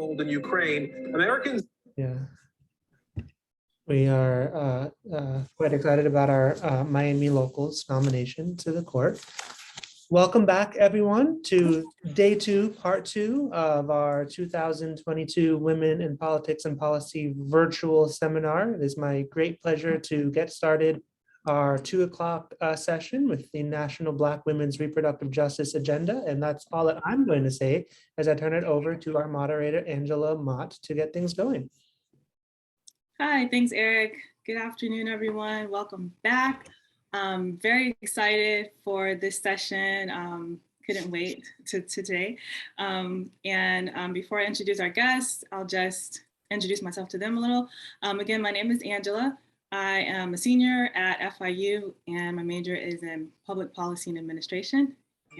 in Ukraine, Americans. Yeah, we are quite excited about our Miami Locals nomination to the court. Welcome back, everyone, to day 2, part 2 of our 2022 Women in Politics and Policy virtual seminar. It is my great pleasure to get started our 2 o'clock session with the National Black Women's Reproductive Justice Agenda. And that's all that I'm going to say as I turn it over to our moderator, Angela Mott, to get things going. Hi, thanks, Eric. Good afternoon, everyone. Welcome back. Very excited for this session. Couldn't wait to today. Before I introduce our guests, I'll just introduce myself to them a little. Again, my name is Angela. I am a senior at FIU, and my major is in public policy and administration.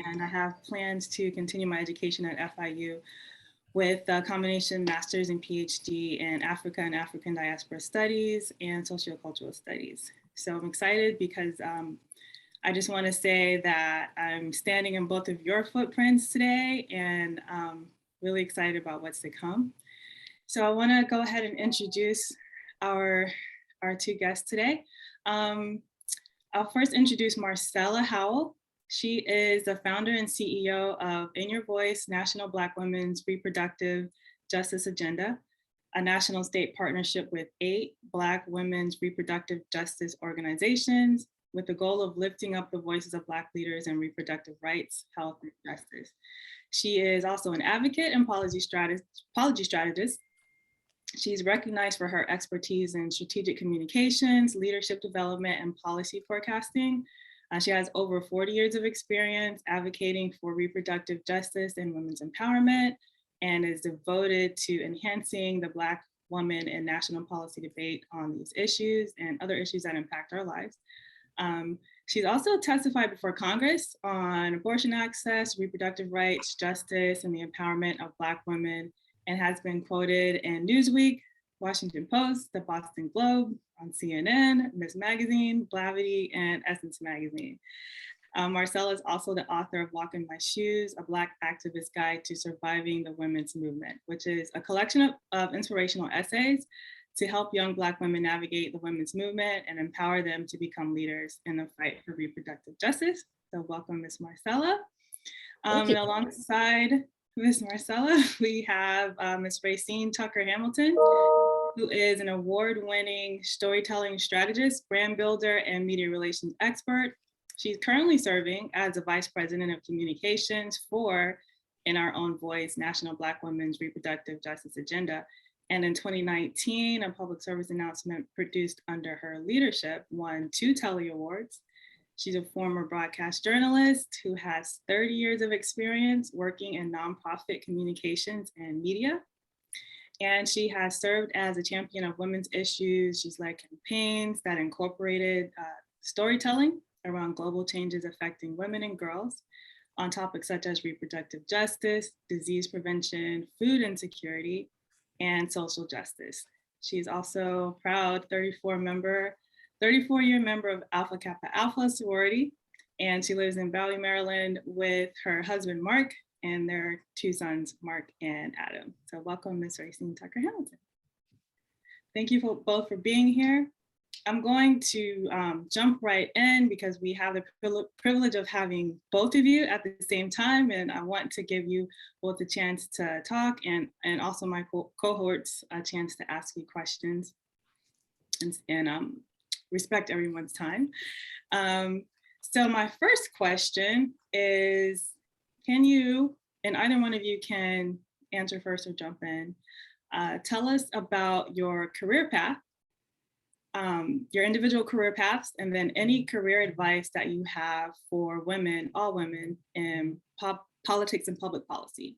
And I have plans to continue my education at FIU with a combination master's and PhD in Africa and African diaspora studies and sociocultural studies. So I'm excited because I just want to say that I'm standing in both of your footprints today, and really excited about what's to come. So I want to go ahead and introduce our 2 guests today. I'll first introduce Marcela Howell. She is the founder and CEO of In Your Voice, National Black Women's Reproductive Justice Agenda, a national state partnership with 8 Black women's reproductive justice organizations with the goal of lifting up the voices of Black leaders in reproductive rights, health, and justice. She is also an advocate and policy strategist. She's recognized for her expertise in strategic communications, leadership development, and policy forecasting. She has over 40 years of experience advocating for reproductive justice and women's empowerment, and is devoted to enhancing the Black woman in national policy debate on these issues and other issues that impact our lives. She's also testified before Congress on abortion access, reproductive rights, justice, and the empowerment of Black women, and has been quoted in Newsweek, Washington Post, the Boston Globe, on CNN, Ms. Magazine, Blavity, and Essence Magazine. Marcela is also the author of Walk in My Shoes, a Black activist guide to surviving the women's movement, which is a collection of inspirational essays to help young Black women navigate the women's movement and empower them to become leaders in the fight for reproductive justice. So welcome, Ms. Marcela. And alongside Ms. Marcela, we have Ms. Racine Tucker-Hamilton, who is an award-winning storytelling strategist, brand builder, and media relations expert. She's currently serving as the Vice President of Communications for In Our Own Voice, National Black Women's Reproductive Justice Agenda. And in 2019, a public service announcement produced under her leadership won 2 Telly Awards. She's a former broadcast journalist who has 30 years of experience working in nonprofit communications and media. And she has served as a champion of women's issues. She's led campaigns that incorporated storytelling around global changes affecting women and girls on topics such as reproductive justice, disease prevention, food insecurity, and social justice. She's also a proud 34-year member of Alpha Kappa Alpha sorority, and she lives in Valley, Maryland with her husband, Mark, and their 2 sons, Mark and Adam. So welcome, Ms. Racine Tucker-Hamilton. Thank you both for being here. I'm going to jump right in because we have the privilege of having both of you at the same time, and I want to give you both a chance to talk and also my cohorts a chance to ask you questions and respect everyone's time. So my first question is, can you, and either one of you can answer first or jump in, tell us about your career path, your individual career paths, and then any career advice that you have for women, all women, in politics and public policy.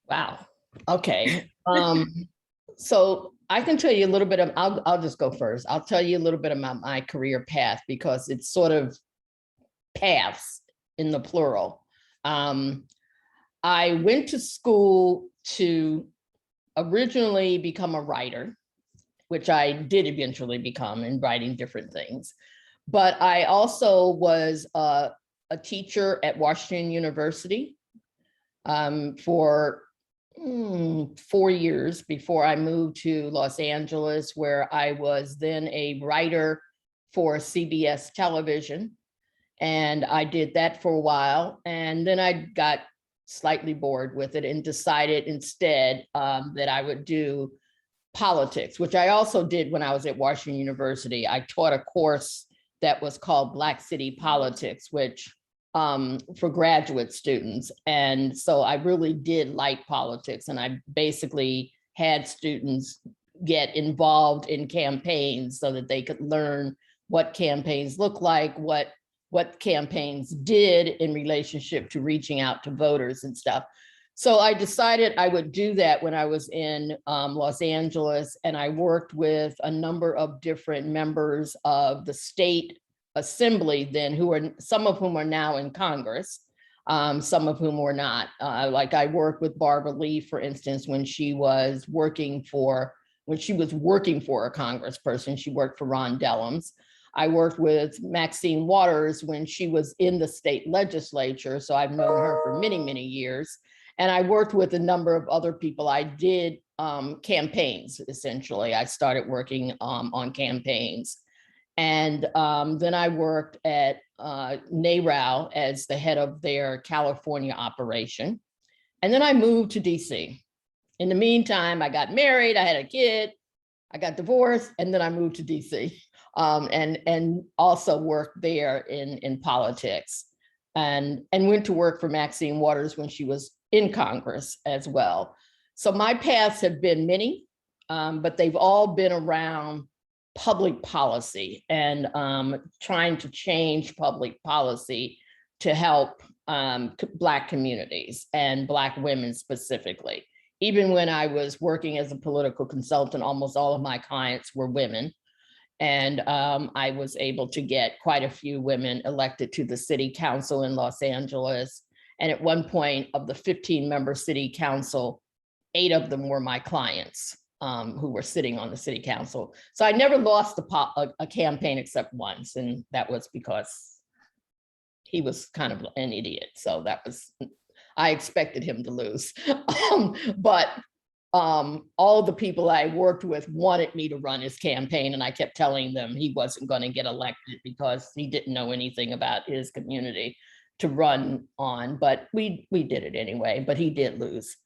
Wow, okay. So I can tell you a little bit of, I'll just go first. I'll tell you a little bit about my career path because it's sort of paths in the plural. I went to school to originally become a writer, which I did eventually become in writing different things. But I also was a teacher at Washington University. for 4 years before I moved to Los Angeles, where I was then a writer for CBS television. And I did that for a while. And then I got slightly bored with it and decided instead that I would do politics, which I also did when I was at Washington University. I taught a course that was called Black City Politics, which for graduate students. And so I really did like politics, and I basically had students get involved in campaigns so that they could learn what campaigns look like, what campaigns did in relationship to reaching out to voters and stuff. So I decided I would do that when I was in Los Angeles, and I worked with a number of different members of the state assembly then, some of whom are now in Congress, some of whom were not. Like I worked with Barbara Lee, for instance, when she was working for a congressperson. She worked for Ron Dellums. I worked with Maxine Waters when she was in the state legislature, so I've known her for many, many years. And I worked with a number of other people. I did campaigns, essentially. I started working on campaigns. And then I worked at NARAL as the head of their California operation. And then I moved to DC. In the meantime, I got married, I had a kid, I got divorced, and then I moved to DC and also worked there in politics, and went to work for Maxine Waters when she was in Congress as well. So my paths have been many, but they've all been around public policy and trying to change public policy to help Black communities and Black women specifically. Even when I was working as a political consultant, almost all of my clients were women. And I was able to get quite a few women elected to the city council in Los Angeles. And at one point, of the 15-member city council, 8 of them were my clients who were sitting on the city council. So I never lost a campaign except once, and that was because he was kind of an idiot. So I expected him to lose. But all the people I worked with wanted me to run his campaign, and I kept telling them he wasn't going to get elected because he didn't know anything about his community to run on, but we did it anyway, but he did lose.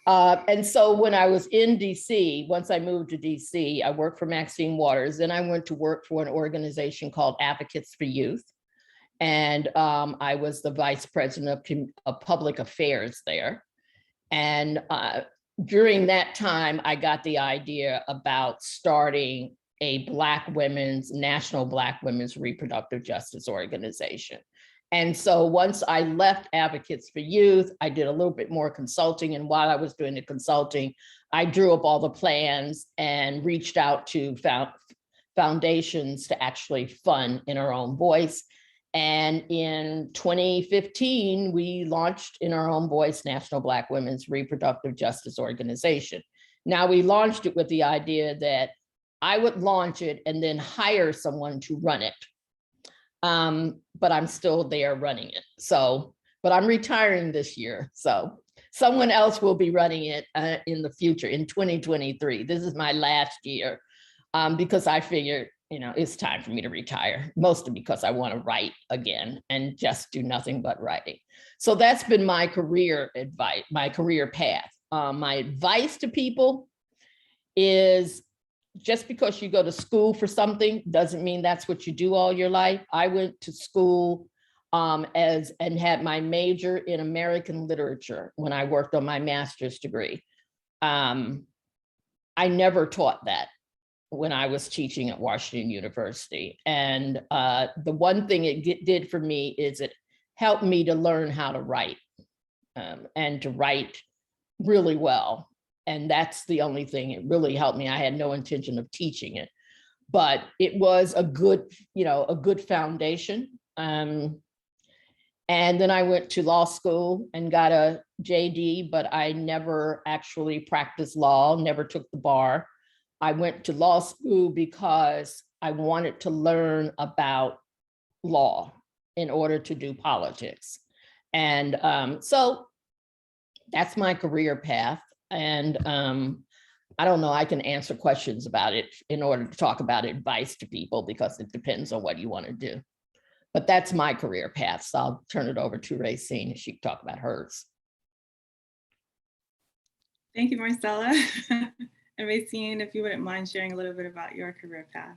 And so when I was in DC, once I moved to DC, I worked for Maxine Waters. Then I went to work for an organization called Advocates for Youth. And I was the vice president of public affairs there. And during that time, I got the idea about starting a National Black Women's Reproductive Justice organization. And so once I left Advocates for Youth, I did a little bit more consulting. And while I was doing the consulting, I drew up all the plans and reached out to foundations to actually fund In Our Own Voice. And in 2015, we launched In Our Own Voice National Black Women's Reproductive Justice Organization. Now, we launched it with the idea that I would launch it and then hire someone to run it. But I'm still there running it. So, but I'm retiring this year. So someone else will be running it in the future in 2023. This is my last year because I figured, it's time for me to retire, mostly because I want to write again and just do nothing but writing. So that's been my career advice, my career path. My advice to people is, just because you go to school for something doesn't mean that's what you do all your life. I went to school and had my major in American literature when I worked on my master's degree. I never taught that when I was teaching at Washington University. And the one thing it did for me is it helped me to learn how to write and to write really well. And that's the only thing it really helped me. I had no intention of teaching it, but it was a good foundation. And then I went to law school and got a JD, but I never actually practiced law, never took the bar. I went to law school because I wanted to learn about law in order to do politics. And so that's my career path. And I don't know, I can answer questions about it in order to talk about advice to people because it depends on what you want to do. But that's my career path. So I'll turn it over to Racine and she can talk about hers. Thank you, Marcela. And Racine, if you wouldn't mind sharing a little bit about your career path.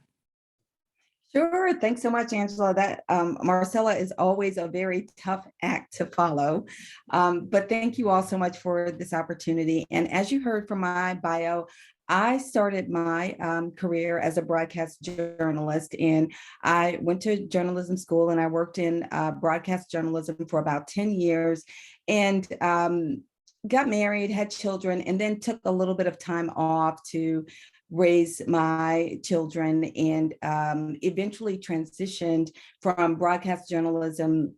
Sure. Thanks so much, Angela. That Marcela is always a very tough act to follow. But thank you all so much for this opportunity. And as you heard from my bio, I started my career as a broadcast journalist, and I went to journalism school and I worked in broadcast journalism for about 10 years and got married, had children, and then took a little bit of time off to raise my children and eventually transitioned from broadcast journalism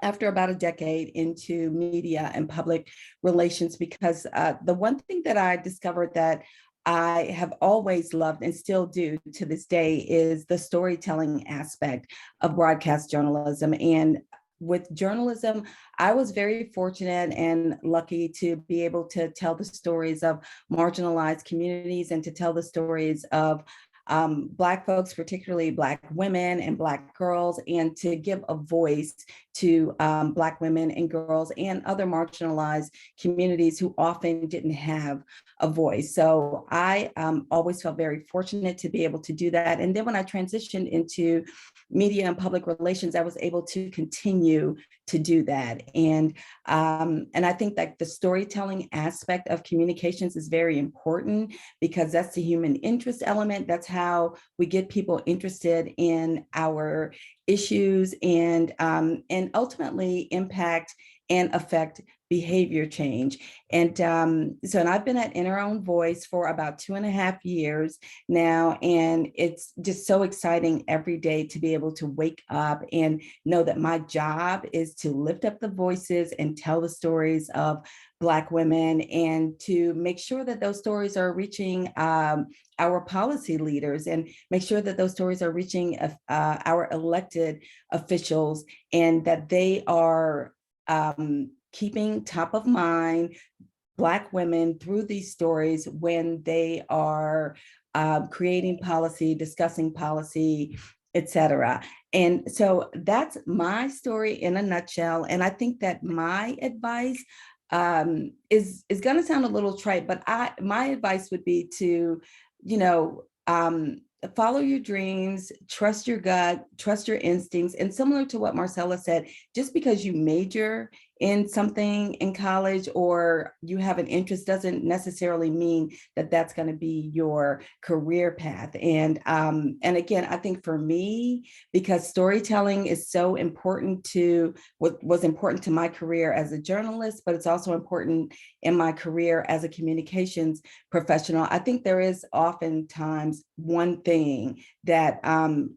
after about a decade into media and public relations, because the one thing that I discovered that I have always loved and still do to this day is the storytelling aspect of broadcast journalism. And with journalism, I was very fortunate and lucky to be able to tell the stories of marginalized communities and to tell the stories of Black folks, particularly Black women and Black girls, and to give a voice to Black women and girls and other marginalized communities who often didn't have a voice. So I always felt very fortunate to be able to do that. And then when I transitioned into media and public relations, I was able to continue to do that. And I think that the storytelling aspect of communications is very important because that's the human interest element. That's how we get people interested in our issues and ultimately impact and affect behavior change. And I've been at In Our Own Voice for about 2.5 years now, and it's just so exciting every day to be able to wake up and know that my job is to lift up the voices and tell the stories of Black women and to make sure that those stories are reaching our policy leaders and make sure that those stories are reaching our elected officials and that they are keeping top of mind Black women through these stories when they are creating policy, discussing policy, et cetera. And so that's my story in a nutshell. And I think that my advice is going to sound a little trite, but my advice would be to, follow your dreams, trust your gut, trust your instincts. And similar to what Marcela said, just because you major in something in college or you have an interest doesn't necessarily mean that that's going to be your career path. And again, I think for me, because storytelling is so important to what was important to my career as a journalist, but it's also important in my career as a communications professional. I think there is oftentimes one thing that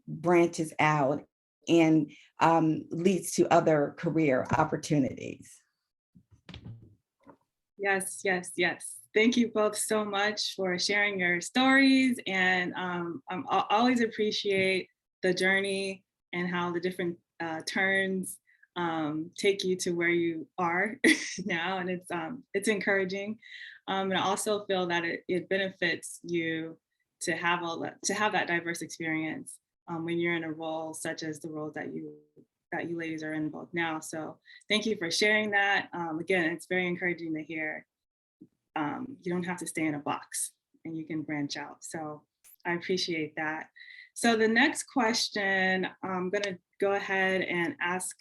branches out and leads to other career opportunities. Yes, yes, yes. Thank you both so much for sharing your stories. And I always appreciate the journey and how the different turns take you to where you are now. And it's encouraging. And I also feel that it benefits you to have that diverse experience when you're in a role such as the roles that you ladies are in both now. So thank you for sharing that. Again, it's very encouraging to hear you don't have to stay in a box and you can branch out. So I appreciate that. So the next question, I'm gonna go ahead and ask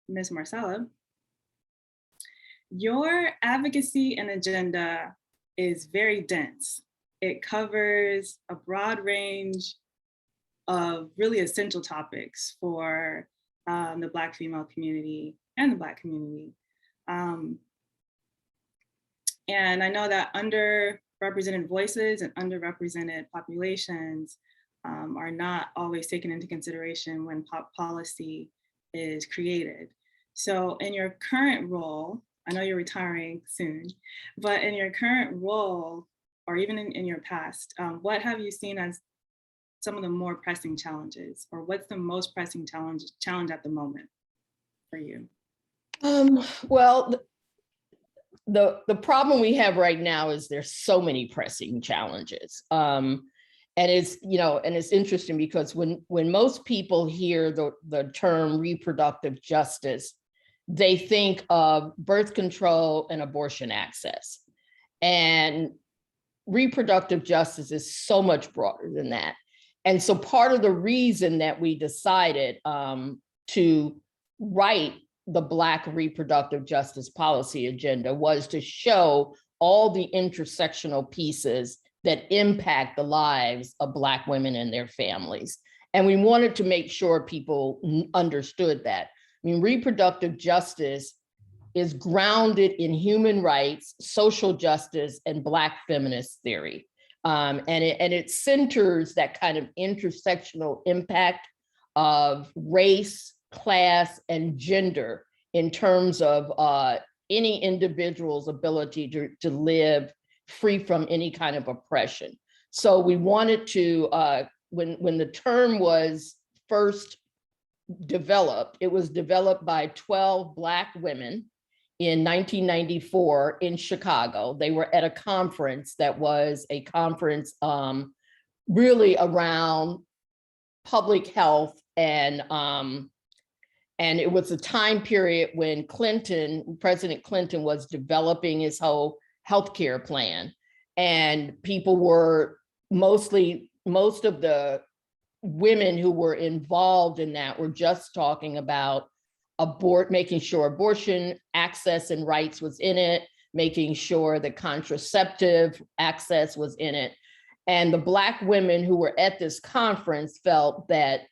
Ms. Marcela. Your advocacy and agenda is very dense. It covers a broad range of really essential topics for the Black female community and the Black community. And I know that underrepresented voices and underrepresented populations are not always taken into consideration when policy is created. So in your current role, I know you're retiring soon, but in your current role, or even in your past, what have you seen as some of the more pressing challenges, or what's the most pressing challenge at the moment for you? Well, the problem we have right now is there's so many pressing challenges. And it's, and it's interesting because when most people hear the term reproductive justice, they think of birth control and abortion access. And reproductive justice is so much broader than that. And so part of the reason that we decided to write the Black reproductive justice policy agenda was to show all the intersectional pieces that impact the lives of Black women and their families. And we wanted to make sure people understood that. I mean, reproductive justice is grounded in human rights, social justice, and Black feminist theory. And it centers that kind of intersectional impact of race, class, and gender in terms of any individual's ability to live free from any kind of oppression. So we wanted to, when the term was first developed, it was developed by 12 Black women in 1994 in Chicago. They were at a conference that was a conference really around public health, and it was a time period when President Clinton was developing his whole healthcare plan, and people were most of the women who were involved in that were just talking about making sure abortion access and rights was in it, making sure that contraceptive access was in it. And the Black women who were at this conference felt that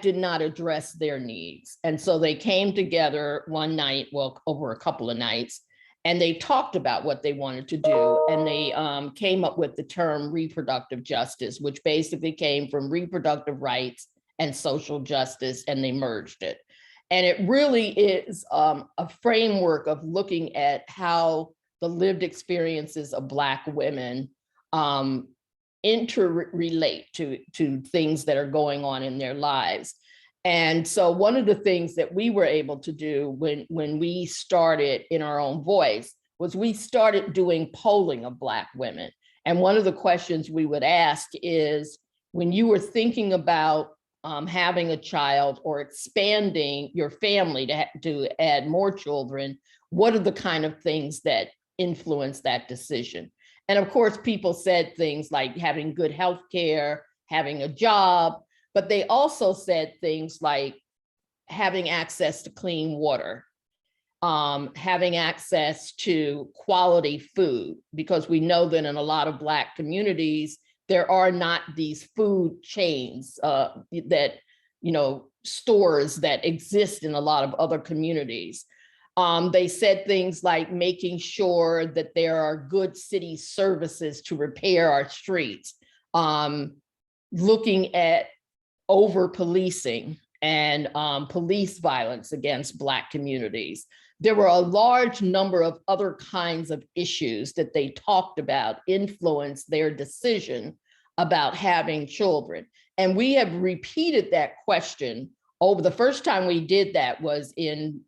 did not address their needs. And so they came together one night, well, over a couple of nights, and they talked about what they wanted to do. And they came up with the term reproductive justice, which basically came from reproductive rights and social justice, and they merged it. And it really is a framework of looking at how the lived experiences of Black women interrelate to things that are going on in their lives. And so one of the things that we were able to do when we started in our own voice was we started doing polling of Black women. And one of the questions we would ask is, when you were thinking about having a child or expanding your family to add more children, what are the kind of things that influence that decision? And of course, people said things like having good health care, having a job, but they also said things like having access to clean water, having access to quality food, because we know that in a lot of Black communities, there are not these food chains that, stores that exist in a lot of other communities. They said things like making sure that there are good city services to repair our streets, looking at over-policing and police violence against Black communities. There were a large number of other kinds of issues that they talked about influence their decision about having children. And we have repeated that question over. The first time we did that was in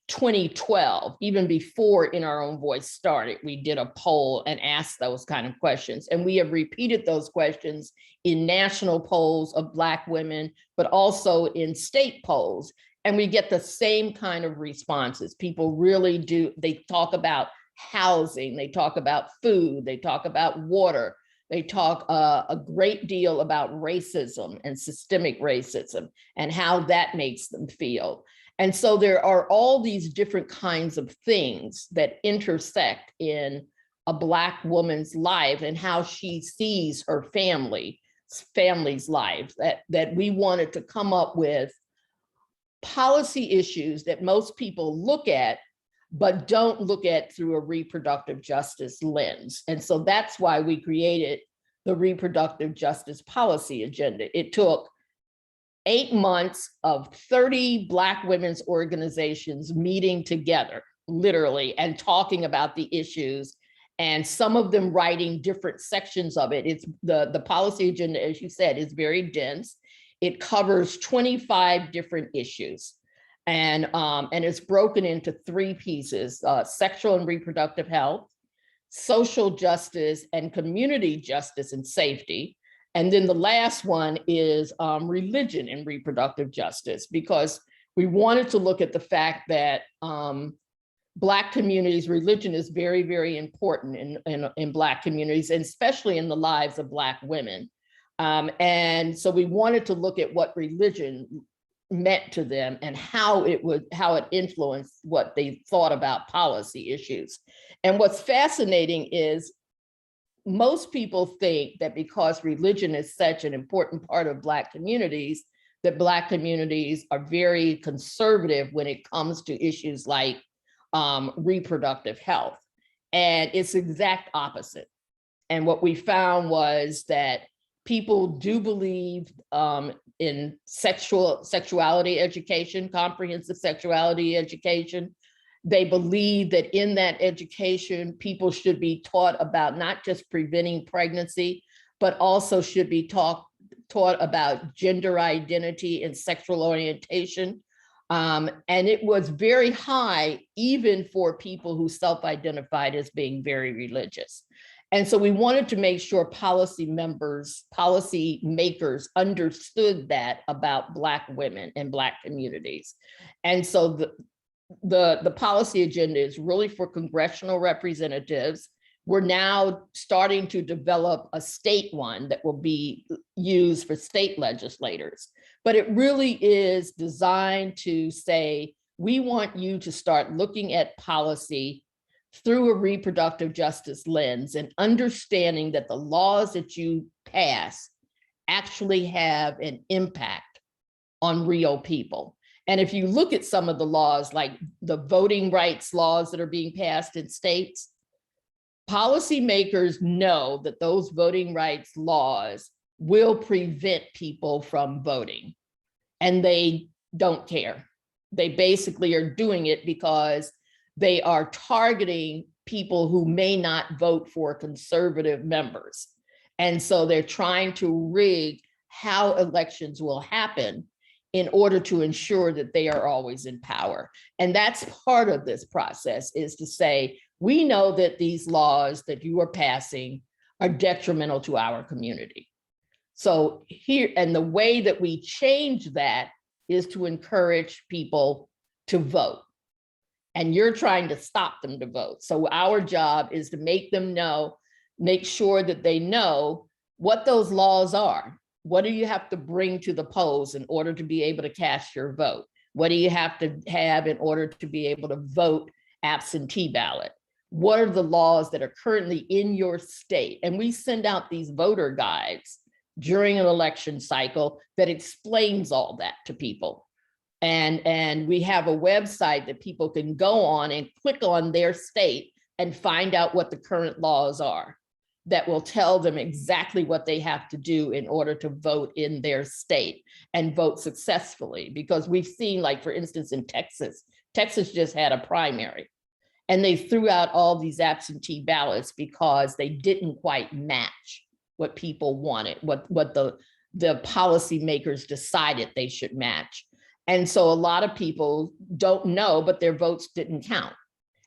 2012, even before In Our Own Voice started, we did a poll and asked those kind of questions. And we have repeated those questions in national polls of Black women, but also in state polls. And we get the same kind of responses. People really do, they talk about housing, they talk about food, they talk about water, they talk a great deal about racism and systemic racism and how that makes them feel. And so there are all these different kinds of things that intersect in a Black woman's life and how she sees her family's life, that we wanted to come up with policy issues that most people look at, but don't look at through a reproductive justice lens. And so that's why we created the Reproductive Justice Policy Agenda. It took 8 months of 30 Black women's organizations meeting together, literally, and talking about the issues, and some of them writing different sections of it. It's the policy agenda, as you said, is very dense. It covers 25 different issues. And it's broken into 3 pieces: sexual and reproductive health, social justice, and community justice and safety. And then the last one is religion and reproductive justice, because we wanted to look at the fact that Black communities, religion is very, very important in Black communities, and especially in the lives of Black women. And so we wanted to look at what religion meant to them and how it influenced what they thought about policy issues. And what's fascinating is most people think that because religion is such an important part of Black communities, that Black communities are very conservative when it comes to issues like reproductive health. And it's the exact opposite. And what we found was that people do believe in sexuality education, comprehensive sexuality education. They believe that in that education, people should be taught about not just preventing pregnancy, but also should be taught about gender identity and sexual orientation. And it was very high, even for people who self-identified as being very religious. And so we wanted to make sure policy makers understood that about Black women and Black communities. And so the policy agenda is really for congressional representatives. We're now starting to develop a state one that will be used for state legislators. But it really is designed to say, we want you to start looking at policy through a reproductive justice lens and understanding that the laws that you pass actually have an impact on real people. And if you look at some of the laws, like the voting rights laws that are being passed in states, policymakers know that those voting rights laws will prevent people from voting, and they don't care. They basically are doing it because they are targeting people who may not vote for conservative members. And so they're trying to rig how elections will happen in order to ensure that they are always in power. And that's part of this process, is to say, we know that these laws that you are passing are detrimental to our community. So here, and the way that we change that is to encourage people to vote. And you're trying to stop them to vote. So our job is to make them know, make sure that they know what those laws are. What do you have to bring to the polls in order to be able to cast your vote? What do you have to have in order to be able to vote absentee ballot? What are the laws that are currently in your state? And we send out these voter guides during an election cycle that explains all that to people. And we have a website that people can go on and click on their state and find out what the current laws are that will tell them exactly what they have to do in order to vote in their state and vote successfully. Because we've seen, like, for instance, in Texas just had a primary, and they threw out all these absentee ballots because they didn't quite match what people wanted, what the policymakers decided they should match. And so a lot of people don't know, but their votes didn't count.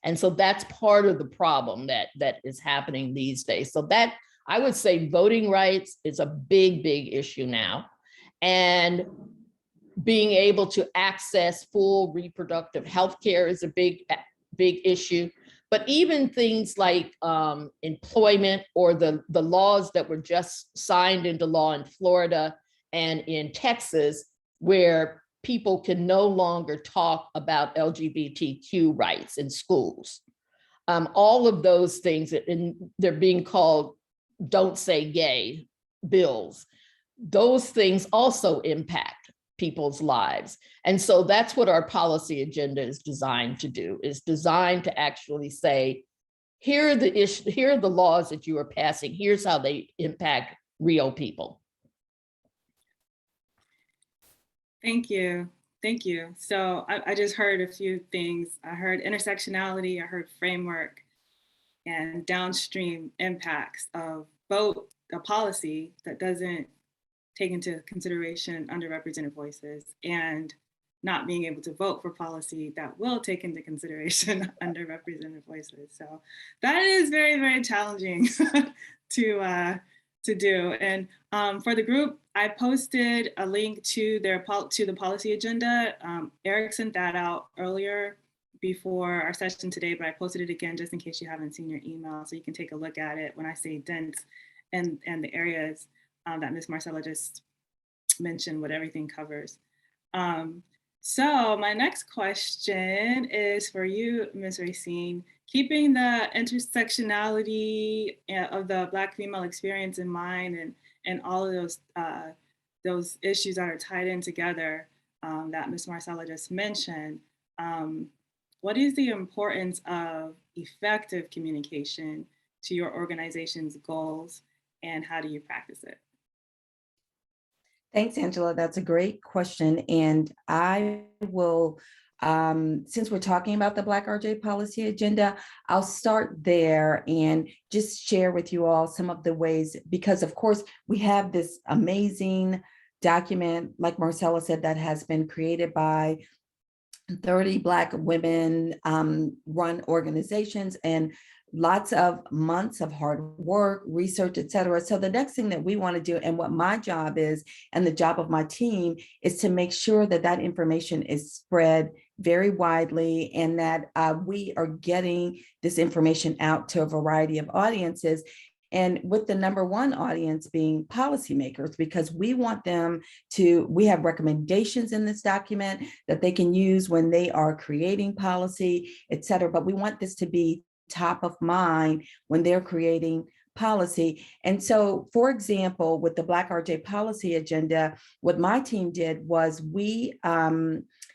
And so that's part of the problem that is happening these days. So that, I would say, voting rights is a big, big issue now. And being able to access full reproductive health care is a big, big issue. But even things like employment, or the laws that were just signed into law in Florida and in Texas, where people can no longer talk about LGBTQ rights in schools. All of those things, and they're being called "Don't Say Gay" bills. Those things also impact people's lives. And so that's what our policy agenda is designed to do, is designed to actually say, here are the laws that you are passing, here's how they impact real people. Thank you. Thank you. So I just heard a few things. I heard intersectionality, I heard framework, and downstream impacts of both a policy that doesn't take into consideration underrepresented voices and not being able to vote for policy that will take into consideration underrepresented voices. So that is very, very challenging to do. And for the group, I posted a link to the policy agenda. Eric sent that out earlier before our session today, but I posted it again just in case you haven't seen your email, so you can take a look at it when I say dense and the areas that Ms. Marcela just mentioned, what everything covers. So my next question is for you, Ms. Racine. Keeping the intersectionality of the Black female experience in mind, and all of those issues that are tied in together that Ms. Marcela just mentioned, what is the importance of effective communication to your organization's goals, and how do you practice it? Thanks, Angela. That's a great question. And I will, since we're talking about the Black RJ policy agenda, I'll start there and just share with you all some of the ways, because of course we have this amazing document, like Marcela said, that has been created by 30 Black women run organizations, and lots of months of hard work, research, et cetera. So the next thing that we want to do, and what my job is, and the job of my team, is to make sure that that information is spread very widely, and that we are getting this information out to a variety of audiences. And with the number one audience being policymakers, because we want them to, we have recommendations in this document that they can use when they are creating policy, et cetera. But we want this to be top of mind when they're creating policy. And so, for example, with the Black RJ policy agenda, what my team did was we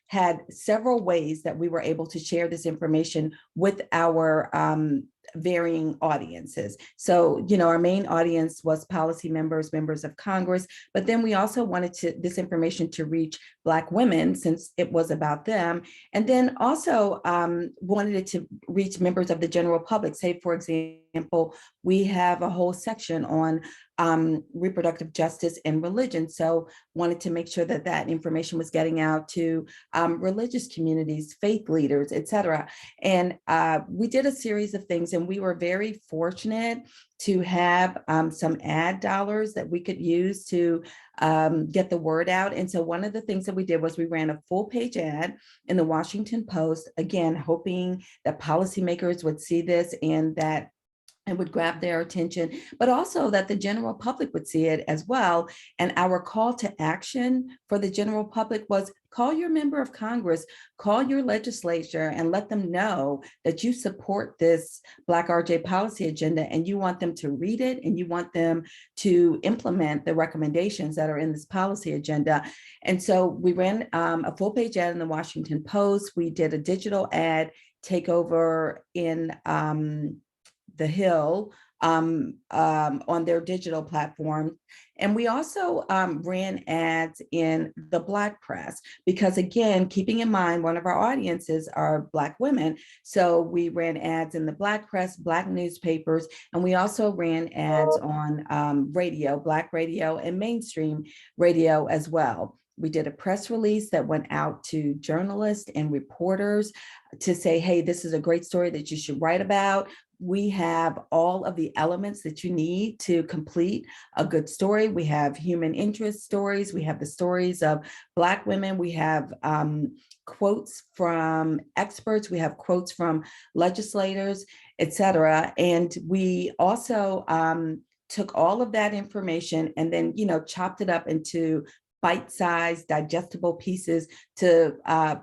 had several ways that we were able to share this information with our varying audiences. So, you know, our main audience was policy members, members of Congress, but then we also wanted this information to reach Black women, since it was about them. And then also wanted it to reach members of the general public. Say, for example, we have a whole section on reproductive justice and religion. So wanted to make sure that that information was getting out to religious communities, faith leaders, et cetera. And we did a series of things, and we were very fortunate to have some ad dollars that we could use to get the word out. And so one of the things that we did was we ran a full page ad in the Washington Post, again, hoping that policymakers would see this and that it would grab their attention, but also that the general public would see it as well. And our call to action for the general public was, call your member of Congress, call your legislature, and let them know that you support this Black RJ policy agenda, and you want them to read it, and you want them to implement the recommendations that are in this policy agenda. And so we ran a full page ad in the Washington Post. We did a digital ad takeover in The Hill on their digital platform. And we also ran ads in the Black press, because again, keeping in mind, one of our audiences are Black women. So we ran ads in the Black press, Black newspapers, and we also ran ads on radio, Black radio, and mainstream radio as well. We did a press release that went out to journalists and reporters to say, hey, this is a great story that you should write about. We have all of the elements that you need to complete a good story. We have human interest stories. We have the stories of Black women. We have quotes from experts. We have quotes from legislators, et cetera. And we also took all of that information and then, you know, chopped it up into bite-sized, digestible pieces to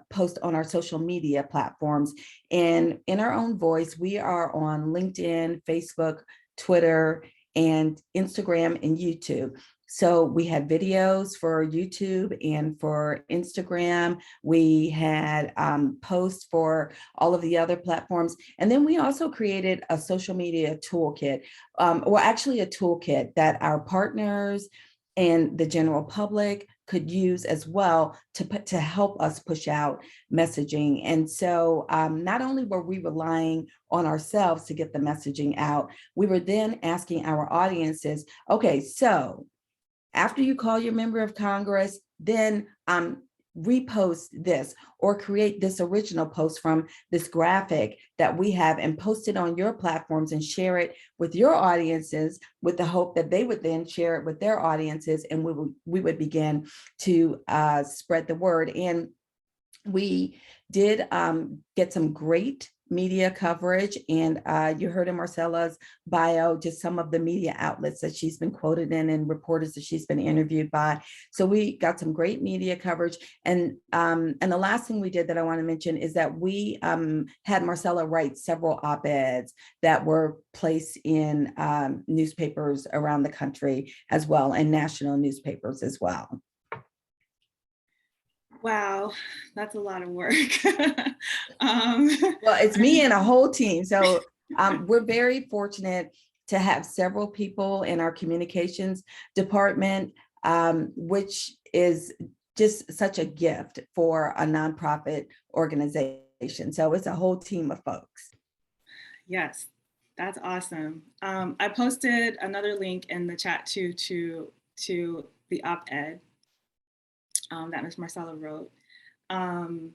post on our social media platforms. And in our own voice, we are on LinkedIn, Facebook, Twitter, and Instagram and YouTube. So we had videos for YouTube and for Instagram. We had posts for all of the other platforms. And then we also created a social media toolkit, well, actually a toolkit that our partners and the general public could use as well to help us push out messaging. And so not only were we relying on ourselves to get the messaging out, we were then asking our audiences, okay, so after you call your member of Congress, then repost this or create this original post from this graphic that we have and post it on your platforms and share it with your audiences with the hope that they would then share it with their audiences, and we would begin to spread the word. And we did get some great media coverage, and you heard in Marcela's bio just some of the media outlets that she's been quoted in and reporters that she's been interviewed by. So we got some great media coverage. And the last thing we did that I want to mention is that we had Marcela write several op-eds that were placed in newspapers around the country as well, and national newspapers as well. Wow, that's a lot of work. Well, it's me and a whole team. So we're very fortunate to have several people in our communications department, which is just such a gift for a nonprofit organization. So it's a whole team of folks. Yes, that's awesome. I posted another link in the chat too to the op-ed that Ms. Marcela wrote. And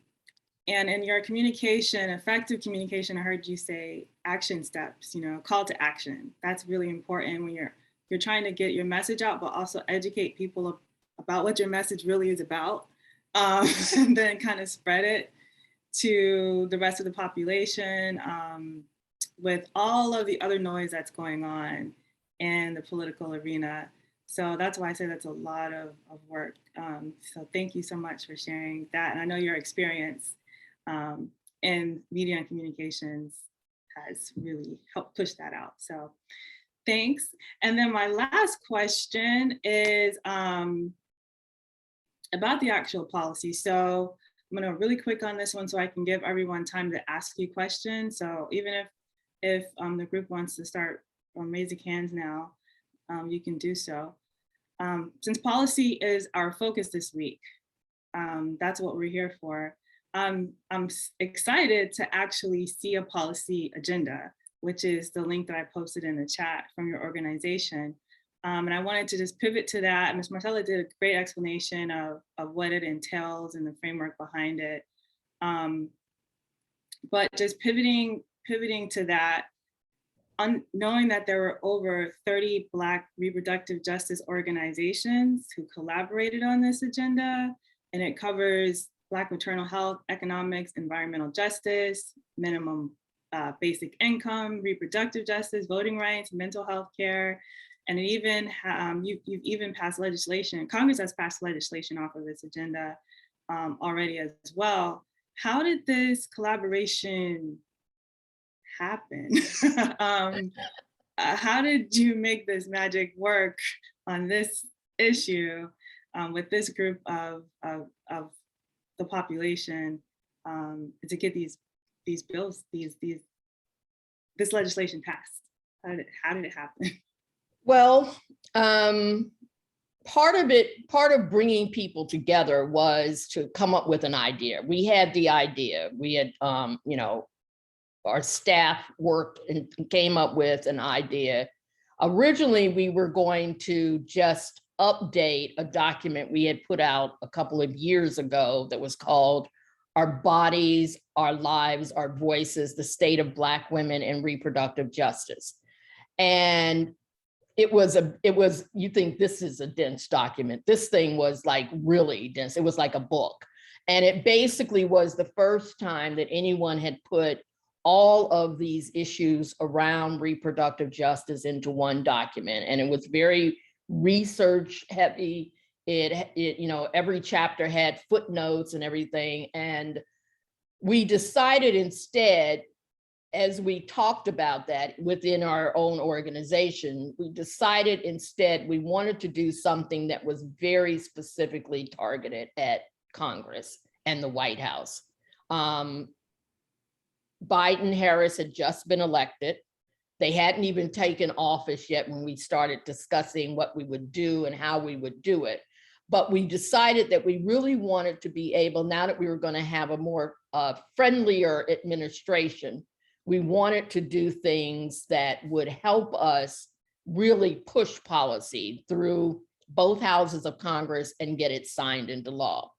in your communication, effective communication, I heard you say action steps, call to action. That's really important when you're trying to get your message out, but also educate people about what your message really is about, and then kind of spread it to the rest of the population with all of the other noise that's going on in the political arena. So that's why I say that's a lot of work. So thank you so much for sharing that. And I know your experience in media and communications has really helped push that out. So thanks. And then my last question is about the actual policy. So I'm gonna really quick on this one so I can give everyone time to ask you questions. So even if the group wants to start raising hands now, you can do so. Since policy is our focus this week, that's what we're here for. I'm excited to actually see a policy agenda, which is the link that I posted in the chat from your organization. And I wanted to just pivot to that. Ms. Marcela did a great explanation of what it entails and the framework behind it. But just pivoting to that, knowing that there were over 30 Black reproductive justice organizations who collaborated on this agenda, and it covers Black maternal health, economics, environmental justice, minimum basic income, reproductive justice, voting rights, mental health care, and it even you've even passed legislation. Congress has passed legislation off of this agenda already as well. How did this collaboration happen? How did you make this magic work on this issue with this group of the population to get these bills, this legislation passed? How did it happen? Well, part of bringing people together was to come up with an idea. We had the idea. We had, our staff worked and came up with an idea. Originally, we were going to just update a document we had put out a couple of years ago that was called Our Bodies, Our Lives, Our Voices, the State of Black Women and Reproductive Justice. And it was, you think this is a dense document. This thing was like really dense. It was like a book. And it basically was the first time that anyone had put all of these issues around reproductive justice into one document. And it was very research heavy. It every chapter had footnotes and everything. And we decided instead, as we talked about that within our own organization, we decided instead we wanted to do something that was very specifically targeted at Congress and the White House. Biden-Harris had just been elected. They hadn't even taken office yet when we started discussing what we would do and how we would do it. But we decided that we really wanted to be able, now that we were going to have a more friendlier administration, we wanted to do things that would help us really push policy through both houses of Congress and get it signed into law.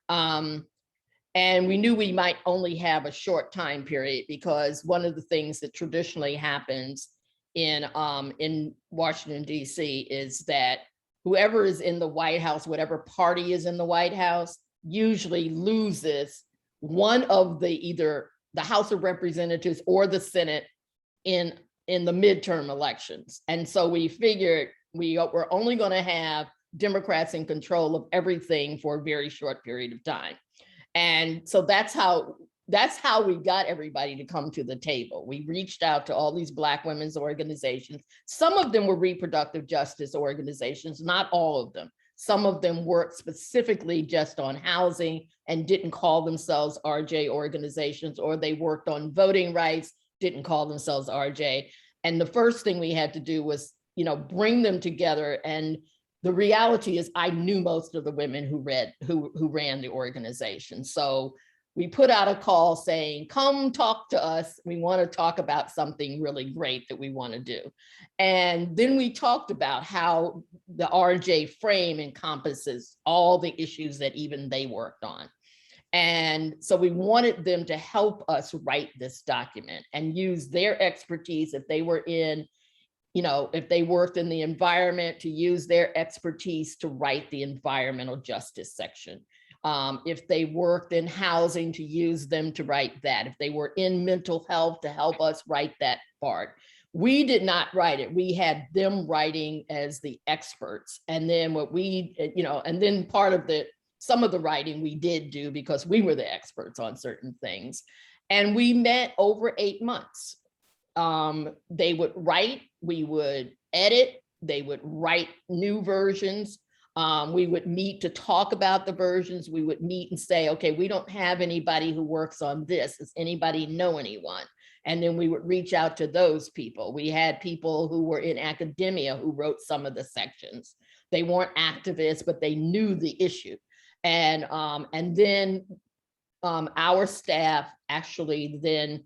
And we knew we might only have a short time period because one of the things that traditionally happens in Washington, D.C. is that whoever is in the White House, whatever party is in the White House, usually loses one of either the House of Representatives or the Senate in the midterm elections. And so we figured we're only going to have Democrats in control of everything for a very short period of time. And so that's how we got everybody to come to the table. We reached out to all these Black women's organizations. Some of them were reproductive justice organizations, not all of them. Some of them worked specifically just on housing and didn't call themselves RJ organizations, or they worked on voting rights, didn't call themselves RJ. And the first thing we had to do was, bring them together. And the reality is I knew most of the women who ran the organization. So we put out a call saying, come talk to us. We want to talk about something really great that we want to do. And then we talked about how the RJ frame encompasses all the issues that even they worked on. And so we wanted them to help us write this document and use their expertise if they were if they worked in the environment, to use their expertise to write the environmental justice section. If they worked in housing, to use them to write that. If they were in mental health, to help us write that part. We did not write it. We had them writing as the experts. And then and then some of the writing we did do because we were the experts on certain things. And we met over 8 months. They would write, we would edit, they would write new versions. We would meet to talk about the versions. We would meet and say, okay, we don't have anybody who works on this. Does anybody know anyone? And then we would reach out to those people. We had people who were in academia who wrote some of the sections. They weren't activists, but they knew the issue. And then our staff actually then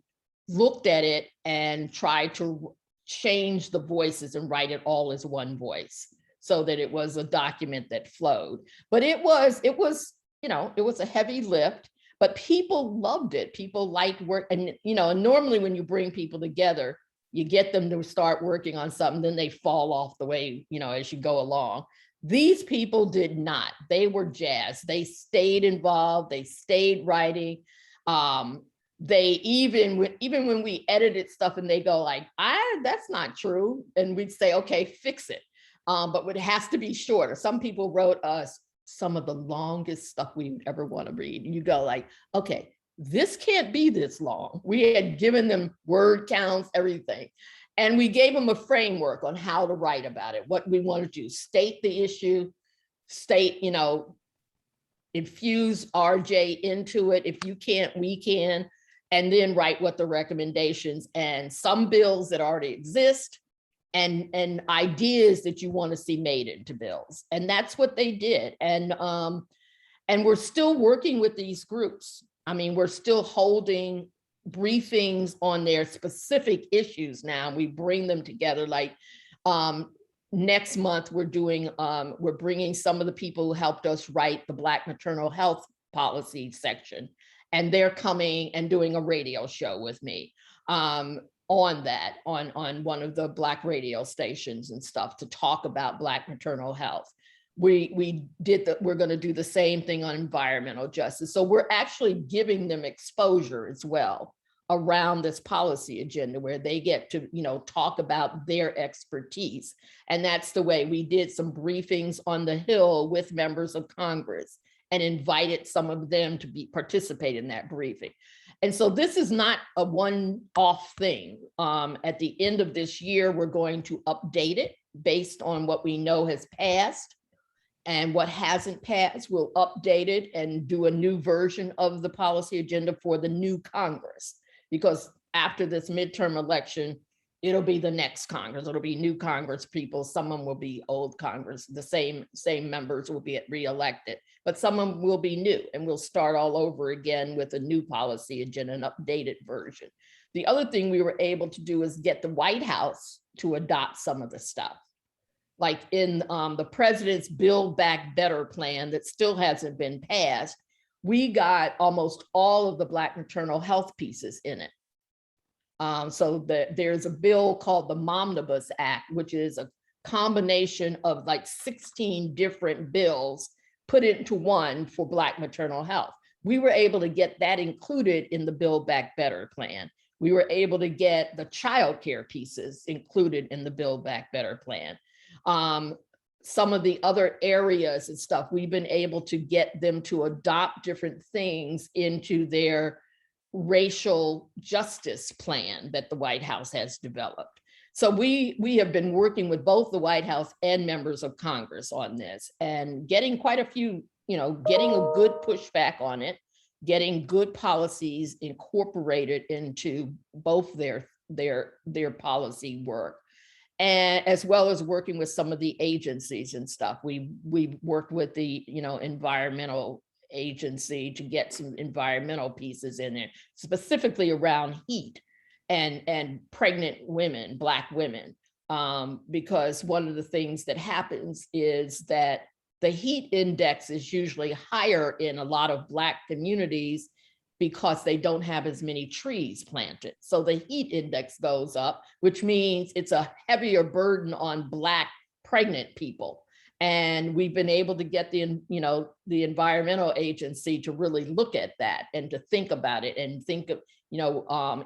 looked at it and tried to change the voices and write it all as one voice, so that it was a document that flowed. But it was a heavy lift, but people loved it. People liked work. And, and normally when you bring people together, you get them to start working on something, then they fall off the way, as you go along. These people did not. They were jazzed. They stayed involved. They stayed writing. They even when we edited stuff and they go like, that's not true. And we'd say, okay, fix it. But it has to be shorter. Some people wrote us some of the longest stuff we would ever want to read. And you go like, okay, this can't be this long. We had given them word counts, everything. And we gave them a framework on how to write about it, what we want to do, state the issue, infuse RJ into it. If you can't, we can, and then write what the recommendations and some bills that already exist and ideas that you want to see made into bills. And that's what they did. And we're still working with these groups. I mean, we're still holding briefings on their specific issues now. We bring them together. Like next month, we're bringing some of the people who helped us write the Black maternal health policy section, and they're coming and doing a radio show with me on one of the Black radio stations and stuff to talk about Black maternal health. We're going to do the same thing on environmental justice. So we're actually giving them exposure as well around this policy agenda where they get to, talk about their expertise. And that's the way we did some briefings on the Hill with members of Congress and invited some of them to participate in that briefing. And so this is not a one-off thing. At the end of this year, we're going to update it based on what we know has passed. And what hasn't passed, we'll update it and do a new version of the policy agenda for the new Congress. Because after this midterm election, it'll be the next Congress. It'll be new Congress people. Some of them will be old Congress. The same members will be reelected, but some of them will be new, and we'll start all over again with a new policy agenda, an updated version. The other thing we were able to do is get the White House to adopt some of the stuff. Like in the president's Build Back Better plan that still hasn't been passed, we got almost all of the Black maternal health pieces in it. So there's a bill called the Momnibus Act, which is a combination of like 16 different bills put into one for Black maternal health. We were able to get that included in the Build Back Better plan. We were able to get the childcare pieces included in the Build Back Better plan. Some of the other areas and stuff, we've been able to get them to adopt different things into their racial justice plan that the White House has developed. So we have been working with both the White House and members of Congress on this and getting quite a few, getting a good pushback on it, getting good policies incorporated into both their policy work, and as well as working with some of the agencies and stuff. We worked with the environmental agency to get some environmental pieces in there, specifically around heat and pregnant women, Black women, because one of the things that happens is that the heat index is usually higher in a lot of Black communities because they don't have as many trees planted. So the heat index goes up, which means it's a heavier burden on Black pregnant people. And we've been able to get the environmental agency to really look at that and to think about it and think of,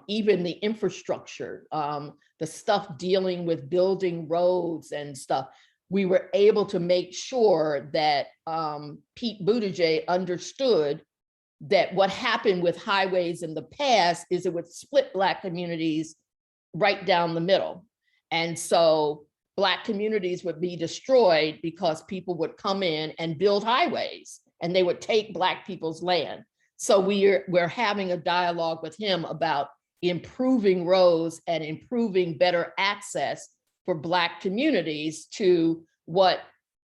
even the infrastructure, the stuff dealing with building roads and stuff. We were able to make sure that Pete Buttigieg understood that what happened with highways in the past is it would split Black communities right down the middle. And so Black communities would be destroyed because people would come in and build highways and they would take Black people's land. So we're having a dialogue with him about improving roads and improving better access for Black communities to what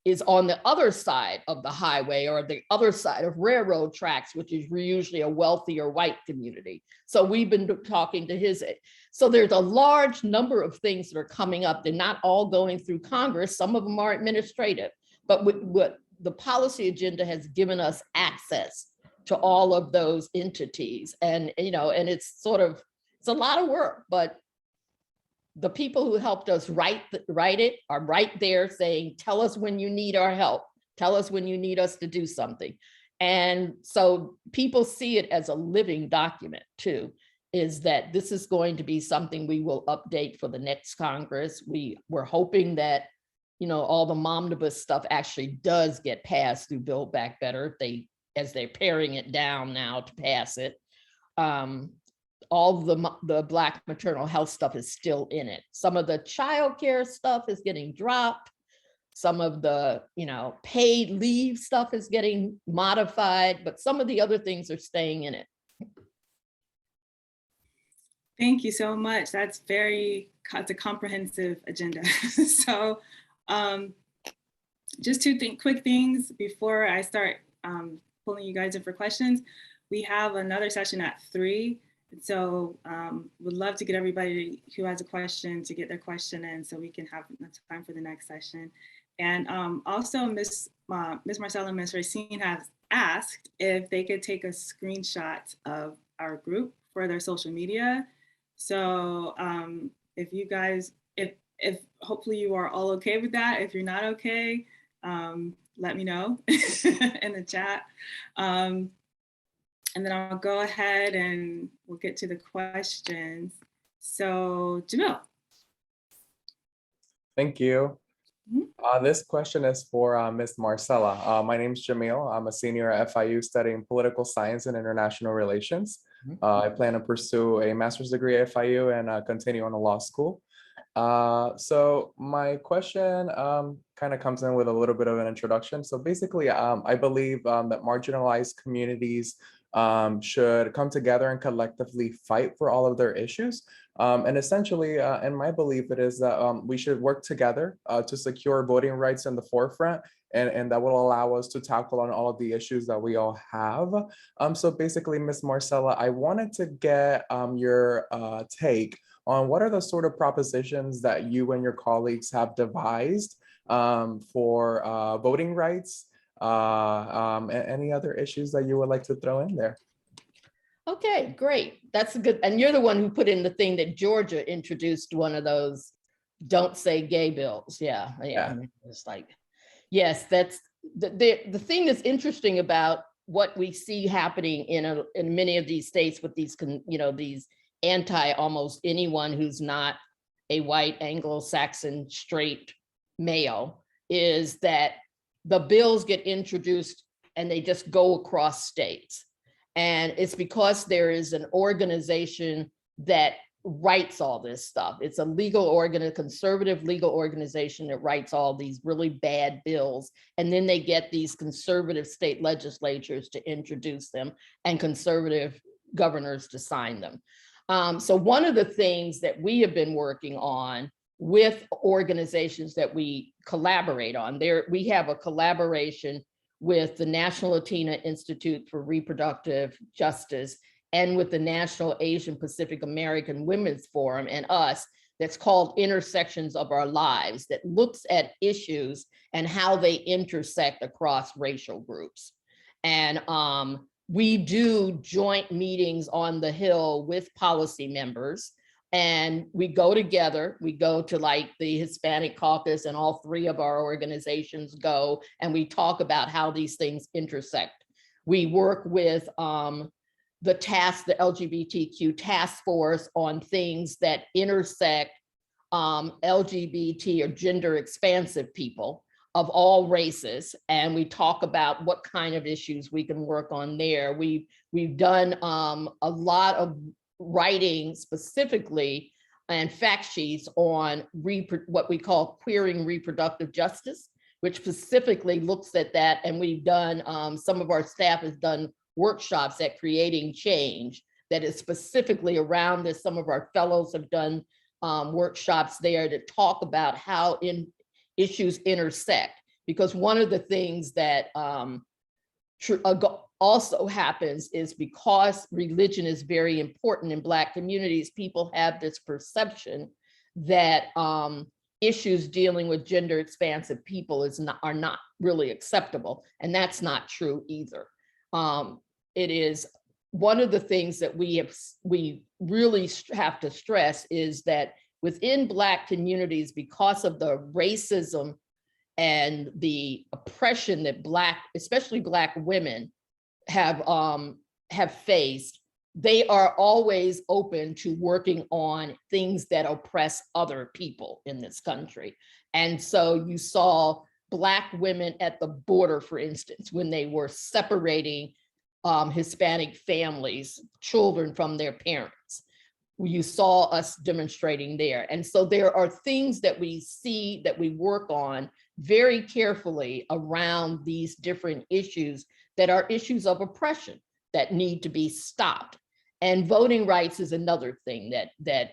is on the other side of the highway or the other side of railroad tracks, which is usually a wealthier white community. So we've been talking to his. So there's a large number of things that are coming up. They're not all going through Congress. Some of them are administrative, but what the policy agenda has given us access to all of those entities. And, and it's a lot of work, but the people who helped us write it are right there saying, tell us when you need our help. Tell us when you need us to do something. And so people see it as a living document too, is that this is going to be something we will update for the next Congress. We're hoping that, all the Momnibus stuff actually does get passed through Build Back Better. As they're paring it down now to pass it. All the Black maternal health stuff is still in it. Some of the childcare stuff is getting dropped. Some of the, paid leave stuff is getting modified, but some of the other things are staying in it. Thank you so much. That's it's a comprehensive agenda. So just two quick things before I start pulling you guys in for questions. We have another session at 3. So would love to get everybody who has a question to get their question in so we can have time for the next session. And also Ms. Marcela and Ms. Racine have asked if they could take a screenshot of our group for their social media. So if you guys, if hopefully you are all okay with that. If you're not okay, let me know in the chat. And then I'll go ahead and we'll get to the questions. So Jamil. Thank you. This question is for Ms. Marcela. My name is Jamil. I'm a senior at FIU studying political science and international relations. I plan to pursue a master's degree at FIU and continue on a law school. So my question kind of comes in with a little bit of an introduction. So basically, I believe that marginalized communities should come together and collectively fight for all of their issues. And essentially, in my belief, it is that we should work together to secure voting rights in the forefront, and that will allow us to tackle on all of the issues that we all have. So basically, Ms. Marcela, I wanted to get your take on what are the sort of propositions that you and your colleagues have devised for voting rights Any other issues that you would like to throw in there? Okay, great. That's a good, and you're the one who put in the thing that Georgia introduced one of those don't say gay bills. Yeah. It's like, yes, that's the thing that's interesting about what we see happening in many of these states with these, these anti almost anyone who's not a white Anglo-Saxon straight male, is that the bills get introduced and they just go across states. And it's because there is an organization that writes all this stuff. It's a conservative legal organization that writes all these really bad bills. And then they get these conservative state legislatures to introduce them and conservative governors to sign them. So one of the things that we have been working on with organizations that we collaborate on, we have a collaboration with the National Latina Institute for Reproductive Justice and with the National Asian Pacific American Women's Forum and us, that's called Intersections of Our Lives, that looks at issues and how they intersect across racial groups. And we do joint meetings on the Hill with policy members, and we go together. We go to like the Hispanic Caucus, and all three of our organizations go, and we talk about how these things intersect. We work with the LGBTQ task force on things that intersect LGBT or gender expansive people of all races, and we talk about what kind of issues we can work on there. We've done a lot of writing specifically and fact sheets on what we call queering reproductive justice, which specifically looks at that. And we've done, some of our staff has done workshops at Creating Change that is specifically around this. Some of our fellows have done workshops there to talk about how issues intersect, because one of the things that also happens is because religion is very important in Black communities, people have this perception that issues dealing with gender expansive people are not really acceptable, and that's not true either. It is one of the things that we really have to stress is that within Black communities, because of the racism and the oppression that especially Black women have faced, they are always open to working on things that oppress other people in this country. And so you saw Black women at the border, for instance, when they were separating Hispanic families, children from their parents. You saw us demonstrating there. And so there are things that we see that we work on very carefully around these different issues that are issues of oppression that need to be stopped. And voting rights is another thing that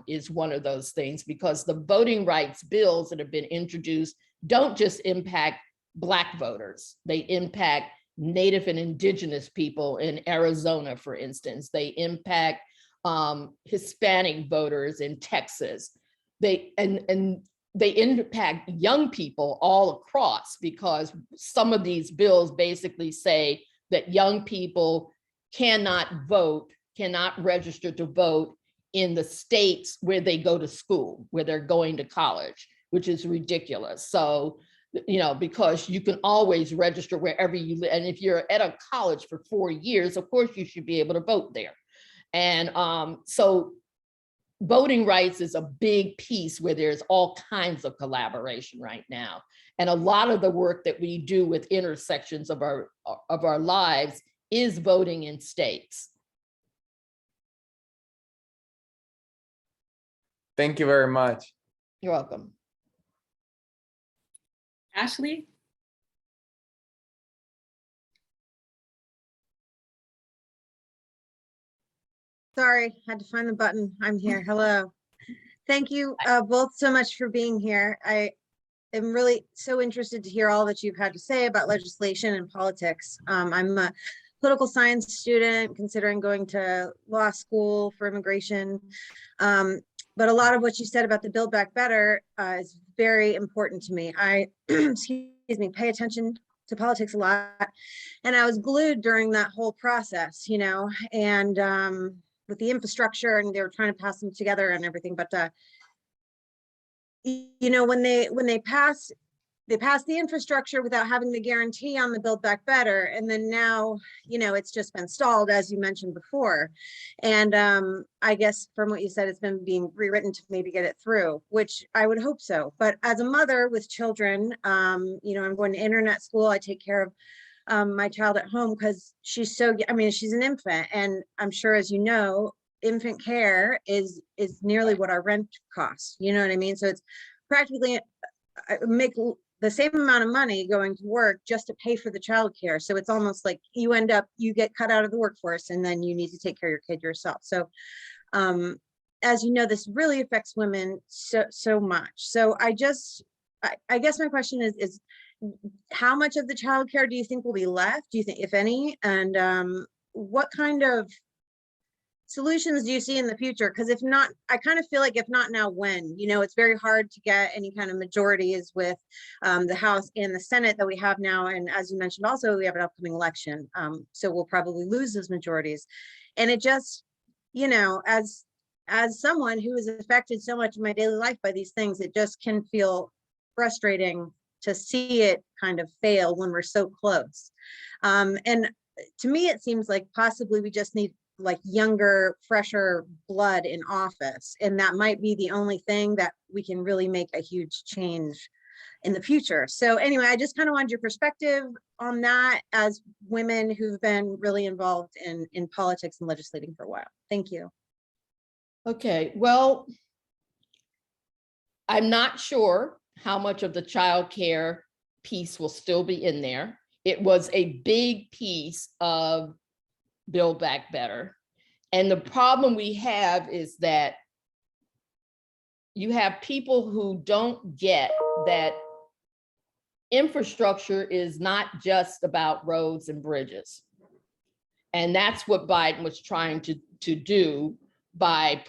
is one of those things, because the voting rights bills that have been introduced don't just impact Black voters. They impact Native and Indigenous people in Arizona, for instance. They impact Hispanic voters in Texas. They impact young people all across, because some of these bills basically say that young people cannot vote, cannot register to vote in the states where they go to school, where they're going to college, which is ridiculous. So, because you can always register wherever you live. And if you're at a college for 4 years, of course you should be able to vote there. And so voting rights is a big piece where there's all kinds of collaboration right now. And a lot of the work that we do with intersections of our lives is voting in states. Thank you very much. You're welcome. Ashley? Sorry, had to find the button. I'm here. Hello. Thank you both so much for being here. I am really so interested to hear all that you've had to say about legislation and politics. I'm a political science student considering going to law school for immigration. But a lot of what you said about the Build Back Better is very important to me. I, excuse me, pay attention to politics a lot, and I was glued during that whole process, and with the infrastructure, and they were trying to pass them together and everything. But when they passed the infrastructure without having the guarantee on the Build Back Better, and then now it's just been stalled, as you mentioned before. And I guess from what you said, it's been being rewritten to maybe get it through, which I would hope so. But as a mother with children, I'm going to internet school. I take care of my child at home because she's she's an infant, and I'm sure, as you know, infant care is nearly what our rent costs. You know what I mean? So it's practically make the same amount of money going to work just to pay for the childcare. So it's almost like you get cut out of the workforce, and then you need to take care of your kid yourself. So as you know, this really affects women so much. So I guess my question is how much of the childcare do you think will be left? Do you think, if any, and what kind of solutions do you see in the future? Because if not, I kind of feel like if not now, when? It's very hard to get any kind of majorities with the House and the Senate that we have now. And as you mentioned, also, we have an upcoming election. So we'll probably lose those majorities. And it just, as someone who is affected so much in my daily life by these things, it just can feel frustrating to see it kind of fail when we're so close. And to me, it seems like possibly we just need like younger, fresher blood in office. And that might be the only thing that we can really make a huge change in the future. So anyway, I just kind of wanted your perspective on that as women who've been really involved in politics and legislating for a while. Thank you. Okay, well, I'm not sure how much of the child care piece will still be in there. It was a big piece of Build Back Better. And the problem we have is that you have people who don't get that infrastructure is not just about roads and bridges. And that's what Biden was trying to do by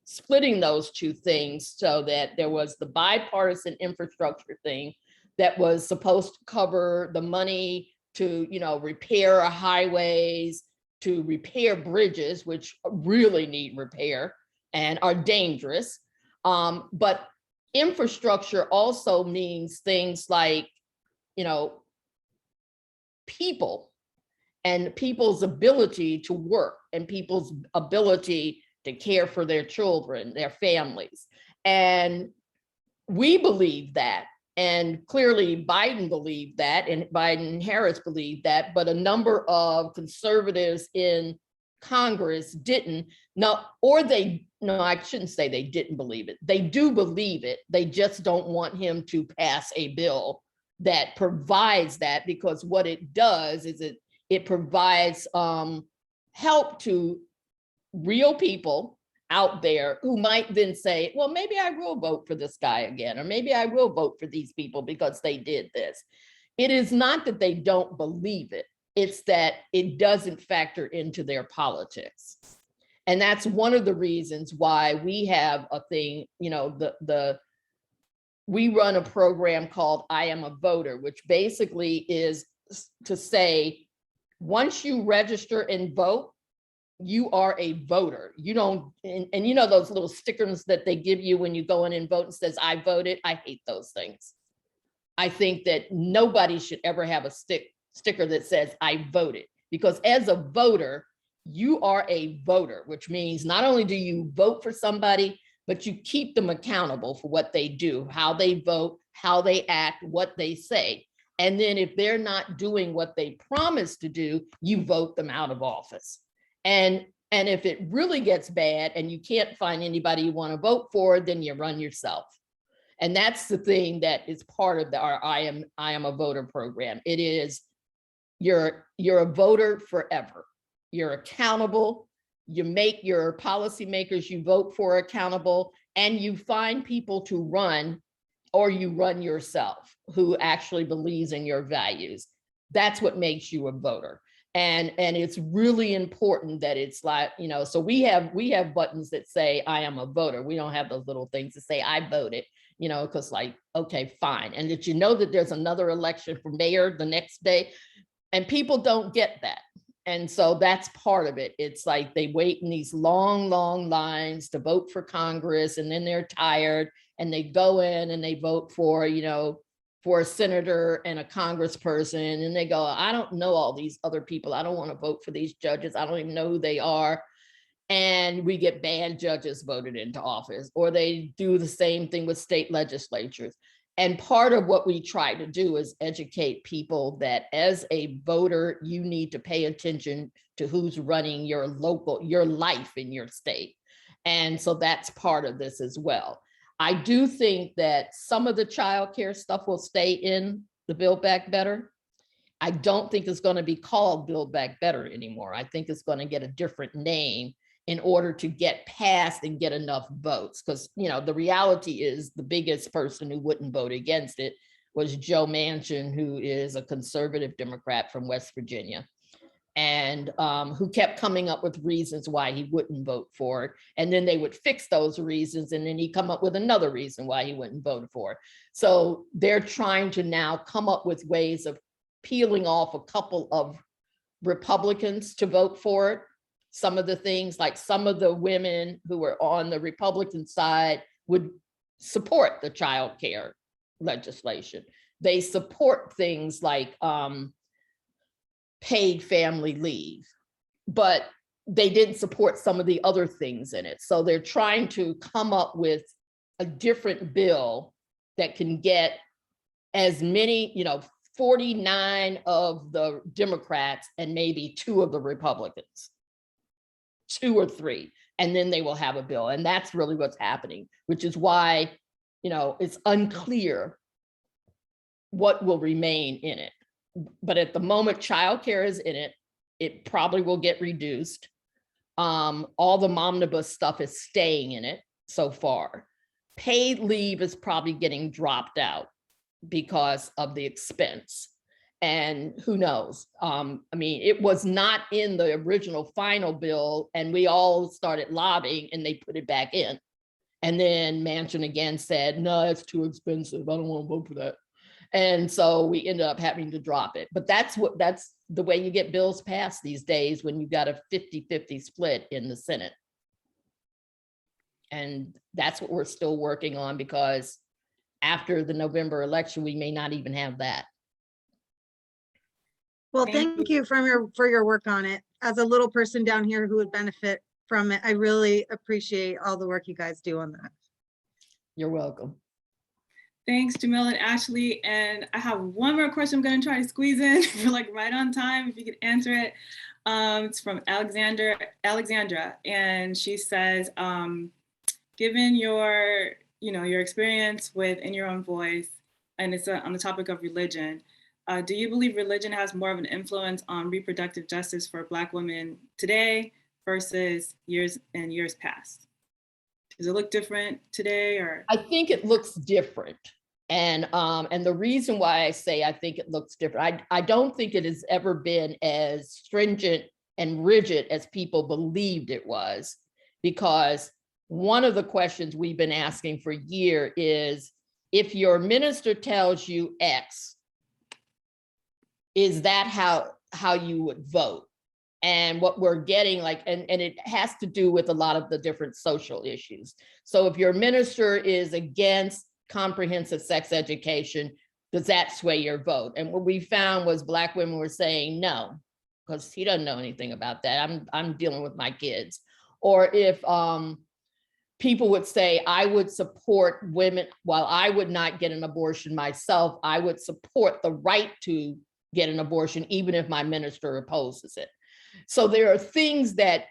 splitting those two things, so that there was the bipartisan infrastructure thing that was supposed to cover the money to, repair our highways, to repair bridges, which really need repair and are dangerous. But infrastructure also means things like, people and people's ability to work and people's ability to care for their children, their families. And we believe that. And clearly Biden believed that, and Biden and Harris believed that, but a number of conservatives in Congress didn't. I shouldn't say they didn't believe it. They do believe it. They just don't want him to pass a bill that provides that, because what it does is it provides help to real people out there who might then say, well, maybe I will vote for this guy again, or maybe I will vote for these people because they did this. It is not that they don't believe it. It's that it doesn't factor into their politics. And that's one of the reasons why we have a thing, we run a program called I Am a Voter, which basically is to say, once you register and vote, you are a voter. You don't, and those little stickers that they give you when you go in and vote and says, I voted. I hate those things. I think that nobody should ever have a sticker that says I voted, because as a voter, you are a voter, which means not only do you vote for somebody, but you keep them accountable for what they do, how they vote, how they act, what they say. And then if they're not doing what they promised to do, you vote them out of office. And if it really gets bad and you can't find anybody you want to vote for, then you run yourself. And that's the thing that is part of our I am a voter program. It is, you're a voter forever. You're accountable. You make your policymakers you vote for accountable, and you find people to run, or you run yourself, who actually believes in your values. That's what makes you a voter. And it's really important that it's like, so we have buttons that say, I am a voter. We don't have those little things that say I voted, because like, okay, fine. And that that there's another election for mayor the next day. And people don't get that. And so that's part of it. It's like they wait in these long, long lines to vote for Congress, and then they're tired and they go in and they vote for, for a senator and a congressperson, and they go, I don't know all these other people. I don't want to vote for these judges. I don't even know who they are. And we get bad judges voted into office, or they do the same thing with state legislatures. And part of what we try to do is educate people that as a voter, you need to pay attention to who's running your life in your state. And so that's part of this as well. I do think that some of the childcare stuff will stay in the Build Back Better. I don't think it's going to be called Build Back Better anymore. I think it's going to get a different name in order to get passed and get enough votes. Because, the reality is the biggest person who wouldn't vote against it was Joe Manchin, who is a conservative Democrat from West Virginia, and who kept coming up with reasons why he wouldn't vote for it. And then they would fix those reasons, and then he'd come up with another reason why he wouldn't vote for it. So they're trying to now come up with ways of peeling off a couple of Republicans to vote for it. Some of the things, like some of the women who were on the Republican side would support the child care legislation. They support things like paid family leave, but they didn't support some of the other things in it. So they're trying to come up with a different bill that can get as many, 49 of the Democrats and maybe 2 of the Republicans, 2 or 3, and then they will have a bill. And that's really what's happening, which is why, it's unclear what will remain in it. But at the moment, childcare is in it. It probably will get reduced. All the momnibus stuff is staying in it so far. Paid leave is probably getting dropped out because of the expense. And who knows? It was not in the original final bill, and we all started lobbying and they put it back in. And then Manchin again said, no, it's too expensive. I don't want to vote for that. And so we ended up having to drop it. But that's the way you get bills passed these days, when you've got a 50-50 split in the Senate. And that's what we're still working on, because after the November election, we may not even have that. Well, thank you for your work on it. As a little person down here who would benefit from it, I really appreciate all the work you guys do on that. You're welcome. Thanks, Jamil and Ashley. And I have one more question I'm going to try to squeeze in for like right on time, if you could answer it. It's from Alexandra, and she says, given your experience with In Your Own Voice, and it's on the topic of religion, do you believe religion has more of an influence on reproductive justice for Black women today versus years past? Does it look different today, or? I think it looks different. And the reason why I say I think it looks different, I don't think it has ever been as stringent and rigid as people believed it was, because one of the questions we've been asking for a year is, if your minister tells you X, is that how you would vote? And what we're getting, and it has to do with a lot of the different social issues. So if your minister is against comprehensive sex education, does that sway your vote? And what we found was Black women were saying no, because he doesn't know anything about that. I'm dealing with my kids. Or if people would say, I would support women, while I would not get an abortion myself, I would support the right to get an abortion, even if my minister opposes it. So there are things that,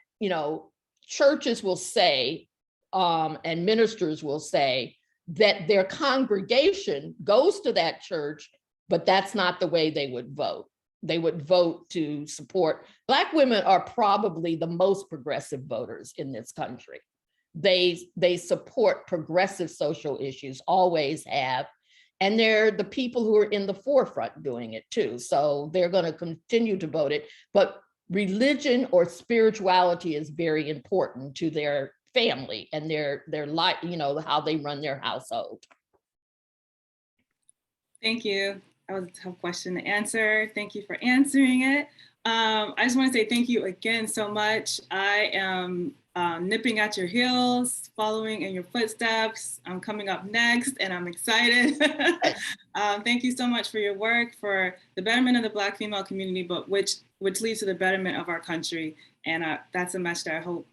churches will say, and ministers will say, that their congregation goes to that church, but that's not the way they would vote. They would vote to support. Black women are probably the most progressive voters in this country. They support progressive social issues, always have. And they're the people who are in the forefront doing it too. So they're going to continue to vote it. But religion or spirituality is very important to their family and their life, how they run their household. Thank you. That was a tough question to answer. Thank you for answering it. I just want to say thank you again so much. I am nipping at your heels, following in your footsteps. I'm coming up next and I'm excited. Thank you so much for your work for the betterment of the Black female community, but which leads to the betterment of our country. And that's a message that I hope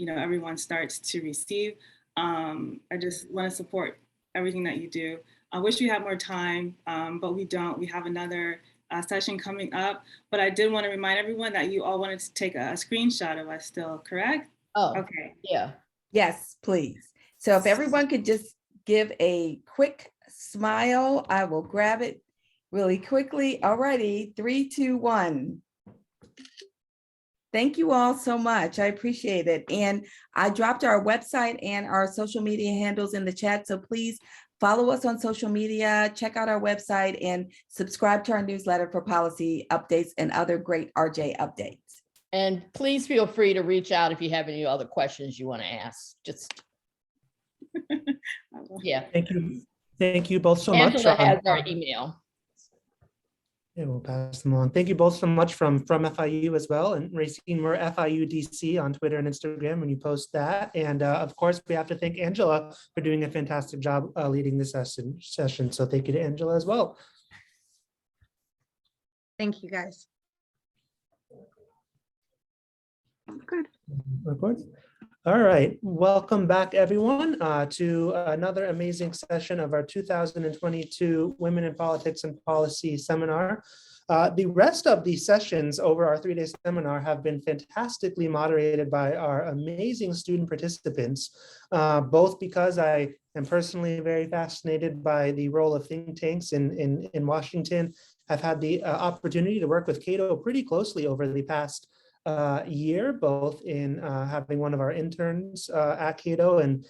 everyone starts to receive. I just want to support everything that you do. I wish we had more time, but we don't. We have another session coming up, but I did want to remind everyone that you all wanted to take a screenshot of us still, correct? Oh, okay. Yeah. Yes, please. So if everyone could just give a quick smile, I will grab it really quickly. Alrighty, 3, 2, 1. Thank you all so much. I appreciate it. And I dropped our website and our social media handles in the chat. So please follow us on social media, check out our website, and subscribe to our newsletter for policy updates and other great RJ updates. And please feel free to reach out if you have any other questions you want to ask. Just, yeah. Thank you both so much. Angela has our email. Yeah, we'll pass them on. Thank you both so much from FIU as well. And Racine, we're FIU DC on Twitter and Instagram when you post that. And of course, we have to thank Angela for doing a fantastic job leading this session. So thank you to Angela as well. Thank you, guys. Good. Record. All right, welcome back everyone to another amazing session of our 2022 Women in Politics and Policy seminar. The rest of the sessions over our 3-day seminar have been fantastically moderated by our amazing student participants, both because I am personally very fascinated by the role of think tanks in Washington. I've had the opportunity to work with Cato pretty closely over the past year, both in having one of our interns at Cato, and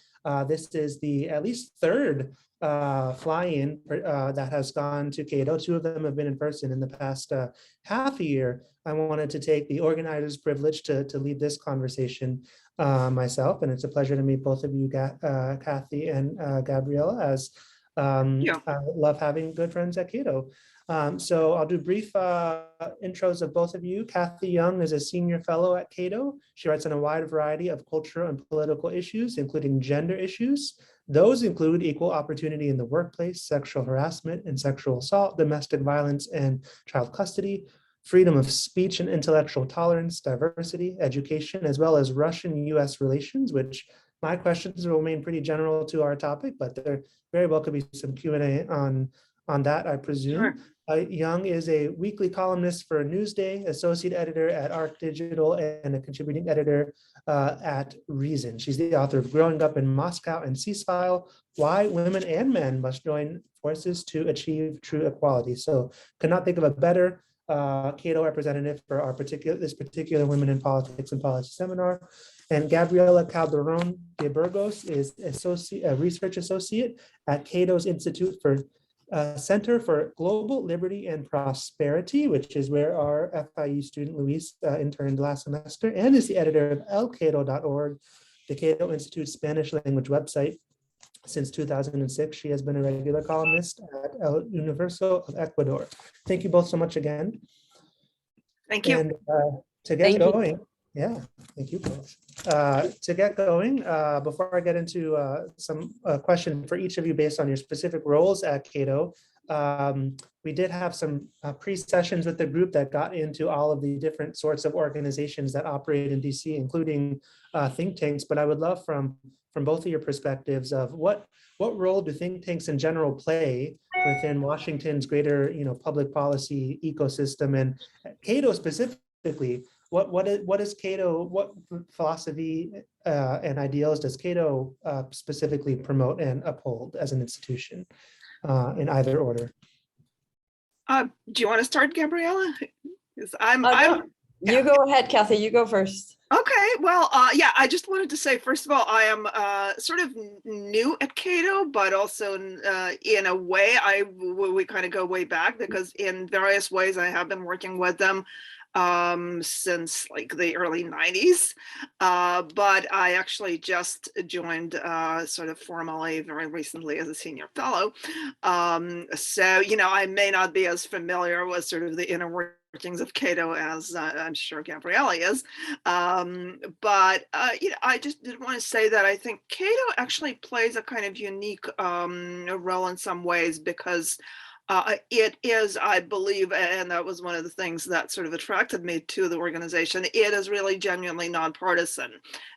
this is the at least third fly-in that has gone to Cato. 2 of them have been in person in the past half a year. I wanted to take the organizer's privilege to lead this conversation myself, and it's a pleasure to meet both of you, Cathy and Gabriela, as I love having good friends at Cato. So I'll do brief intros of both of you. Cathy Young is a senior fellow at Cato. She writes on a wide variety of cultural and political issues, including gender issues. Those include equal opportunity in the workplace, sexual harassment and sexual assault, domestic violence and child custody, freedom of speech and intellectual tolerance, diversity, education, as well as Russian-US relations, which my questions will remain pretty general to our topic, but there very well could be some Q&A on that, I presume. Sure. Young is a weekly columnist for Newsday, associate editor at Arc Digital, and a contributing editor at Reason. She's the author of Growing Up in Moscow and Ceasefire, Why Women and Men Must Join Forces to Achieve True Equality. So could not think of a better Cato representative for our this particular Women in Politics and Policy seminar. And Gabriela Calderon de Burgos is a research associate at Cato's Institute for Center for Global Liberty and Prosperity, which is where our FIU student Luis interned last semester, and is the editor of elcato.org, the Cato Institute Spanish language website. Since 2006, she has been a regular columnist at El Universo of Ecuador. Thank you both so much again. Thank you. And to get going, yeah, thank you both. To get going, before I get into some question for each of you based on your specific roles at Cato, we did have some pre-sessions with the group that got into all of the different sorts of organizations that operate in DC, including think tanks. But I would love from both of your perspectives of what role do think tanks in general play within Washington's greater public policy ecosystem, and Cato specifically. What is Cato? What philosophy and ideals does Cato specifically promote and uphold as an institution, in either order? Do you want to start, Gabriela? You go ahead, Cathy. You go first. Okay, well, yeah, I just wanted to say, first of all, I am sort of new at Cato, but also in a way, we kind of go way back because in various ways I have been working with them since like the early 90s. But I actually just joined sort of formally very recently as a senior fellow. So, you know, I may not be as familiar with sort of the inner workings of Cato as I'm sure Gabriela is. But you know, I just did want to say that I think Cato actually plays a kind of unique role in some ways because it is, I believe, and that was one of the things that sort of attracted me to the organization, it is really genuinely nonpartisan.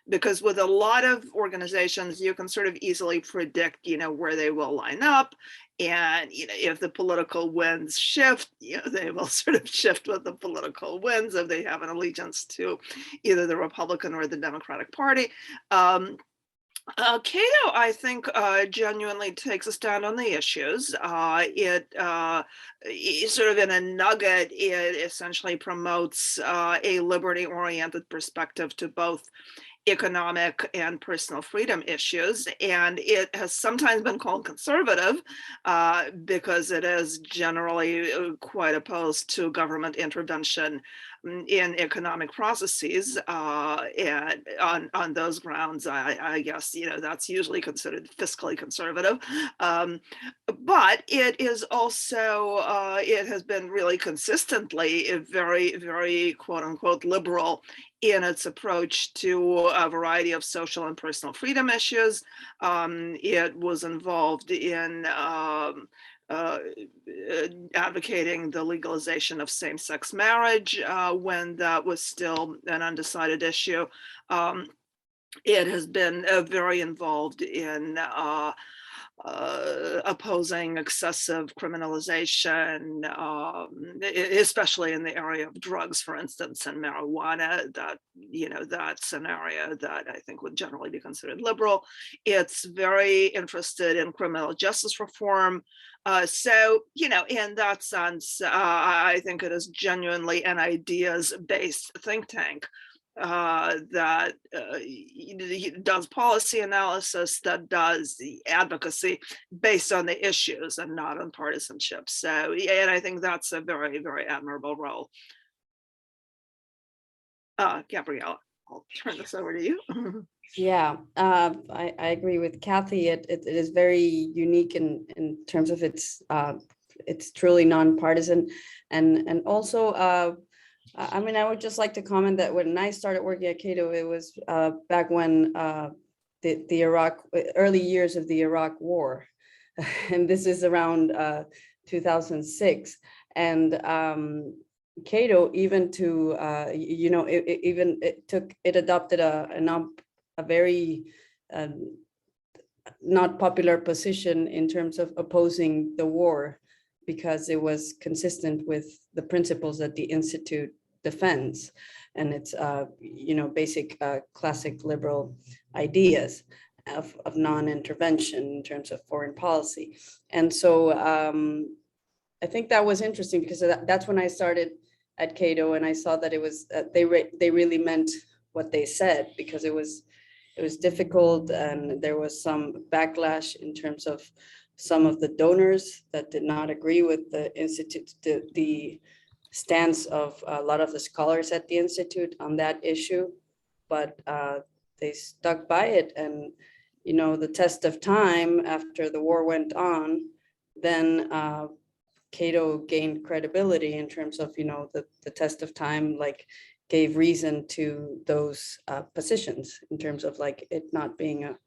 Because with a lot of organizations, you can sort of easily predict, you know, where they will line up. And, you know, if the political winds shift, you know, they will sort of shift with the political winds if they have an allegiance to either the Republican or the Democratic Party. Cato, I think, genuinely takes a stand on the issues. It sort of in a nugget, it essentially promotes a liberty-oriented perspective to both economic and personal freedom issues. And it has sometimes been called conservative because it is generally quite opposed to government intervention in economic processes. And on those grounds, I guess, you know, that's usually considered fiscally conservative. But it is also, it has been really consistently a very, very quote unquote liberal in its approach to a variety of social and personal freedom issues. It was involved in advocating the legalization of same-sex marriage when that was still an undecided issue. It has been very involved in opposing excessive criminalization, especially in the area of drugs, for instance, and marijuana. That, you know, that's an area that I think would generally be considered liberal. It's very interested in criminal justice reform. So, you know, in that sense, I think it is genuinely an ideas-based think tank that does policy analysis, that does the advocacy based on the issues and not on partisanship. So, and I think that's a very, very admirable role. Gabriela, I'll turn this over to you. Yeah, I agree with Cathy. It is very unique in terms of it's truly nonpartisan, and also I mean, I would just like to comment that when I started working at Cato, it was back when the early years of the Iraq War, and this is around 2006, and Cato, even to you know, it adopted a very not popular position in terms of opposing the war, because it was consistent with the principles that the Institute defends, and it's you know, basic classic liberal ideas of non-intervention in terms of foreign policy. And so I think that was interesting, because that's when I started at Cato, and I saw that it was they really meant what they said, because it was difficult, and there was some backlash in terms of some of the donors that did not agree with the Institute, the stance of a lot of the scholars at the Institute on that issue, but they stuck by it. And, you know, the test of time after the war went on, then Cato gained credibility in terms of, you know, the test of time, like, gave reason to those positions in terms of, like, it not being a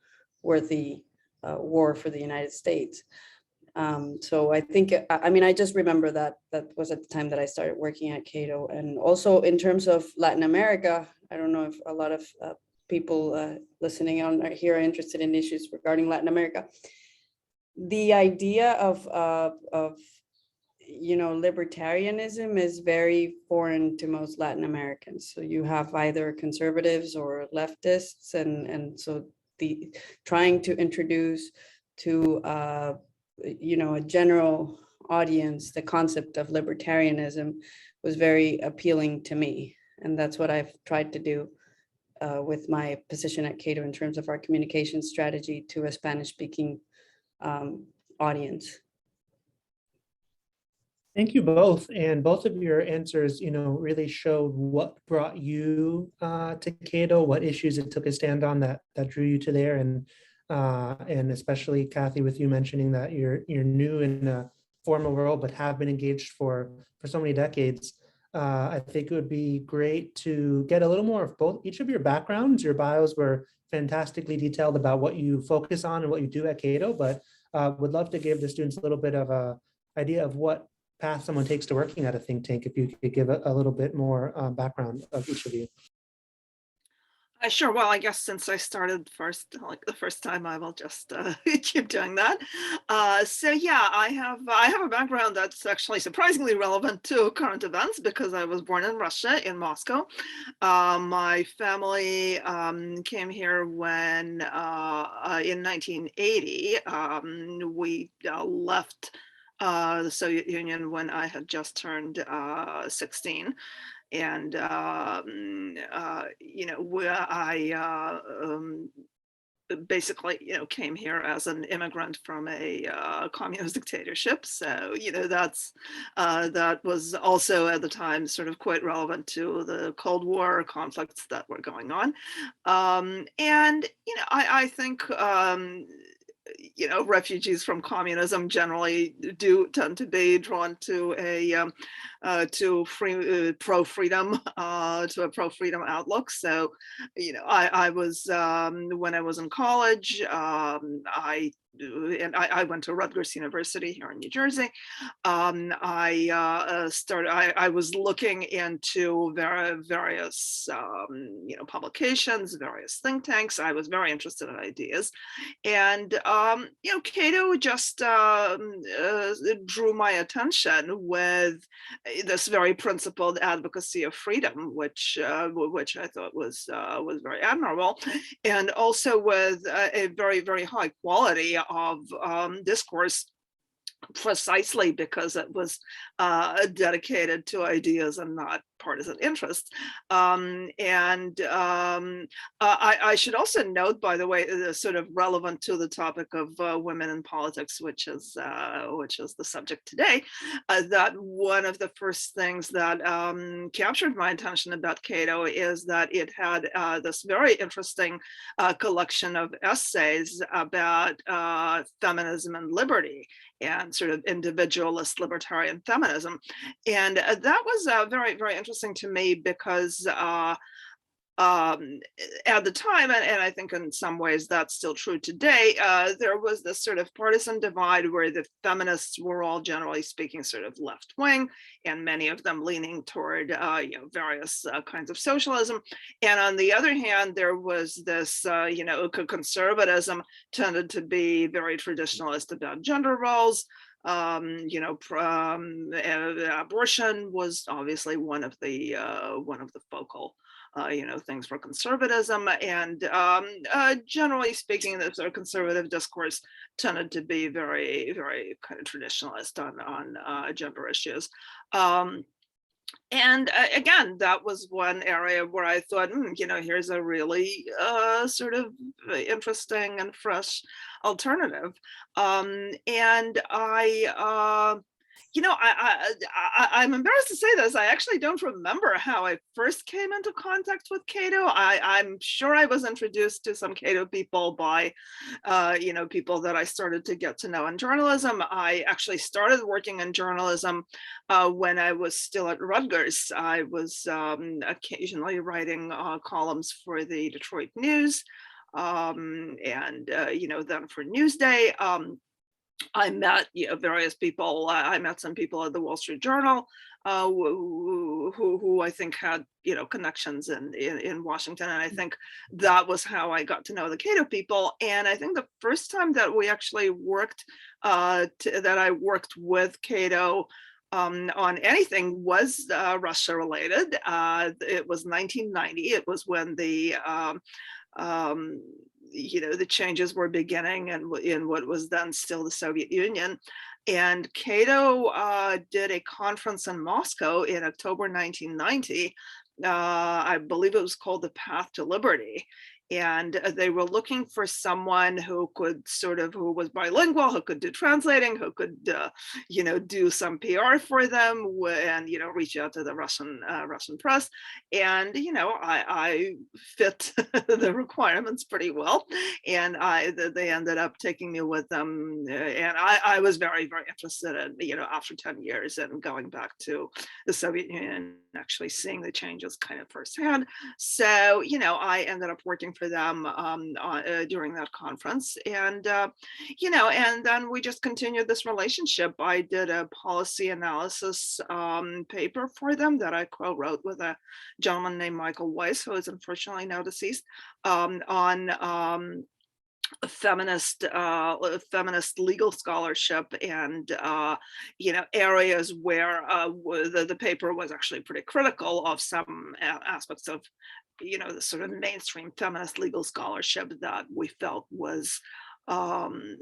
worthy war for the United States. So I think, I mean, I just remember that was at the time that I started working at Cato. And also in terms of Latin America, I don't know if a lot of people listening on here are interested in issues regarding Latin America. The idea of you know, libertarianism is very foreign to most Latin Americans. So you have either conservatives or leftists, and so the trying to introduce to you know, a general audience the concept of libertarianism was very appealing to me, and that's what I've tried to do with my position at Cato in terms of our communication strategy to a Spanish-speaking audience. Thank you both, and both of your answers, really showed what brought you to Cato, what issues it took a stand on that drew you to there, and especially Cathy, with you mentioning that you're new in a formal role but have been engaged for so many decades. I think it would be great to get a little more of each of your backgrounds. Your bios were fantastically detailed about what you focus on and what you do at Cato, but would love to give the students a little bit of a idea of what path someone takes to working at a think tank, if you could give a little bit more background of each of you. Sure. Well, I guess since I started the first time, I will just keep doing that. So yeah, I have a background that's actually surprisingly relevant to current events because I was born in Russia, in Moscow. My family came here when in 1980 we left the Soviet Union when I had just turned 16. And, I basically, came here as an immigrant from a communist dictatorship. So, that was also at the time sort of quite relevant to the Cold War conflicts that were going on. I think, refugees from communism generally do tend to be drawn to a pro-freedom outlook. So, I was when I was in college, I went to Rutgers University here in New Jersey. I was looking into various publications, various think tanks. I was very interested in ideas, and Cato just drew my attention with this very principled advocacy of freedom, which I thought was very admirable, and also with a very, very high quality of discourse, precisely because it was dedicated to ideas and not partisan interests. I should also note, by the way, sort of relevant to the topic of women in politics, which is the subject today, that one of the first things that captured my attention about Cato is that it had this very interesting collection of essays about feminism and liberty, and sort of individualist libertarian feminism. And that was very, very interesting to me because at the time, and I think in some ways that's still true today, there was this sort of partisan divide where the feminists were all, generally speaking, sort of left wing, and many of them leaning toward various kinds of socialism. And on the other hand, there was this conservatism tended to be very traditionalist about gender roles. Abortion was obviously one of the focal things for conservatism, and generally speaking, the sort of conservative discourse tended to be very, very kind of traditionalist on gender issues. And again, that was one area where I thought, here's a really sort of interesting and fresh alternative. And I'm embarrassed to say this. I actually don't remember how I first came into contact with Cato. I'm sure I was introduced to some Cato people by, people that I started to get to know in journalism. I actually started working in journalism when I was still at Rutgers. I was occasionally writing columns for the Detroit News, and then for Newsday. I met various people. I met some people at the Wall Street Journal who I think had connections in Washington, and I think that was how I got to know the Cato people. And I think the first time that we actually worked, that I worked with Cato on anything was Russia related. It was 1990. It was when the changes were beginning and in what was then still the Soviet Union. And Cato did a conference in Moscow in October 1990 I believe it was called The Path to Liberty. And they were looking for someone who could who was bilingual, who could do translating, who could, do some PR for them and, reach out to the Russian press. And, I fit the requirements pretty well. And they ended up taking me with them. And I was very, very interested in, after 10 years and going back to the Soviet Union, actually seeing the changes kind of firsthand. So, I ended up working for them during that conference, and and then we just continued this relationship. I did a policy analysis paper for them that I co-wrote with a gentleman named Michael Weiss, who is unfortunately now deceased, on feminist legal scholarship and areas where the paper was actually pretty critical of some aspects of the sort of mainstream feminist legal scholarship that we felt was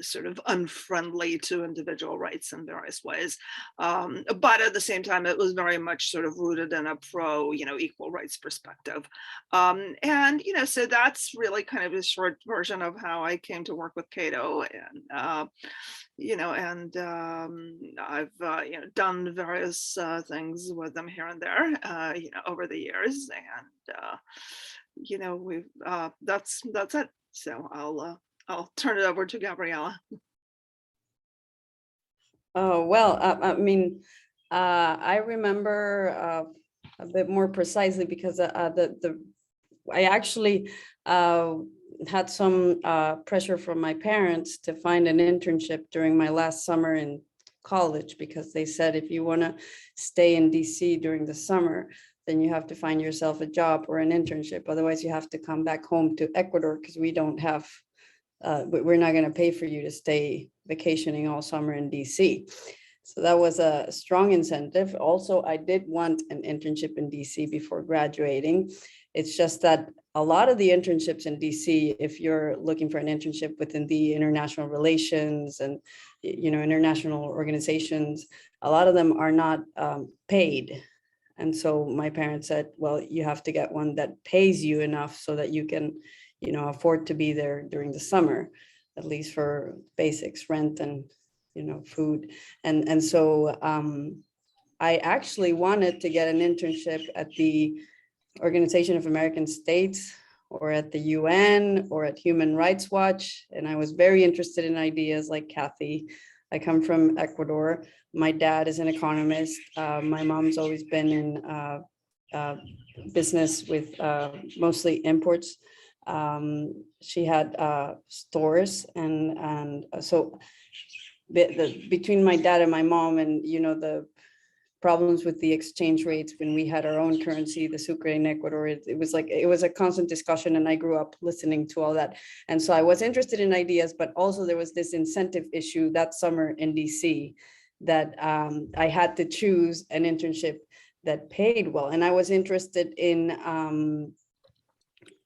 sort of unfriendly to individual rights in various ways. But at the same time, it was very much sort of rooted in a pro, equal rights perspective. And, so that's really kind of a short version of how I came to work with Cato. And, I've, done various things with them here and there, over the years. And, we've, that's it. So I'll turn it over to Gabriela. Oh, well, I remember a bit more precisely because I actually had some pressure from my parents to find an internship during my last summer in college, because they said if you want to stay in DC during the summer, then you have to find yourself a job or an internship. Otherwise, you have to come back home to Ecuador because we don't have we're not going to pay for you to stay vacationing all summer in DC. So that was a strong incentive. Also, I did want an internship in DC before graduating. It's just that a lot of the internships in DC, if you're looking for an internship within the international relations and international organizations, a lot of them are not paid. And so my parents said, well, you have to get one that pays you enough so that you can afford to be there during the summer, at least for basics, rent and, food. And so I actually wanted to get an internship at the Organization of American States or at the UN or at Human Rights Watch. And I was very interested in ideas like Cathy. I come from Ecuador. My dad is an economist. My mom's always been in business with mostly imports. She had stores and so between my dad and my mom and the problems with the exchange rates when we had our own currency, the sucre in Ecuador, it was a constant discussion, and I grew up listening to all that. And so I was interested in ideas, but also there was this incentive issue that summer in DC that I had to choose an internship that paid well, and I was interested in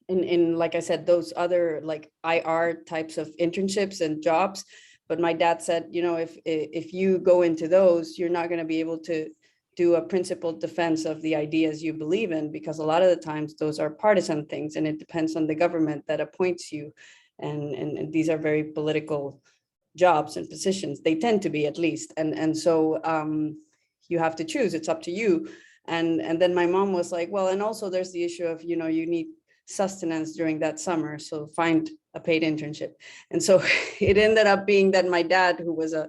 like I said, those other like IR types of internships and jobs. But my dad said, if you go into those, you're not going to be able to do a principled defense of the ideas you believe in, because a lot of the times those are partisan things and it depends on the government that appoints you. And these are very political jobs and positions. They tend to be, at least. And so you have to choose. It's up to you. And then my mom was like, well, and also there's the issue of, you need sustenance during that summer, so find a paid internship. And so it ended up being that my dad, who was a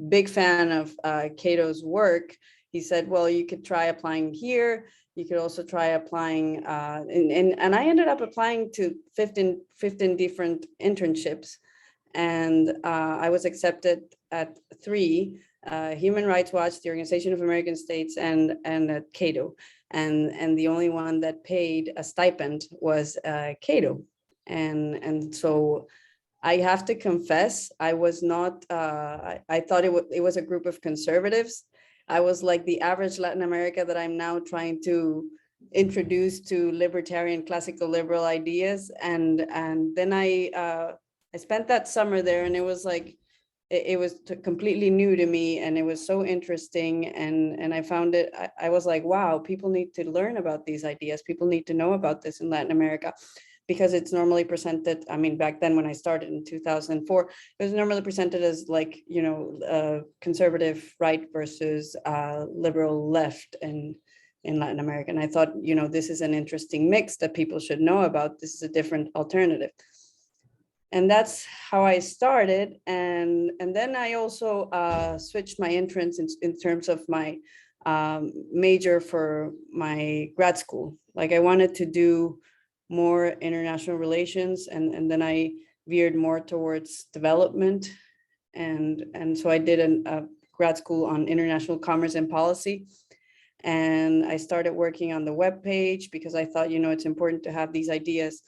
big fan of Cato's work, he said, well, you could try applying here. You could also try applying, and I ended up applying to 15 different internships. And I was accepted at 3, Human Rights Watch, the Organization of American States, and at Cato. And the only one that paid a stipend was Cato. And so I have to confess, I was not, I thought it was a group of conservatives. I was like the average Latin America that I'm now trying to introduce to libertarian, classical liberal ideas. And then I spent that summer there, and it it was completely new to me, and it was so interesting. And I found it, I was like, wow, people need to learn about these ideas. People need to know about this in Latin America, because it's normally presented, I mean, back then when I started in 2004, it was normally presented as like, you know, conservative right versus liberal left in Latin America. And I thought, you know, this is an interesting mix that people should know about. This is a different alternative. And that's how I started. And then I also switched my entrance in terms of my major for my grad school. Like I wanted to do more international relations, and then I veered more towards development. And so I did a grad school on international commerce and policy. And I started working on the webpage because I thought, you know, it's important to have these ideas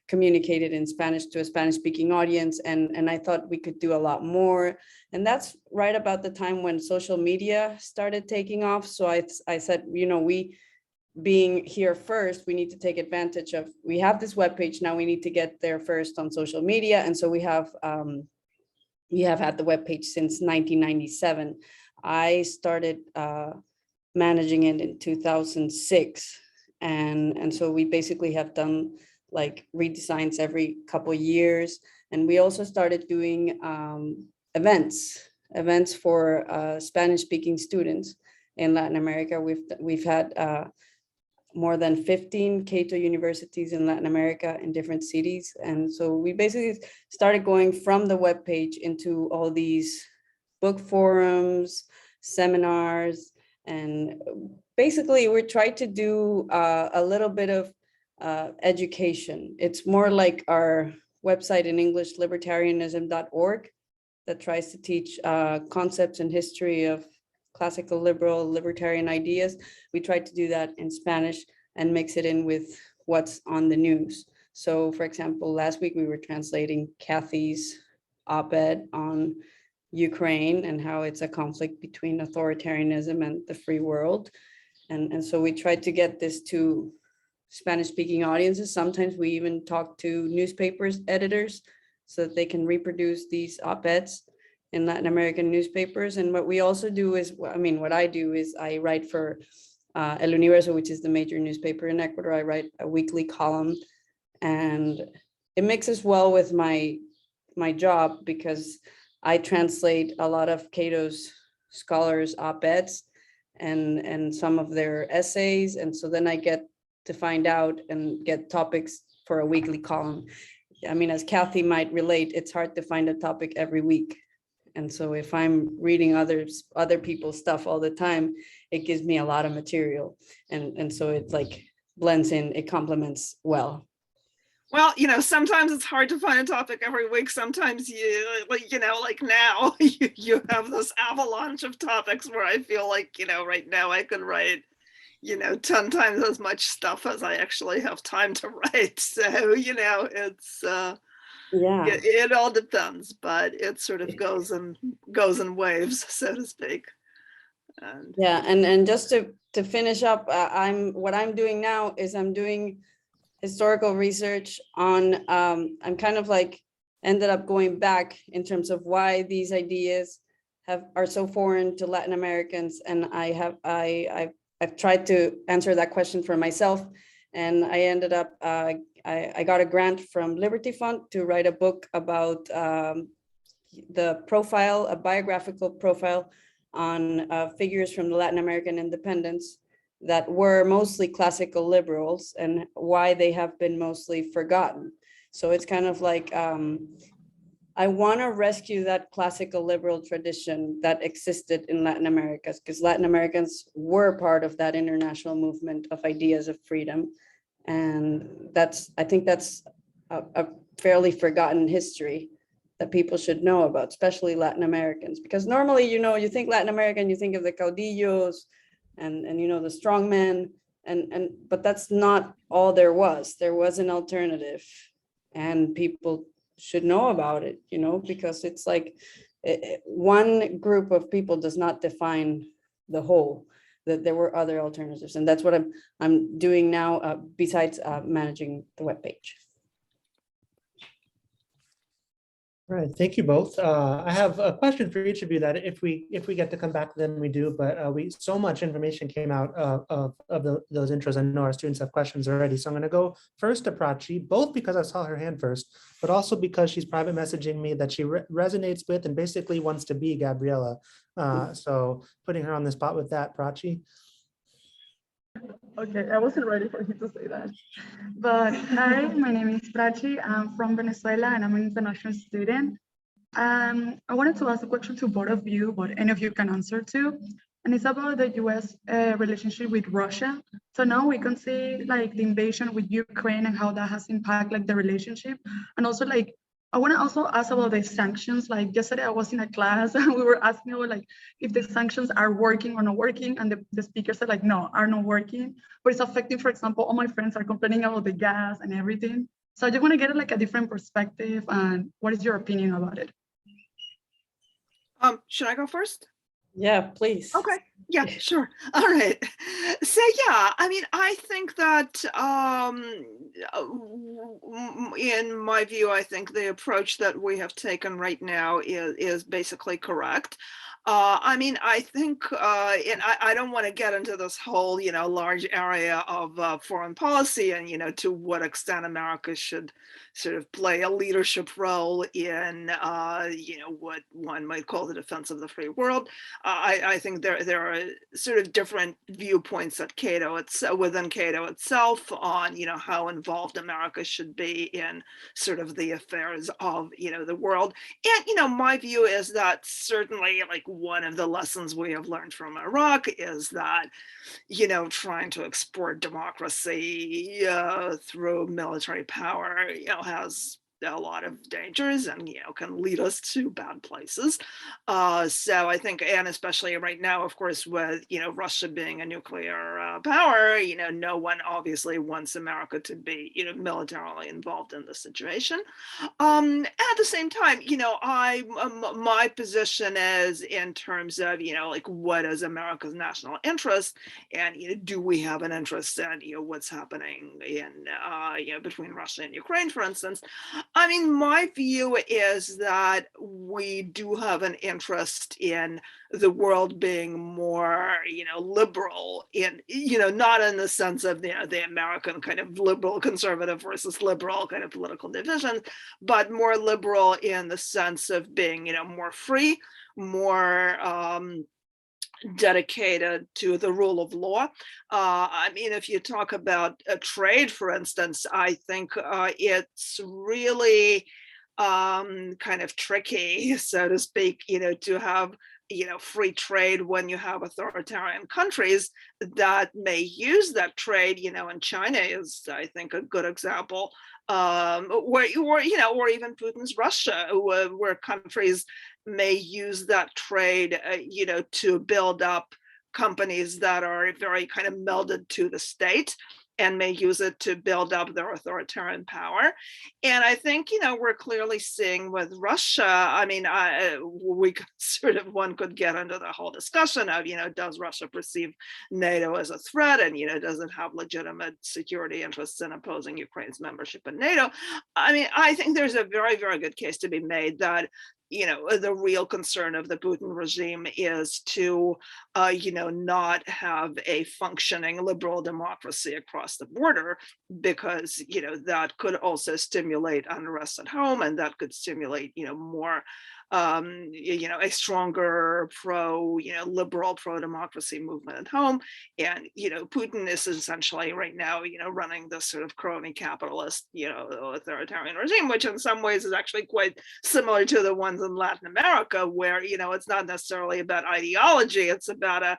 communicated in Spanish to a Spanish speaking audience. And I thought we could do a lot more. And that's right about the time when social media started taking off. So I said, you know, we being here first, we need to take advantage of, we have this webpage, now we need to get there first on social media. And so we have had the webpage since 1997. I started managing it in 2006. And so we basically have done like redesigns every couple of years. And we also started doing events for Spanish speaking students in Latin America. We've had more than 15 Cato universities in Latin America in different cities. And so we basically started going from the webpage into all these book forums, seminars, and basically we tried to do a little bit of education. It's more like our website in English, libertarianism.org, that tries to teach concepts and history of classical liberal libertarian ideas. We tried to do that in Spanish and mix it in with what's on the news. So for example, last week we were translating Cathy's op-ed on Ukraine and how it's a conflict between authoritarianism and the free world. And so we tried to get this to Spanish speaking audiences. Sometimes we even talk to newspapers editors so that they can reproduce these op-eds in Latin American newspapers. And what we also do is, I mean, what I do is I write for El Universo, which is the major newspaper in Ecuador. I write a weekly column, and it mixes well with my job because I translate a lot of Cato's scholars' op-eds and some of their essays. And so then I get to find out and get topics for a weekly column. I mean, as Cathy might relate, it's hard to find a topic every week. And so if I'm reading other people's stuff all the time, it gives me a lot of material. And so it like blends in, it complements well. Well, you know, sometimes it's hard to find a topic every week. Sometimes you know, like now you have this avalanche of topics where I feel like, you know, right now I could write, you know, 10 times as much stuff as I actually have time to write. So, you know, it's, Yeah, it all depends, but it sort of goes in waves, so to speak. And yeah, and just to finish up, what I'm doing now is I'm doing historical research on, I'm kind of like ended up going back in terms of why these ideas are so foreign to Latin Americans, and I've tried to answer that question for myself, and I ended up I got a grant from Liberty Fund to write a book about the profile, a biographical profile on figures from the Latin American independence that were mostly classical liberals and why they have been mostly forgotten. So it's kind of like, I want to rescue that classical liberal tradition that existed in Latin America, because Latin Americans were part of that international movement of ideas of freedom. And I think that's a fairly forgotten history that people should know about, especially Latin Americans, because normally, you know, you think Latin American, you think of the caudillos and you know, the strongmen, but that's not all there was. There was an alternative, and people should know about it, you know, because it's like one group of people does not define the whole, that there were other alternatives. And that's what I'm doing now, besides managing the webpage. All right, thank you both. I have a question for each of you that if we get to come back, then we do. But so much information came out of those intros. I know our students have questions already, so I'm going to go first to Prachi, both because I saw her hand first, but also because she's private messaging me that she resonates with and basically wants to be Gabriela. So putting her on the spot with that, Prachi. Okay, I wasn't ready for you to say that. But hi, my name is Prachi. I'm from Venezuela and I'm an international student. I wanted to ask a question to both of you, but any of you can answer to. And it's about the US relationship with Russia. So now we can see like the invasion with Ukraine and how that has impacted like the relationship. And also like, I want to also ask about the sanctions. Like yesterday I was in a class and we were asking about like if the sanctions are working or not working. And the speaker said like, no, are not working, but it's affecting, for example, all my friends are complaining about the gas and everything. So I just want to get like a different perspective and what is your opinion about it? Should I go first? Yeah, please. Okay. Yeah, sure. All right. So yeah, I mean, I think that in my view, I think the approach that we have taken right now is basically correct. I mean, I think, and I don't want to get into this whole, large area of foreign policy and, to what extent America should sort of play a leadership role in, what one might call the defense of the free world. I think there are sort of different viewpoints at within Cato itself on, how involved America should be in sort of the affairs of, the world. And, my view is that certainly like one of the lessons we have learned from Iraq is that, trying to export democracy through military power, has a lot of dangers and can lead us to bad places. So I think, and especially right now, of course, with Russia being a nuclear power, no one obviously wants America to be militarily involved in the situation. At the same time, my position is in terms of like what is America's national interest, and do we have an interest in what's happening in between Russia and Ukraine, for instance. I mean, my view is that we do have an interest in the world being more, liberal in, not in the sense of the American kind of liberal conservative versus liberal kind of political division, but more liberal in the sense of being, more free, more dedicated to the rule of law. I mean, if you talk about trade, for instance, I think it's really kind of tricky, so to speak, to have free trade when you have authoritarian countries that may use that trade, and China is, I think, a good example, or even Putin's Russia, where countries may use that trade, to build up companies that are very kind of melded to the state and may use it to build up their authoritarian power. And I think, we're clearly seeing with Russia, I mean, one could get into the whole discussion of, does Russia perceive NATO as a threat? And, does it have legitimate security interests in opposing Ukraine's membership in NATO? I mean, I think there's a very, very good case to be made that the real concern of the Putin regime is to, not have a functioning liberal democracy across the border, because, that could also stimulate unrest at home, and that could stimulate, more, a stronger liberal, pro-democracy movement at home. And, Putin is essentially right now, running this sort of crony capitalist, authoritarian regime, which in some ways is actually quite similar to the ones in Latin America, where, it's not necessarily about ideology, it's about a,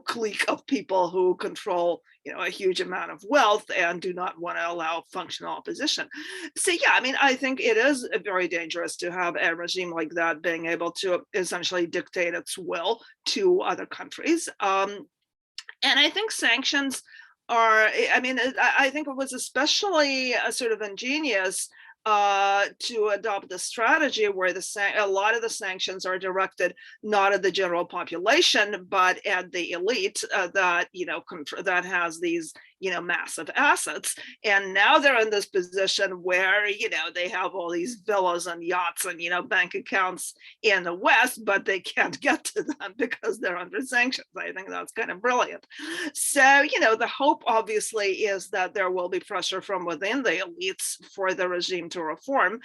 clique of people who control, a huge amount of wealth and do not want to allow functional opposition. So yeah, I mean, I think it is very dangerous to have a regime like that being able to essentially dictate its will to other countries. And I think sanctions are, I mean, I think it was especially sort of ingenious to adopt the strategy where a lot of the sanctions are directed not at the general population, but at the elite that that has these massive assets. And now they're in this position where, they have all these villas and yachts and, bank accounts in the West, but they can't get to them because they're under sanctions. I think that's kind of brilliant. So, the hope obviously is that there will be pressure from within the elites for the regime to reform.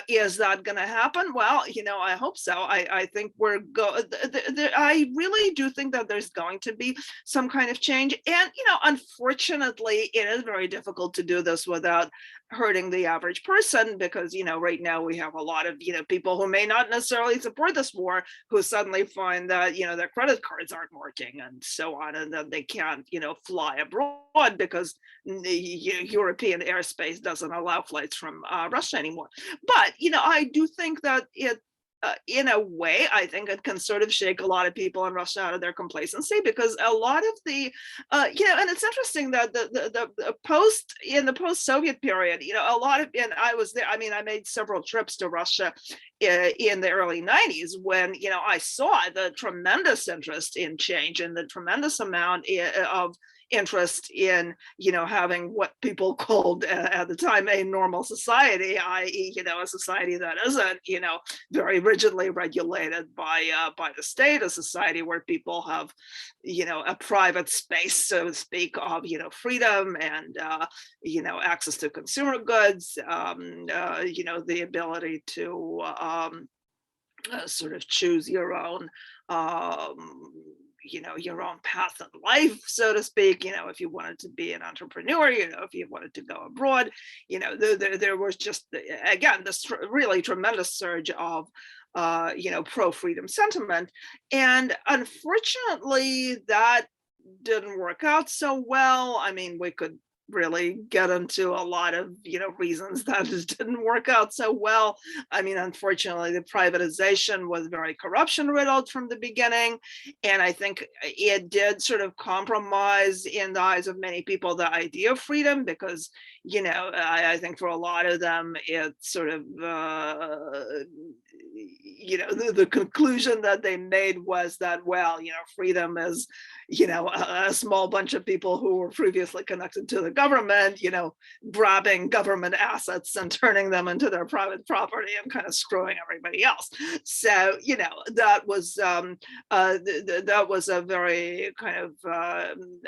Is that going to happen? Well, I hope so. I think I really do think that there's going to be some kind of change. And, unfortunately, it is very difficult to do this without hurting the average person because, right now we have a lot of, people who may not necessarily support this war who suddenly find that, their credit cards aren't working and so on, and that they can't, fly abroad because the European airspace doesn't allow flights from Russia anymore. But, I do think that in a way, I think it can sort of shake a lot of people in Russia out of their complacency because a lot of the, and it's interesting that the post-Soviet period, a lot of, and I was there, I made several trips to Russia in the early 90s when, I saw the tremendous interest in change and the tremendous amount of interest in, having what people called at the time a normal society, i.e., a society that isn't, very rigidly regulated by the state, a society where people have, a private space, so to speak, of, freedom and, access to consumer goods, the ability to sort of choose your own your own path in life, so to speak, if you wanted to be an entrepreneur, if you wanted to go abroad, there was just, again, this really tremendous surge of, pro-freedom sentiment. And unfortunately, that didn't work out so well. I mean, we could really get into a lot of reasons that it didn't work out so well. I mean, unfortunately, the privatization was very corruption riddled from the beginning, and I think it did sort of compromise in the eyes of many people the idea of freedom because I think for a lot of them it sort of the conclusion that they made was that, well, freedom is a small bunch of people who were previously connected to the government, grabbing government assets and turning them into their private property and kind of screwing everybody else. So, that was a very kind of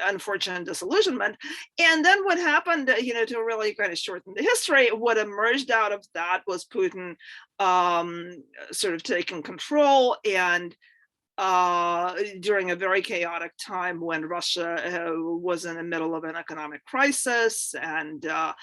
unfortunate disillusionment. And then what happened, to really kind of shorten the history, what emerged out of that was Putin sort of taking control, and during a very chaotic time when Russia was in the middle of an economic crisis, and there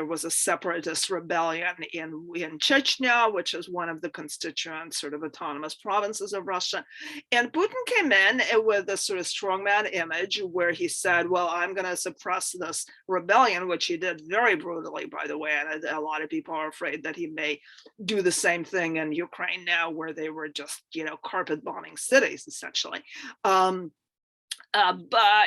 was a separatist rebellion in Chechnya, which is one of the constituent sort of autonomous provinces of Russia. And Putin came in with a sort of strongman image where he said, well, I'm going to suppress this rebellion, which he did very brutally, by the way. And a lot of people are afraid that he may do the same thing in Ukraine now, where they were just, carpet bombing cities, essentially. But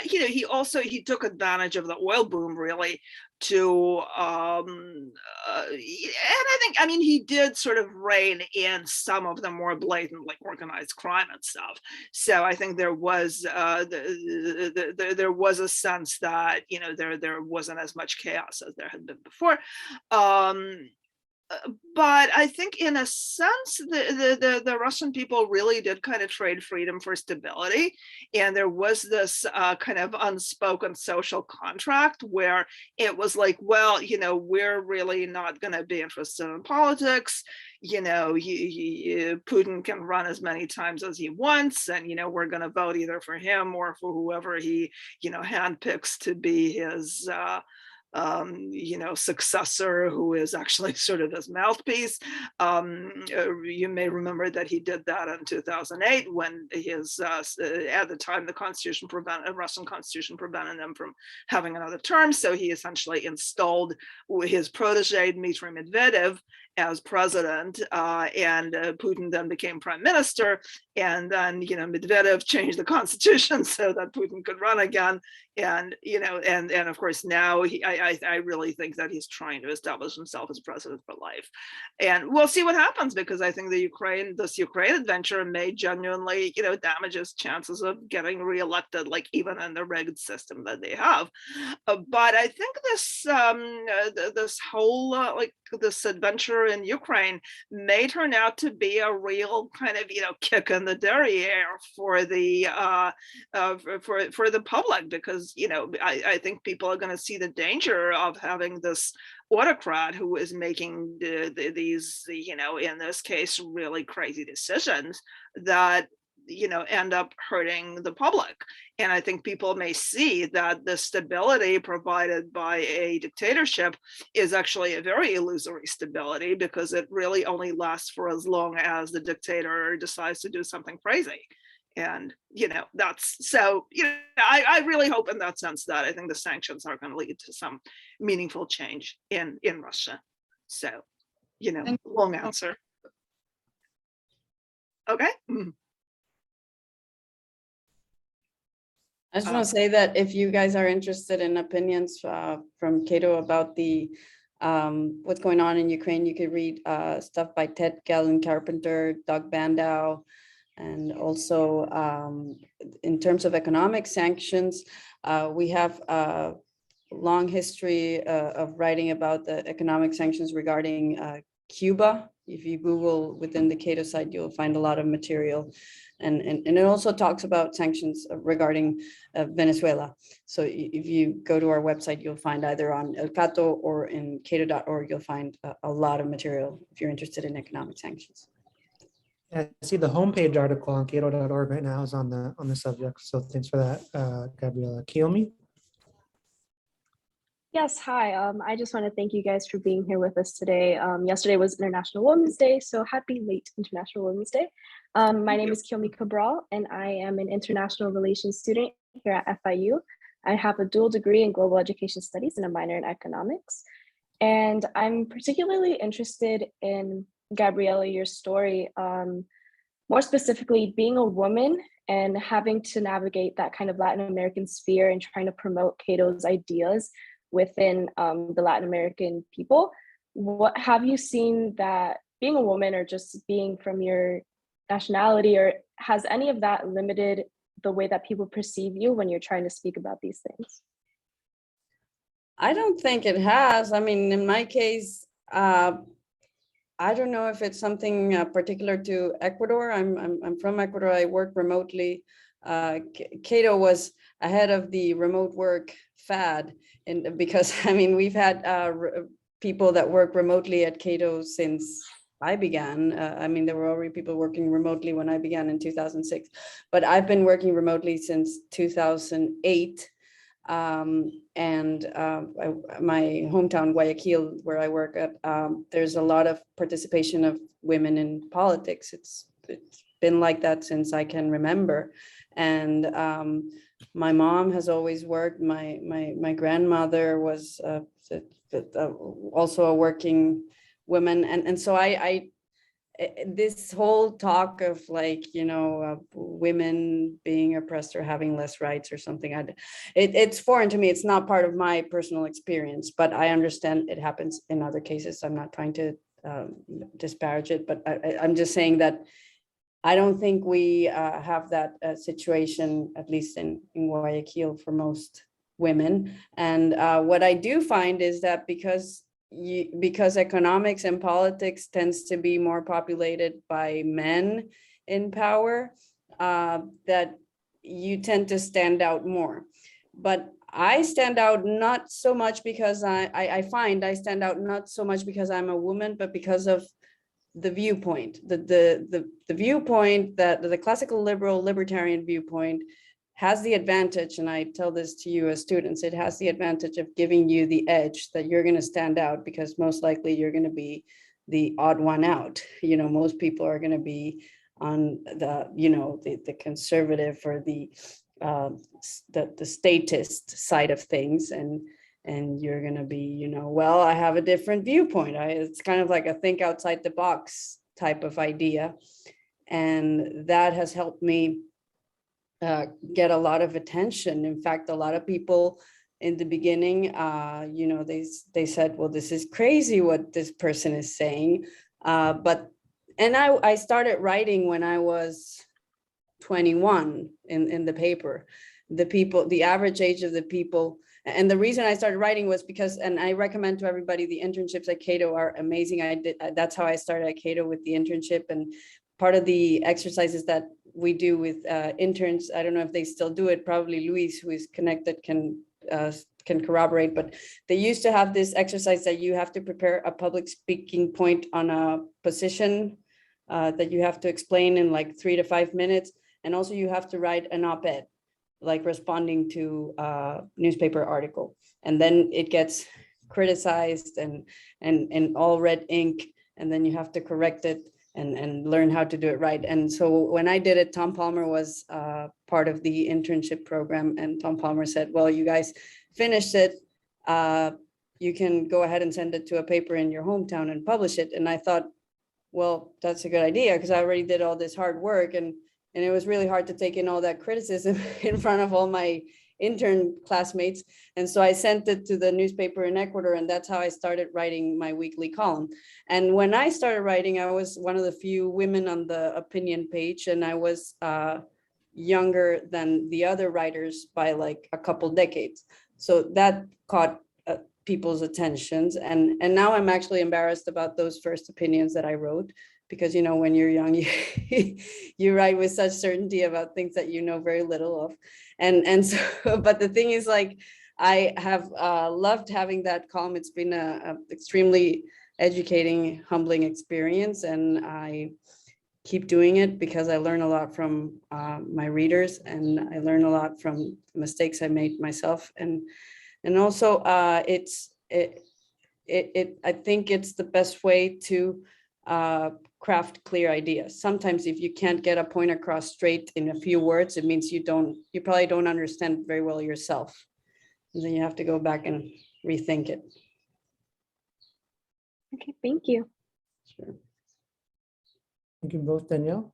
he took advantage of the oil boom really to and I think he did sort of rein in some of the more blatant like organized crime and stuff. So I think there was there was a sense that there wasn't as much chaos as there had been before. But I think in a sense, the Russian people really did kind of trade freedom for stability. And there was this kind of unspoken social contract where it was like, well, we're really not going to be interested in politics. Putin can run as many times as he wants, and we're going to vote either for him or for whoever he handpicks to be his successor, who is actually sort of his mouthpiece. You may remember that he did that in 2008 when his, at the time, the Russian Constitution prevented him from having another term. So he essentially installed his protege, Dmitry Medvedev, as president, and Putin then became prime minister. And then, Medvedev changed the constitution so that Putin could run again. And, and of course, now I really think that he's trying to establish himself as president for life. And we'll see what happens, because I think this Ukraine adventure may genuinely, damage his chances of getting reelected, like even in the rigged system that they have. But I think this whole this adventure in Ukraine may turn out to be a real kind of kick in the derriere for the for the public, because I think people are going to see the danger of having this autocrat who is making these in this case really crazy decisions that end up hurting the public. And I think people may see that the stability provided by a dictatorship is actually a very illusory stability, because it really only lasts for as long as the dictator decides to do something crazy. And that's so I really hope in that sense that I think the sanctions are going to lead to some meaningful change in Russia. So long answer. Okay. I just want to say that if you guys are interested in opinions from Cato about the what's going on in Ukraine, you could read stuff by Ted Gallon Carpenter, Doug Bandow, and also in terms of economic sanctions, we have a long history of writing about the economic sanctions regarding Cuba. If you Google within the Cato site, you'll find a lot of material. And it also talks about sanctions regarding Venezuela. So if you go to our website, you'll find either on El Cato or in cato.org, you'll find a lot of material if you're interested in economic sanctions. I see the homepage article on cato.org right now is on the subject. So thanks for that, Gabriela. Kiyomi? Yes, hi. I just want to thank you guys for being here with us today. Yesterday was International Women's Day, so happy late International Women's Day. My name is Kiyomi Cabral, and I am an international relations student here at FIU. I have a dual degree in global education studies and a minor in economics. And I'm particularly interested in, Gabriela, your story, more specifically being a woman and having to navigate that kind of Latin American sphere and trying to promote Cato's ideas within the Latin American people. What have you seen that being a woman or just being from your nationality, or has any of that limited the way that people perceive you when you're trying to speak about these things? I don't think it has. I mean, in my case, I don't know if it's something particular to Ecuador. I'm from Ecuador. I work remotely. Cato was ahead of the remote work fad, and because I mean we've had people that work remotely at Cato since I began. I mean there were already people working remotely when I began in 2006, but I've been working remotely since 2008. My hometown Guayaquil, where I work at, there's a lot of participation of women in politics. It's been like that since I can remember. And my mom has always worked. My grandmother was also a working woman, and so I this whole talk of like women being oppressed or having less rights or something, it's foreign to me. It's not part of my personal experience, but I understand it happens in other cases. I'm not trying to disparage it, but I'm just saying that I don't think we have that situation, at least in Guayaquil, for most women. And what I do find is that because economics and politics tends to be more populated by men in power, that you tend to stand out more. But I stand out not so much because I find I stand out not so much because I'm a woman, but because of the viewpoint, the viewpoint that the classical liberal libertarian viewpoint has the advantage, and I tell this to you as students, it has the advantage of giving you the edge that you're going to stand out, because most likely you're going to be the odd one out. Most people are going to be on the conservative or the statist side of things, and you're going to be, well, I have a different viewpoint. It's kind of like a think outside the box type of idea. And that has helped me get a lot of attention. In fact, a lot of people in the beginning, you know, they said, well, this is crazy what this person is saying. And I started writing when I was 21 in the paper. The average age of the people, and the reason I started writing was because, and I recommend to everybody, the internships at Cato are amazing. That's how I started at Cato, with the internship. And part of the exercises that we do with interns, I don't know if they still do it, probably Luis, who is connected, can corroborate, but they used to have this exercise that you have to prepare a public speaking point on a position that you have to explain in like 3 to 5 minutes. And also you have to write an op-ed, like responding to a newspaper article. And then it gets criticized and all red ink, and then you have to correct it and learn how to do it right. And so when I did it, Tom Palmer was part of the internship program, and Tom Palmer said, well, you guys finished it. You can go ahead and send it to a paper in your hometown and publish it. And I thought, well, that's a good idea, because I already did all this hard work, and it was really hard to take in all that criticism in front of all my intern classmates. And so I sent it to the newspaper in Ecuador, and that's how I started writing my weekly column. And when I started writing, I was one of the few women on the opinion page, and I was younger than the other writers by like a couple decades. So that caught people's attentions. And now I'm actually embarrassed about those first opinions that I wrote, because, you know, when you're young, you write with such certainty about things that you know very little of. And so, but the thing is, like, I have loved having that column. It's been a extremely educating, humbling experience. And I keep doing it because I learn a lot from my readers, and I learn a lot from mistakes I made myself. And also I think it's the best way to craft clear ideas. Sometimes if you can't get a point across straight in a few words, it means you probably don't understand very well yourself. And then you have to go back and rethink it. Okay, thank you. Sure. Thank you both, Danielle.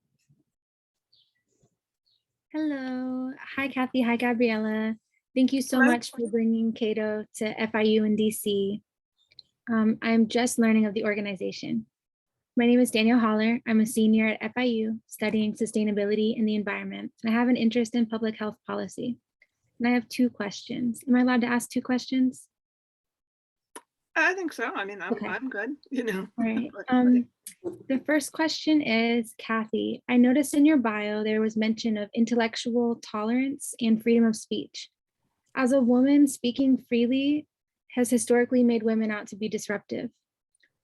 Hello. Hi, Cathy. Hi, Gabriela. Thank you so Hello. much for bringing Cato to FIU in DC. I'm just learning of the organization. My name is Danielle Holler. I'm a senior at FIU studying sustainability and the environment. I have an interest in public health policy. And I have 2 questions. Am I allowed to ask 2 questions? I think so. I mean, Okay. I'm good, you know. All right. But- The first question is, Cathy, I noticed in your bio there was mention of intellectual tolerance and freedom of speech. As a woman, speaking freely has historically made women out to be disruptive.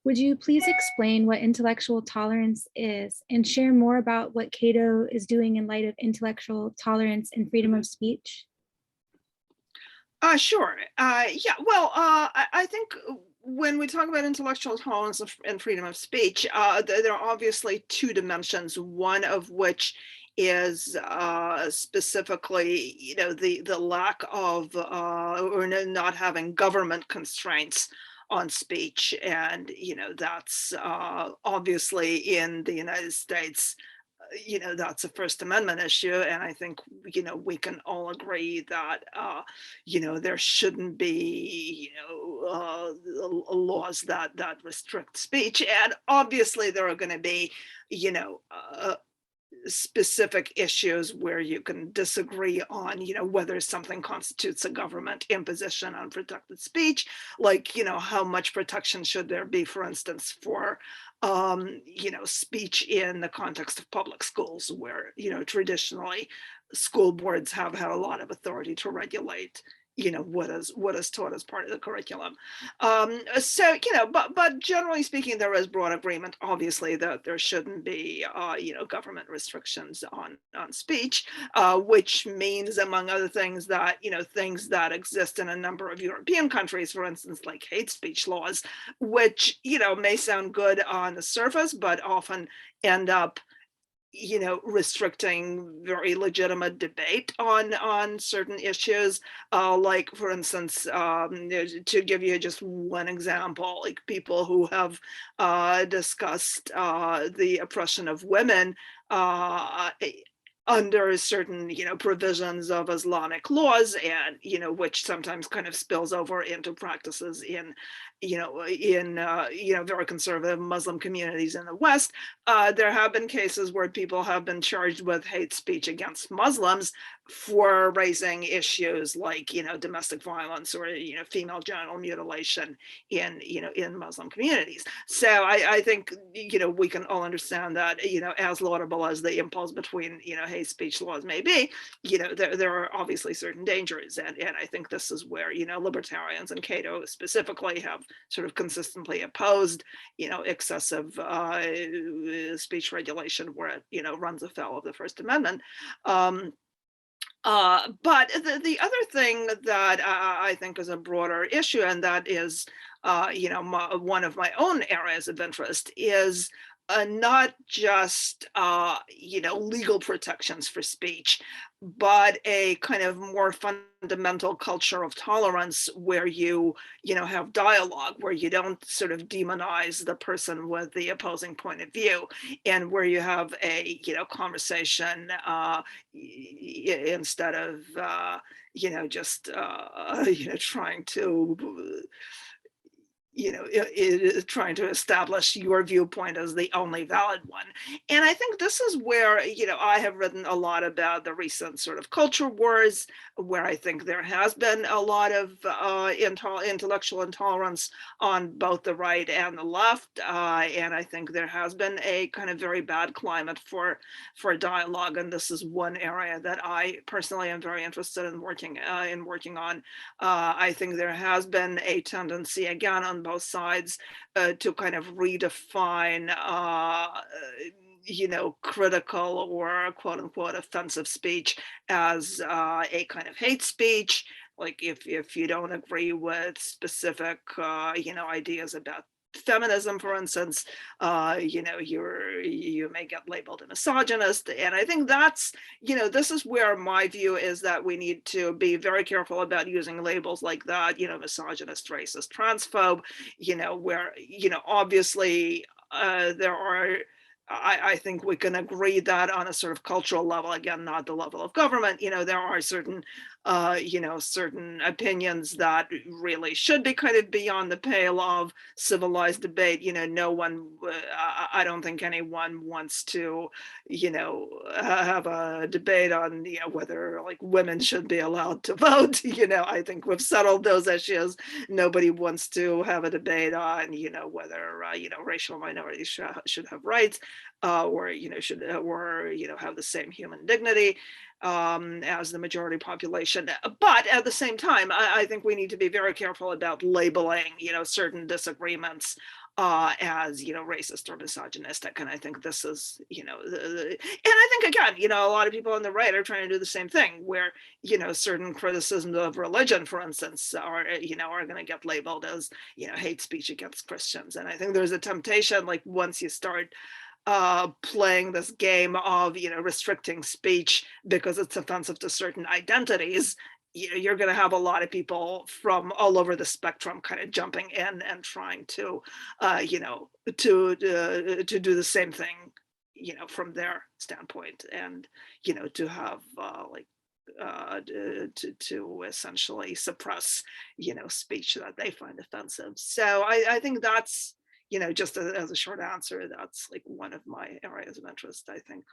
Would you please explain what intellectual tolerance is and share more about what Cato is doing in light of intellectual tolerance and freedom of speech? Sure. Yeah, well, I think when we talk about intellectual tolerance and freedom of speech, there are obviously 2 dimensions, one of which is specifically, you know, the lack of or not having government constraints on speech. And, you know, that's obviously in the United States, you know, that's a First Amendment issue. And I think, you know, we can all agree that, you know, there shouldn't be, you know, laws that restrict speech. And obviously there are going to be, you know, specific issues where you can disagree on, you know, whether something constitutes a government imposition on protected speech, like, you know, how much protection should there be, for instance, for, you know, speech in the context of public schools, where, you know, traditionally school boards have had a lot of authority to regulate, you know, what is taught as part of the curriculum. So, you know, but generally speaking, there is broad agreement, obviously, that there shouldn't be, you know, government restrictions on speech, which means, among other things, that, you know, things that exist in a number of European countries, for instance, like hate speech laws, which, you know, may sound good on the surface, but often end up, you know, restricting very legitimate debate on certain issues, like, for instance, to give you just one example, like people who have discussed the oppression of women under certain, provisions of Islamic laws, and, which sometimes kind of spills over into practices in, very conservative Muslim communities in the West. There have been cases where people have been charged with hate speech against Muslims for raising issues like, domestic violence or, female genital mutilation in Muslim communities. So I think, we can all understand that, as laudable as the impulse between, hate speech laws may be, there are obviously certain dangers. And I think this is where, libertarians and Cato specifically have sort of consistently opposed, excessive speech regulation where it, runs afoul of the First Amendment. But the other thing that I think is a broader issue, and that is, one of my own areas of interest, is not just, legal protections for speech, but a kind of more fundamental culture of tolerance where you have dialogue, where you don't sort of demonize the person with the opposing point of view, and where you have a, conversation instead of, just, trying to, trying to establish your viewpoint as the only valid one. And I think this is where, I have written a lot about the recent sort of culture wars, where I think there has been a lot of intellectual intolerance on both the right and the left. And I think there has been a kind of very bad climate for dialogue. And this is one area that I personally am very interested in working on. I think there has been a tendency, again, on both sides to kind of redefine critical or quote unquote offensive speech as a kind of hate speech. Like if you don't agree with specific ideas about feminism, for instance, you may get labeled a misogynist. And I think that's, this is where my view is that we need to be very careful about using labels like that, misogynist, racist, transphobe, where, obviously there are, I think we can agree that on a sort of cultural level, again, not the level of government, there are certain, certain opinions that really should be kind of beyond the pale of civilized debate. No one, I don't think anyone wants to, have a debate on, whether like women should be allowed to vote. I think we've settled those issues. Nobody wants to have a debate on, whether, racial minorities should have rights. Or should have the same human dignity as the majority population. But at the same time, I think we need to be very careful about labeling certain disagreements as racist or misogynistic. And I think this is and I think, again, a lot of people on the right are trying to do the same thing, where certain criticisms of religion, for instance, are going to get labeled as hate speech against Christians. And I think there's a temptation, like once you start playing this game of restricting speech because it's offensive to certain identities, you're going to have a lot of people from all over the spectrum kind of jumping in and trying to to do the same thing from their standpoint, and to have to essentially suppress speech that they find offensive. So I think that's just as a short answer, that's like one of my areas of interest. I think,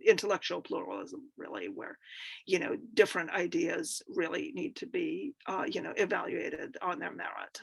intellectual pluralism, really, where, different ideas really need to be, evaluated on their merit.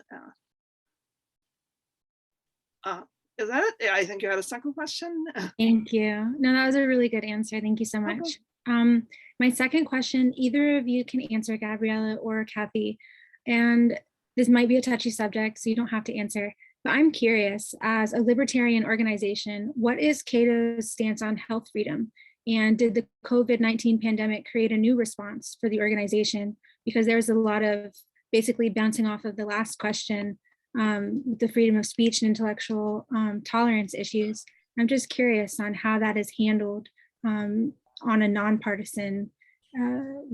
Is that it? I think you had a second question. Thank you. No, that was a really good answer. Thank you so much. My second question, either of you can answer, Gabriela or Cathy, and this might be a touchy subject, so you don't have to answer, but I'm curious, as a libertarian organization, what is Cato's stance on health freedom? And did the COVID-19 pandemic create a new response for the organization? Because there's a lot of basically bouncing off of the last question, the freedom of speech and intellectual tolerance issues. I'm just curious on how that is handled on a nonpartisan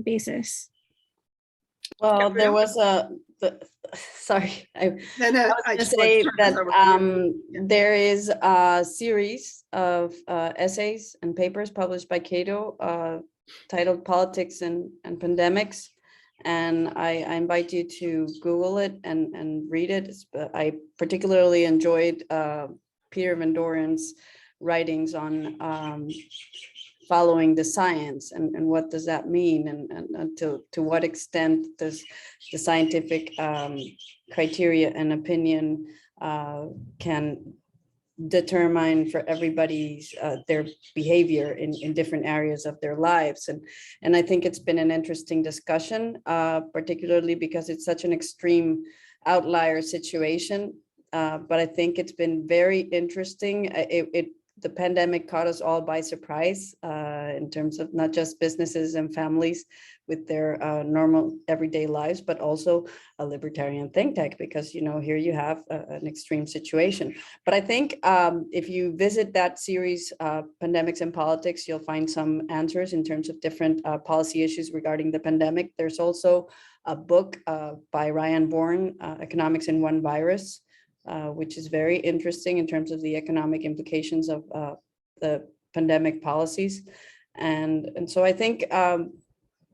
basis. Well, there was sorry, I No, was I gonna just say wanted to that turn this over to you. there is a series of essays and papers published by Cato titled Politics and Pandemics. And I invite you to Google it and read it. I particularly enjoyed Peter Van Doren's writings on following the science and what does that mean and to what extent does the scientific criteria and opinion can determine for everybody's their behavior in different areas of their lives. And I think it's been an interesting discussion, particularly because it's such an extreme outlier situation. But I think it's been very interesting. The pandemic caught us all by surprise in terms of not just businesses and families with their normal everyday lives, but also a libertarian think tank, because, you know, here you have an extreme situation. But I think if you visit that series, Pandemics and Politics, you'll find some answers in terms of different policy issues regarding the pandemic. There's also a book by Ryan Bourne, Economics in One Virus, which is very interesting in terms of the economic implications of the pandemic policies. And so I think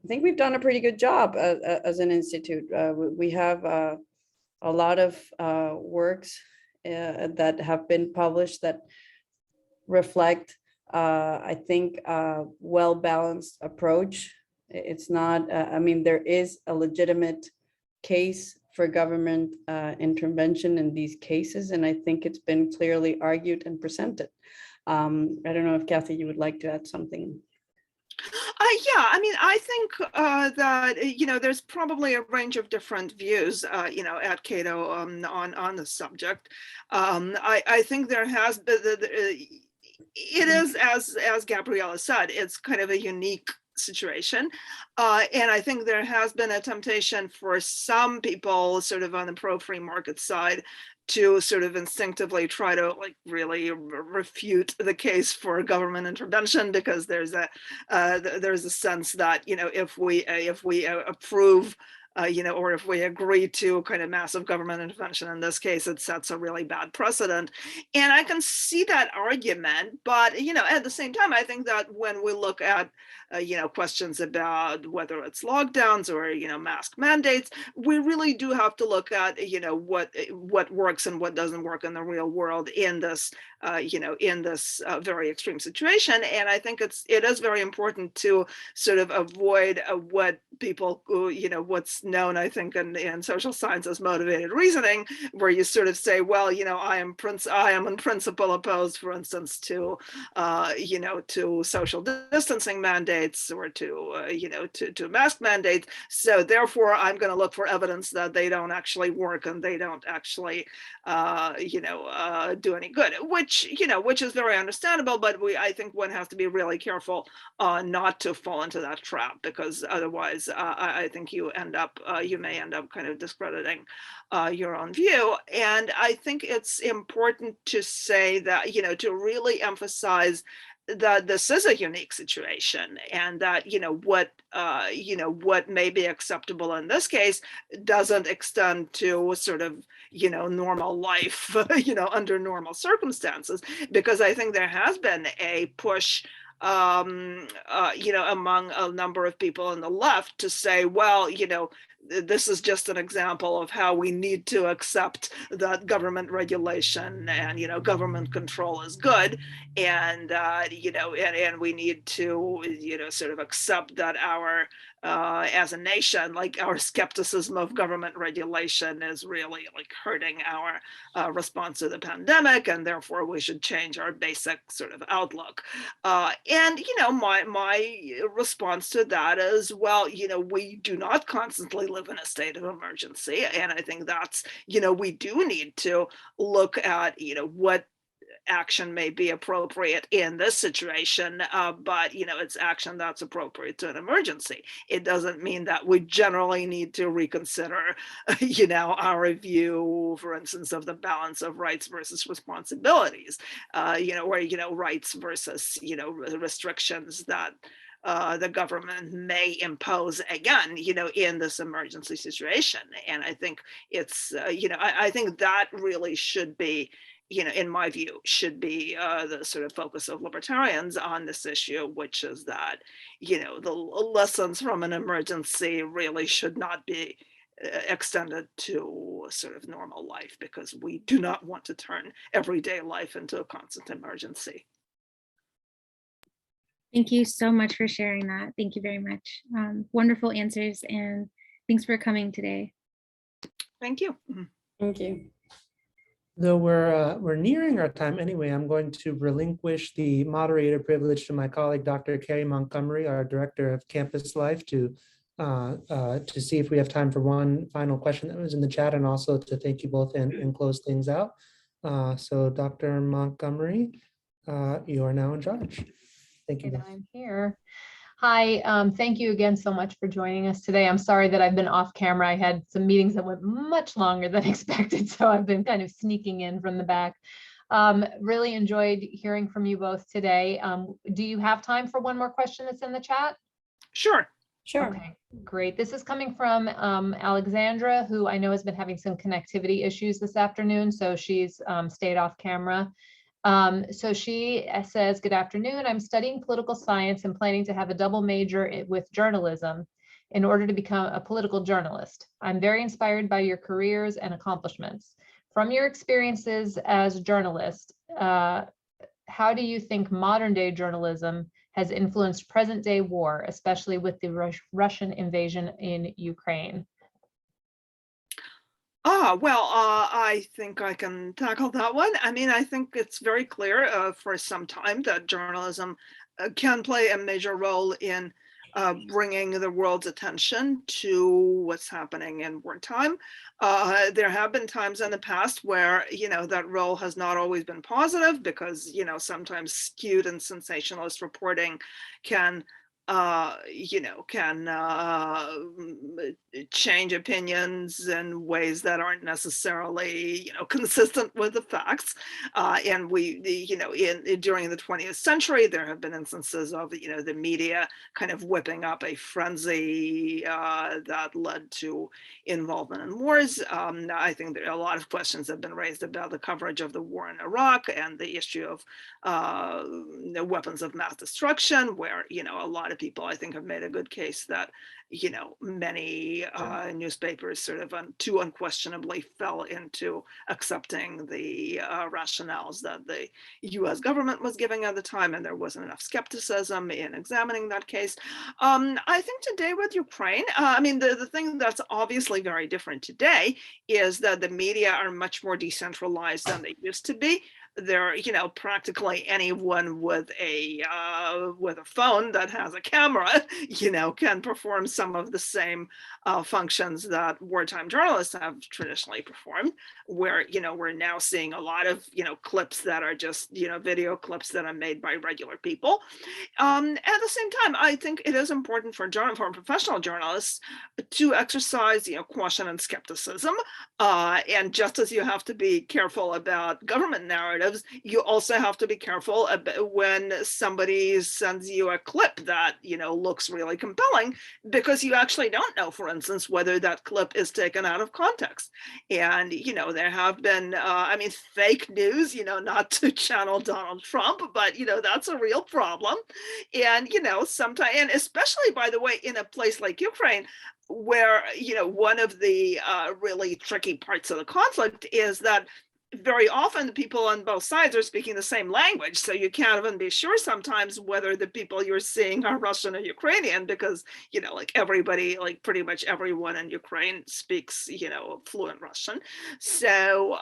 we've done a pretty good job as an institute. We have a lot of works that have been published that reflect, I think, a well-balanced approach. It's not, I mean, there is a legitimate case for government intervention in these cases, and I think it's been clearly argued and presented. I don't know if Cathy, you would like to add something. Yeah, I mean, I think that, you know, there's probably a range of different views, you know, at Cato on the subject. I think there has been, it is, as Gabriela said, it's kind of a unique situation. And I think there has been a temptation for some people sort of on the pro-free market side to sort of instinctively try to like really refute the case for government intervention, because there's a sense that, you know, if we approve you know, or if we agree to kind of massive government intervention in this case, it sets a really bad precedent. And I can see that argument, but, you know, at the same time, I think that when we look at, you know, questions about whether it's lockdowns or, you know, mask mandates, we really do have to look at, you know, what works and what doesn't work in the real world in this, you know, in this very extreme situation. And I think it is very important to sort of avoid what people, you know, what's known, I think, in social science as motivated reasoning, where you sort of say, well, you know, I am in principle opposed, for instance, to, you know, to social distancing mandates or to, you know, to mask mandates. So therefore, I'm going to look for evidence that they don't actually work and they don't actually, you know, do any good, which, you know, which is very understandable. But I think one has to be really careful not to fall into that trap, because otherwise, I think you may end up kind of discrediting your own view. And I think it's important to say that, you know, to really emphasize that this is a unique situation, and that, you know, what may be acceptable in this case doesn't extend to sort of, you know, normal life, you know, under normal circumstances, because I think there has been a push, you know, among a number of people on the left to say, well, you know, this is just an example of how we need to accept that government regulation and, you know, government control is good. And, you know, and we need to, you know, sort of accept that our, as a nation, like our skepticism of government regulation is really like hurting our response to the pandemic, and therefore we should change our basic sort of outlook. And, you know, my response to that is, well, you know, we do not constantly live in a state of emergency. And I think that's, you know, we do need to look at, you know, what action may be appropriate in this situation, but, you know, it's action that's appropriate to an emergency. It doesn't mean that we generally need to reconsider, you know, our view, for instance, of the balance of rights versus responsibilities, you know, or, you know, rights versus, you know, restrictions that the government may impose again, in this emergency situation. And I think it's, I think that really should be, in my view, should be the sort of focus of libertarians on this issue, which is that, the lessons from an emergency really should not be extended to sort of normal life, because we do not want to turn everyday life into a constant emergency. Thank you so much for sharing that. Thank you very much. Wonderful answers, and thanks for coming today. Thank you. Thank you. Though we're nearing our time anyway, I'm going to relinquish the moderator privilege to my colleague, Dr. Carrie Montgomery, our Director of Campus Life, to see if we have time for one final question that was in the chat, and also to thank you both and close things out. So Dr. Montgomery, you are now in charge. Thank you. And I'm here. Hi, thank you again so much for joining us today. I'm sorry that I've been off camera. I had some meetings that went much longer than expected, so I've been kind of sneaking in from the back. Really enjoyed hearing from you both today. Do you have time for one more question that's in the chat? Sure. Sure. Okay, great. This is coming from Alexandra, who I know has been having some connectivity issues this afternoon, so she's stayed off camera. So she says, good afternoon. I'm studying political science and planning to have a double major with journalism in order to become a political journalist. I'm very inspired by your careers and accomplishments. From your experiences as a journalist, how do you think modern day journalism has influenced present day war, especially with the Russian invasion in Ukraine? I think I can tackle that one. I mean, I think it's very clear for some time that journalism can play a major role in bringing the world's attention to what's happening in wartime. There have been times in the past where, that role has not always been positive, because, sometimes skewed and sensationalist reporting can change opinions in ways that aren't necessarily, consistent with the facts. And during the 20th century, there have been instances of, the media kind of whipping up a frenzy that led to involvement in wars. I think there are a lot of questions have been raised about the coverage of the war in Iraq and the issue of the weapons of mass destruction, where, a lot of people, I think, have made a good case that, many newspapers sort of too unquestionably fell into accepting the rationales that the US government was giving at the time, and there wasn't enough skepticism in examining that case. I think today with Ukraine, I mean, the thing that's obviously very different today is that the media are much more decentralized than they used to be. There, practically anyone with a phone that has a camera, can perform some of the same functions that wartime journalists have traditionally performed, where, we're now seeing a lot of, clips that are just, video clips that are made by regular people. At the same time, I think it is important for professional journalists to exercise, caution and skepticism. And just as you have to be careful about government narratives, you also have to be careful about when somebody sends you a clip that, looks really compelling, because you actually don't know, for instance, whether that clip is taken out of context. And, there have been, fake news, not to channel Donald Trump, but, that's a real problem. And, sometimes, and especially, by the way, in a place like Ukraine, where, one of the really tricky parts of the conflict is that very often the people on both sides are speaking the same language. So you can't even be sure sometimes whether the people you're seeing are Russian or Ukrainian, because, like everybody, like pretty much everyone in Ukraine speaks, fluent Russian. So,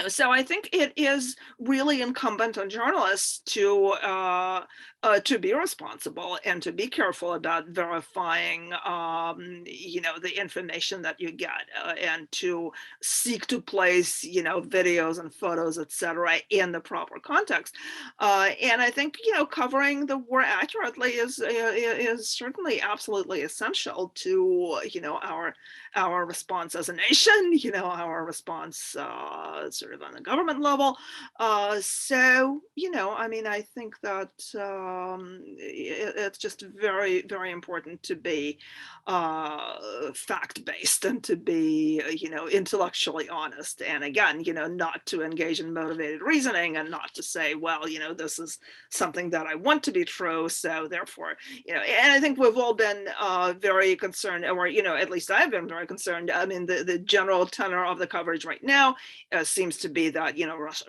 so I think it is really incumbent on journalists to be responsible and to be careful about verifying, the information that you get, and to seek to place, videos and photos, etc., in the proper context. And I think, covering the war accurately is certainly absolutely essential to, our our response as a nation, our response sort of on the government level. So, I mean, I think that it's just very, very important to be fact-based and to be, intellectually honest. And again, not to engage in motivated reasoning and not to say, well, this is something that I want to be true. So therefore, and I think we've all been very concerned, or, at least I've been very concerned. I mean, the general tenor of the coverage right now seems to be that,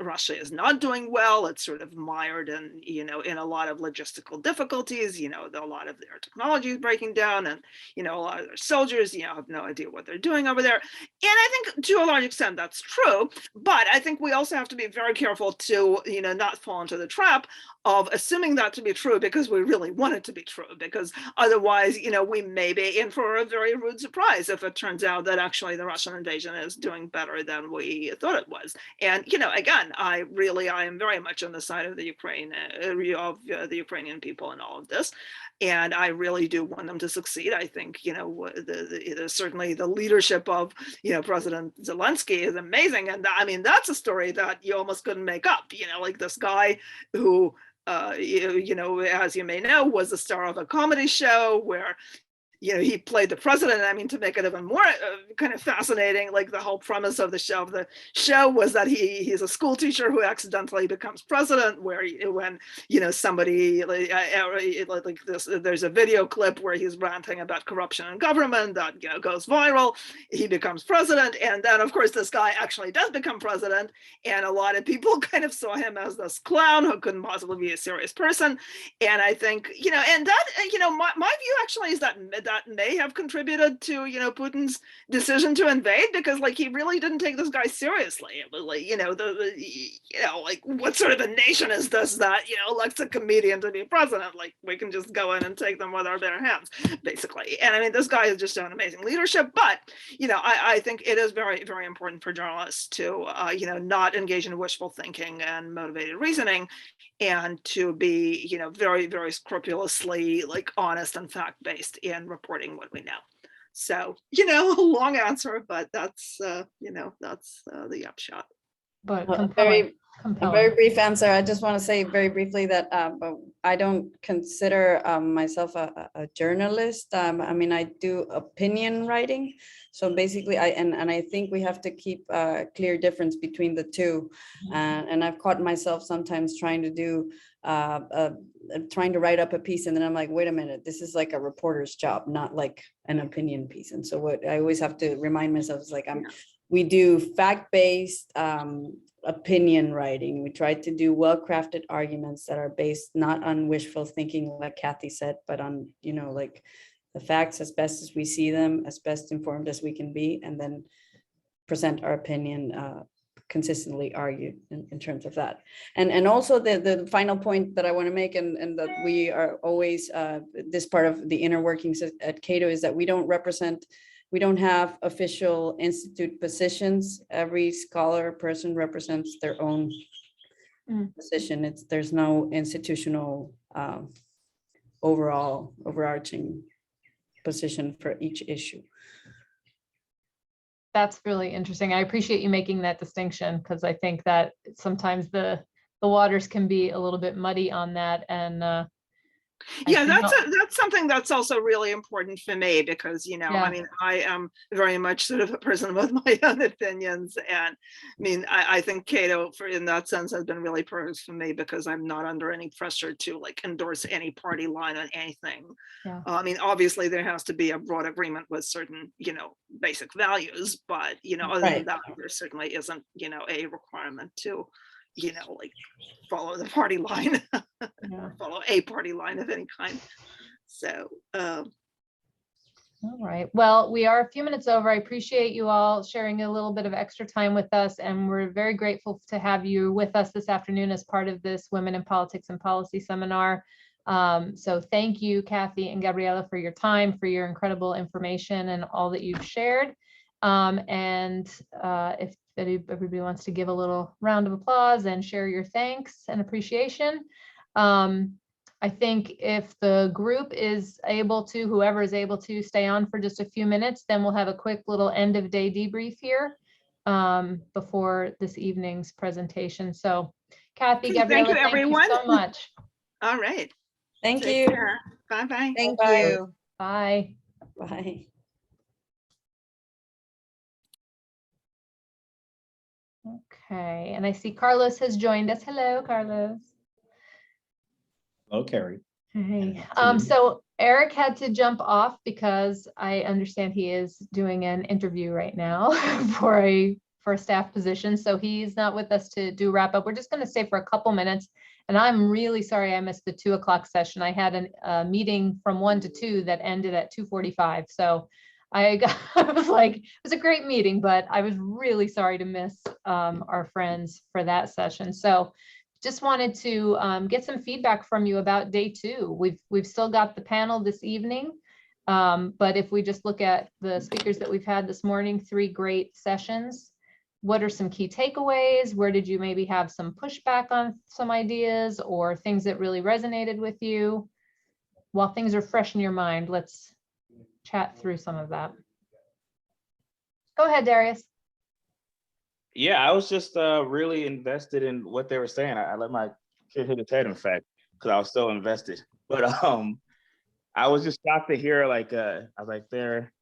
Russia is not doing well. It's sort of mired in, in a lot of logistical difficulties, a lot of their technology is breaking down, and, a lot of their soldiers, have no idea what they're doing over there. And I think to a large extent that's true, but I think we also have to be very careful to, not fall into the trap of assuming that to be true because we really want it to be true, because otherwise, we may be in for a very rude surprise if it turns out that actually the Russian invasion is doing better than we thought it was. And, again, I am very much on the side of the Ukrainian people in all of this. And I really do want them to succeed. I think, certainly the leadership of, President Zelensky is amazing. And I mean, that's a story that you almost couldn't make up, like this guy who, as you may know, was the star of a comedy show where, he played the president. I mean, to make it even more kind of fascinating, like the whole premise of the show was that he's a school teacher who accidentally becomes president, where when, somebody like this, there's a video clip where he's ranting about corruption in government that, goes viral. He becomes president. And then, of course, this guy actually does become president. And a lot of people kind of saw him as this clown who couldn't possibly be a serious person. And I think, and that, my view actually is that may have contributed to, Putin's decision to invade, because like he really didn't take this guy seriously. It was like, like what sort of a nation is this that, elects a comedian to be president? Like we can just go in and take them with our bare hands, basically. And I mean, this guy has just shown amazing leadership, but, I think it is very, very important for journalists to, not engage in wishful thinking and motivated reasoning, and to be, very, very scrupulously like honest and fact-based in reporting what we know. So, long answer, but that's, that's the upshot. But A compelling. very brief answer. I just want to say very briefly that I don't consider myself a journalist. I mean, I do opinion writing. So basically, I think we have to keep a clear difference between the two. And I've caught myself sometimes trying to write up a piece, and then I'm like, wait a minute, this is like a reporter's job, not like an opinion piece. And so what I always have to remind myself is like, we do fact-based opinion writing. We try to do well-crafted arguments that are based not on wishful thinking, like Cathy said, but on, like the facts as best as we see them, as best informed as we can be, and then present our opinion consistently argued in terms of that. And also the final point that I want to make, and that we are always, this part of the inner workings at Cato, is that we don't have official institute positions. Every scholar person represents their own position. There's no institutional overarching position for each issue. That's really interesting. I appreciate you making that distinction, because I think that sometimes the waters can be a little bit muddy on that. And yeah, that's something that's also really important for me, because, I mean, I am very much sort of a person with my own opinions. And I mean, I think Cato, in that sense, has been really perfect for me, because I'm not under any pressure to like endorse any party line on anything. Yeah. I mean, obviously there has to be a broad agreement with certain, basic values, but, other than that, there certainly isn't, a requirement to, like follow the party line, follow a party line of any kind. So, all right. Well, we are a few minutes over. I appreciate you all sharing a little bit of extra time with us, and we're very grateful to have you with us this afternoon as part of this Women in Politics and Policy seminar. So thank you, Cathy and Gabriela, for your time, for your incredible information and all that you've shared. If everybody wants to give a little round of applause and share your thanks and appreciation. I think if the group is able to, whoever is able to stay on for just a few minutes, then we'll have a quick little end of day debrief here before this evening's presentation. So Cathy, Okay, Gabriela, thank you, thank you everyone. so much. All right. Thank Take you. care. Bye-bye. Thank Bye. you. Bye. Bye. Okay, and I see Carlos has joined us. Hello, Carlos. Hello, Carrie. Hey, so Eric had to jump off because I understand he is doing an interview right now for a staff position. So he's not with us to do wrap up. We're just going to stay for a couple minutes. And I'm really sorry I missed the 2 o'clock session. I had a meeting from 1 to 2 that ended at 2:45. So I was like, it was a great meeting, but I was really sorry to miss our friends for that session. So just wanted to get some feedback from you about day 2. We've still got the panel this evening, but if we just look at the speakers that we've had this morning, 3 great sessions. What are some key takeaways? Where did you maybe have some pushback on some ideas or things that really resonated with you? While things are fresh in your mind, let's chat through some of that. Go ahead, Darius. Yeah, I was just really invested in what they were saying. I let my kid hit his head, in fact, because I was so invested. But I was just shocked to hear, like, I was like, they're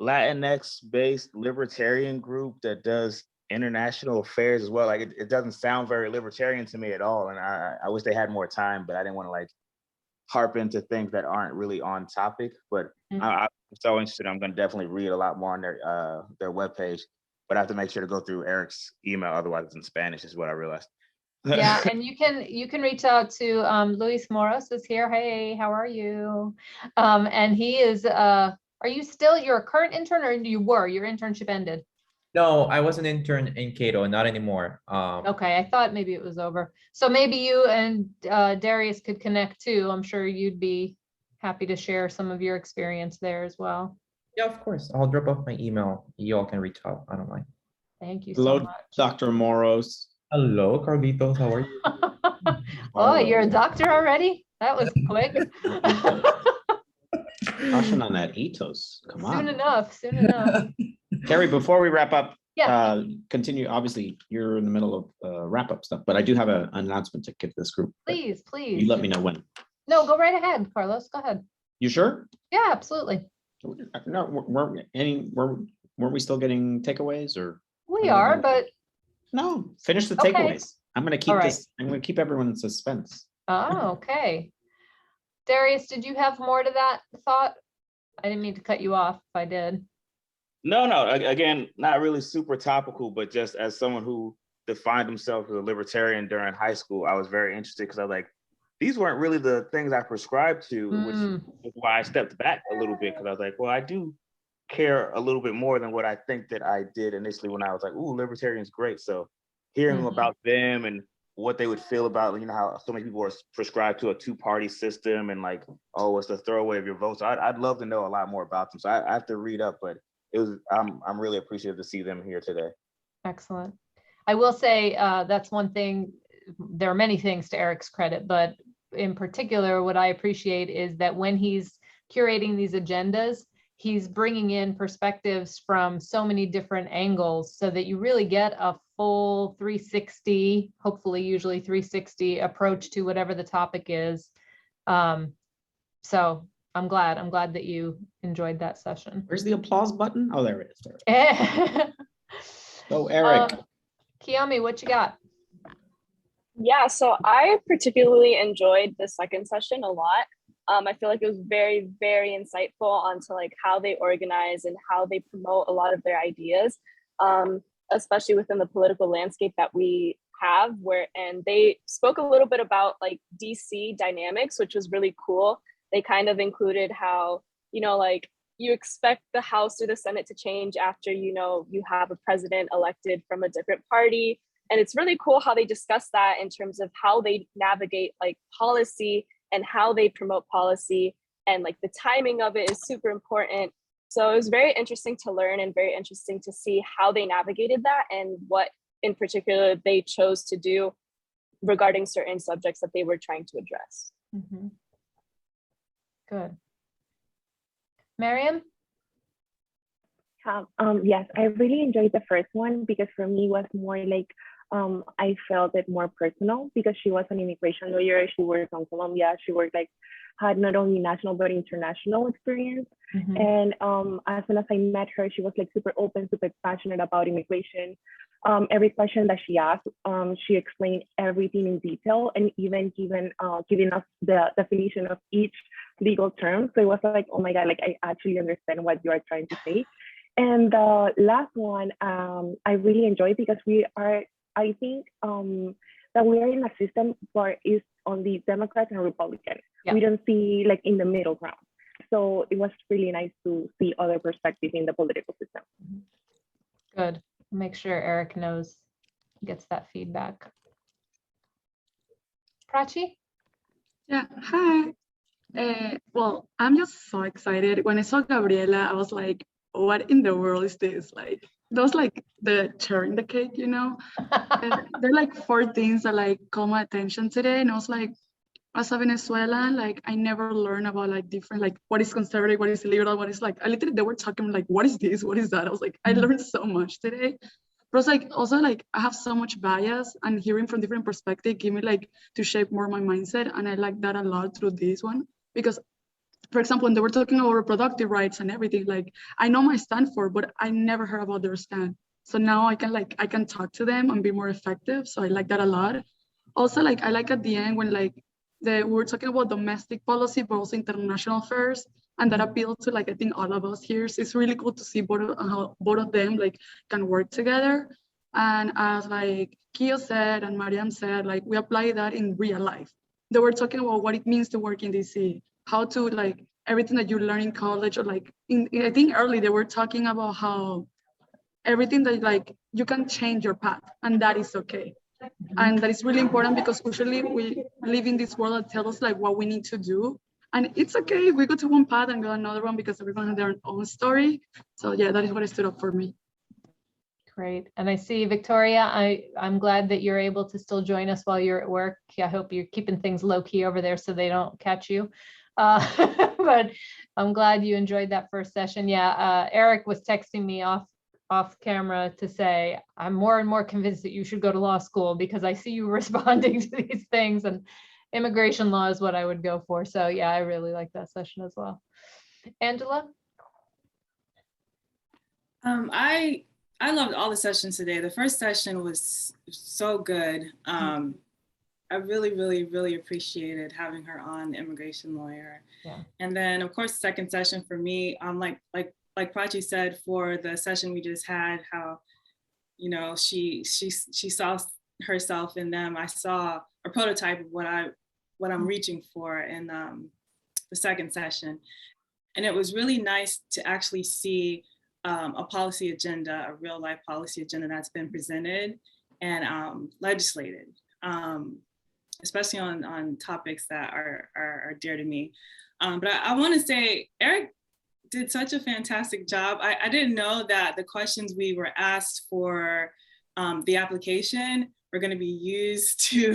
Latinx-based libertarian group that does international affairs as well. Like, it doesn't sound very libertarian to me at all. And I wish they had more time, but I didn't want to like harp into things that aren't really on topic. But I'm so interested. I'm going to definitely read a lot more on their webpage. But I have to make sure to go through Eric's email, otherwise it's in Spanish, is what I realized. Yeah, and you can reach out to Luis Moros is here. Hey, how are you? And he is are you still you're a current intern, or you were your internship ended? No, I was an intern in Cato, not anymore. Okay, I thought maybe it was over. So maybe you and Darius could connect too. I'm sure you'd be happy to share some of your experience there as well. Yeah, of course. I'll drop off my email. You all can reach out. I don't mind. Thank you Hello, so much. Dr. Moros. Hello, Carlitos. How are you? Oh, you're a doctor already? That was quick. Caution on that ethos. Come on. Soon enough, soon enough. Carrie, before we wrap up, Yeah. continue. Obviously, you're in the middle of wrap up stuff, but I do have an announcement to give this group. Please, please. You let me know when. No, go right ahead, Carlos. Go ahead. You sure? Yeah, absolutely. No, weren't we still getting takeaways, or? We are, but no. Finish the Okay. takeaways. I'm going to keep All right. this. I'm going to keep everyone in suspense. oh, okay. Darius, did you have more to that thought? I didn't mean to cut you off if I did. No. Again, not really super topical, but just as someone who defined himself as a libertarian during high school, I was very interested because I was like, these weren't really the things I prescribed to, which is why I stepped back a little bit, because I was like, well, I do care a little bit more than what I think that I did initially when I was like, ooh, libertarian's great. So hearing about them and what they would feel about, you know, how so many people are prescribed to a 2-party system and like, oh, it's the throwaway of your vote. So I'd love to know a lot more about them. So I have to read up, but I'm really appreciative to see them here today. Excellent. I will say that's one thing. There are many things to Eric's credit, but in particular, what I appreciate is that when he's curating these agendas, he's bringing in perspectives from so many different angles so that you really get a full 360, hopefully usually 360 approach to whatever the topic is. So I'm glad that you enjoyed that session. Where's the applause button? Oh, there it is. So Eric. Kiyomi, what you got? Yeah, so I particularly enjoyed the second session a lot. I feel like it was very, very insightful onto like how they organize and how they promote a lot of their ideas, especially within the political landscape that we have, and they spoke a little bit about like DC dynamics, which was really cool. They kind of included how, you know, like you expect the House or the Senate to change after, you know, you have a president elected from a different party. And it's really cool how they discuss that in terms of how they navigate like policy and how they promote policy, and like the timing of it is super important. So it was very interesting to learn and very interesting to see how they navigated that and what in particular they chose to do regarding certain subjects that they were trying to address. Mhm. Good. Miriam? Yes, I really enjoyed the first one because for me it was more like I felt it more personal because she was an immigration lawyer. She worked on Colombia. She worked had not only national but international experience. Mhm. And as soon as I met her, she was super open, super passionate about immigration. Every question that she asked, she explained everything in detail and even giving us the definition of each legal term. So it was like, oh my God, I actually understand what you are trying to say. And the last one, I really enjoyed because I think that we are in a system where it's only Democrats and Republicans. Yeah. We don't see in the middle ground. So it was really nice to see other perspectives in the political system. Good. Make sure Eric knows, gets that feedback. Prachi? Yeah, hi. Well, I'm just so excited. When I saw Gabriela, I was like, what in the world is this? That was the cherry in the cake, you know? And there are 4 things that caught my attention today. And I was like, as a Venezuelan, I never learned about different, what is conservative, what is liberal, what is I literally, they were talking what is this, what is that? I was like, I learned so much today. But it's also I have so much bias and hearing from different perspectives give me to shape more my mindset. And I like that a lot through this one. Because for example, when they were talking about reproductive rights and everything, I know my stand for, but I never heard about their stand. So now I can talk to them and be more effective. So I like that a lot. Also, I like at the end when we were talking about domestic policy, but also international affairs, and that appealed to I think all of us here. So it's really cool to see how both of them can work together. And as Kio said and Mariam said, we apply that in real life. They were talking about what it means to work in DC, how to everything that you learn in college, or I think early they were talking about how everything that you can change your path, and that is okay. And that is really important because usually we live in this world that tells us what we need to do. And it's okay if we go to one path and go another one because everyone has their own story. So yeah, that is what stood up for me. Great. And I see Victoria, I'm glad that you're able to still join us while you're at work. I hope you're keeping things low key over there so they don't catch you. But I'm glad you enjoyed that first session. Yeah, Eric was texting me off camera to say, I'm more and more convinced that you should go to law school because I see you responding to these things, and immigration law is what I would go for. So yeah, I really like that session as well. Angela? I loved all the sessions today. The first session was so good. I really, really, really appreciated having her on, the immigration lawyer. Yeah. And then of course, the second session for me, like Prachi said, for the session we just had, how, she saw herself in them. I saw a prototype of what I'm reaching for in the second session. And it was really nice to actually see a policy agenda, a real life policy agenda that's been presented and legislated, especially on topics that are dear to me. But I want to say, Eric did such a fantastic job. I didn't know that the questions we were asked for the application were going to be used to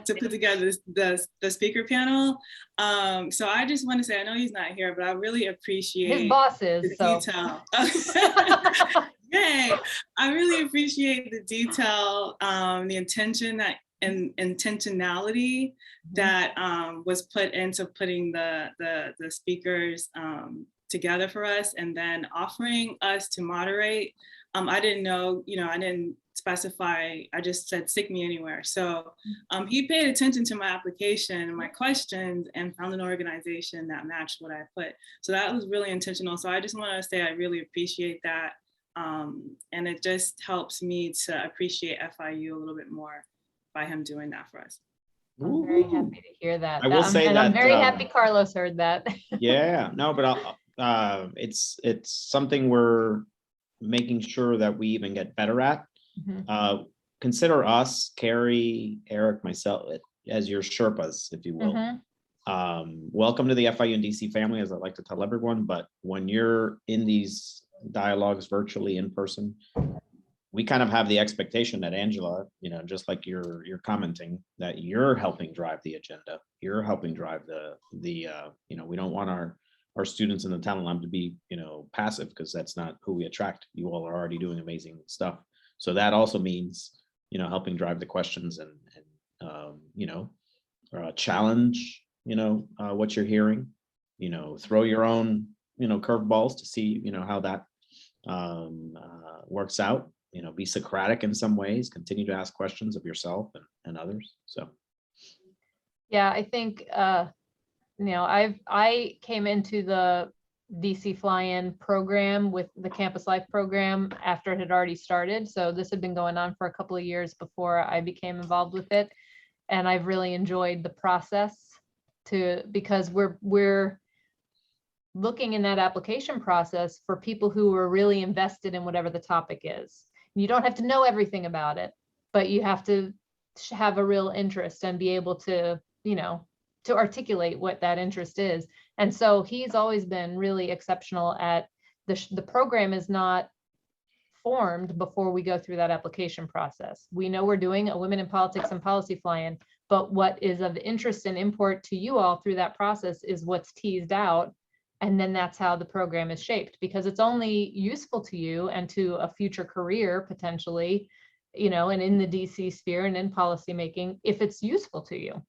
to put together the speaker panel. So I just want to say, I know he's not here, but I really appreciate his bosses, the detail. Yay! I really appreciate the detail, the intention and intentionality that was put into putting the speakers together for us, and then offering us to moderate. I didn't know, I didn't specify, I just said stick me anywhere. So he paid attention to my application and my questions and found an organization that matched what I put. So that was really intentional. So I just want to say I really appreciate that. And it just helps me to appreciate FIU a little bit more by him doing that for us. I'm very happy to hear that. I will say that I'm very happy Carlos heard that. Yeah, no, but it's something we're making sure that we even get better at. Consider us, Carrie, Eric, myself, as your Sherpas, if you will. Welcome to the FIU and DC family, as I like to tell everyone. But when you're in these dialogues virtually in person, we kind of have the expectation that Angela, just like you're commenting, that you're helping drive the agenda. You're helping drive we don't want our students in the talent lab to be, passive, because that's not who we attract. You all are already doing amazing stuff. So that also means, helping drive the questions and challenge, what you're hearing, throw your own, curveballs to see, how that works out, be Socratic in some ways, continue to ask questions of yourself and others. So. Yeah, I think, I came into the DC fly-in program with the Campus Life program after it had already started. So this had been going on for a couple of years before I became involved with it. And I've really enjoyed the process because we're looking in that application process for people who are really invested in whatever the topic is. You don't have to know everything about it, but you have to have a real interest and be able to, to articulate what that interest is. And so he's always been really exceptional at the program is not formed before we go through that application process. We know we're doing a Women in Politics and Policy fly-in, but what is of interest and import to you all through that process is what's teased out. And then that's how the program is shaped, because it's only useful to you and to a future career potentially, and in the DC sphere and in policymaking, if it's useful to you.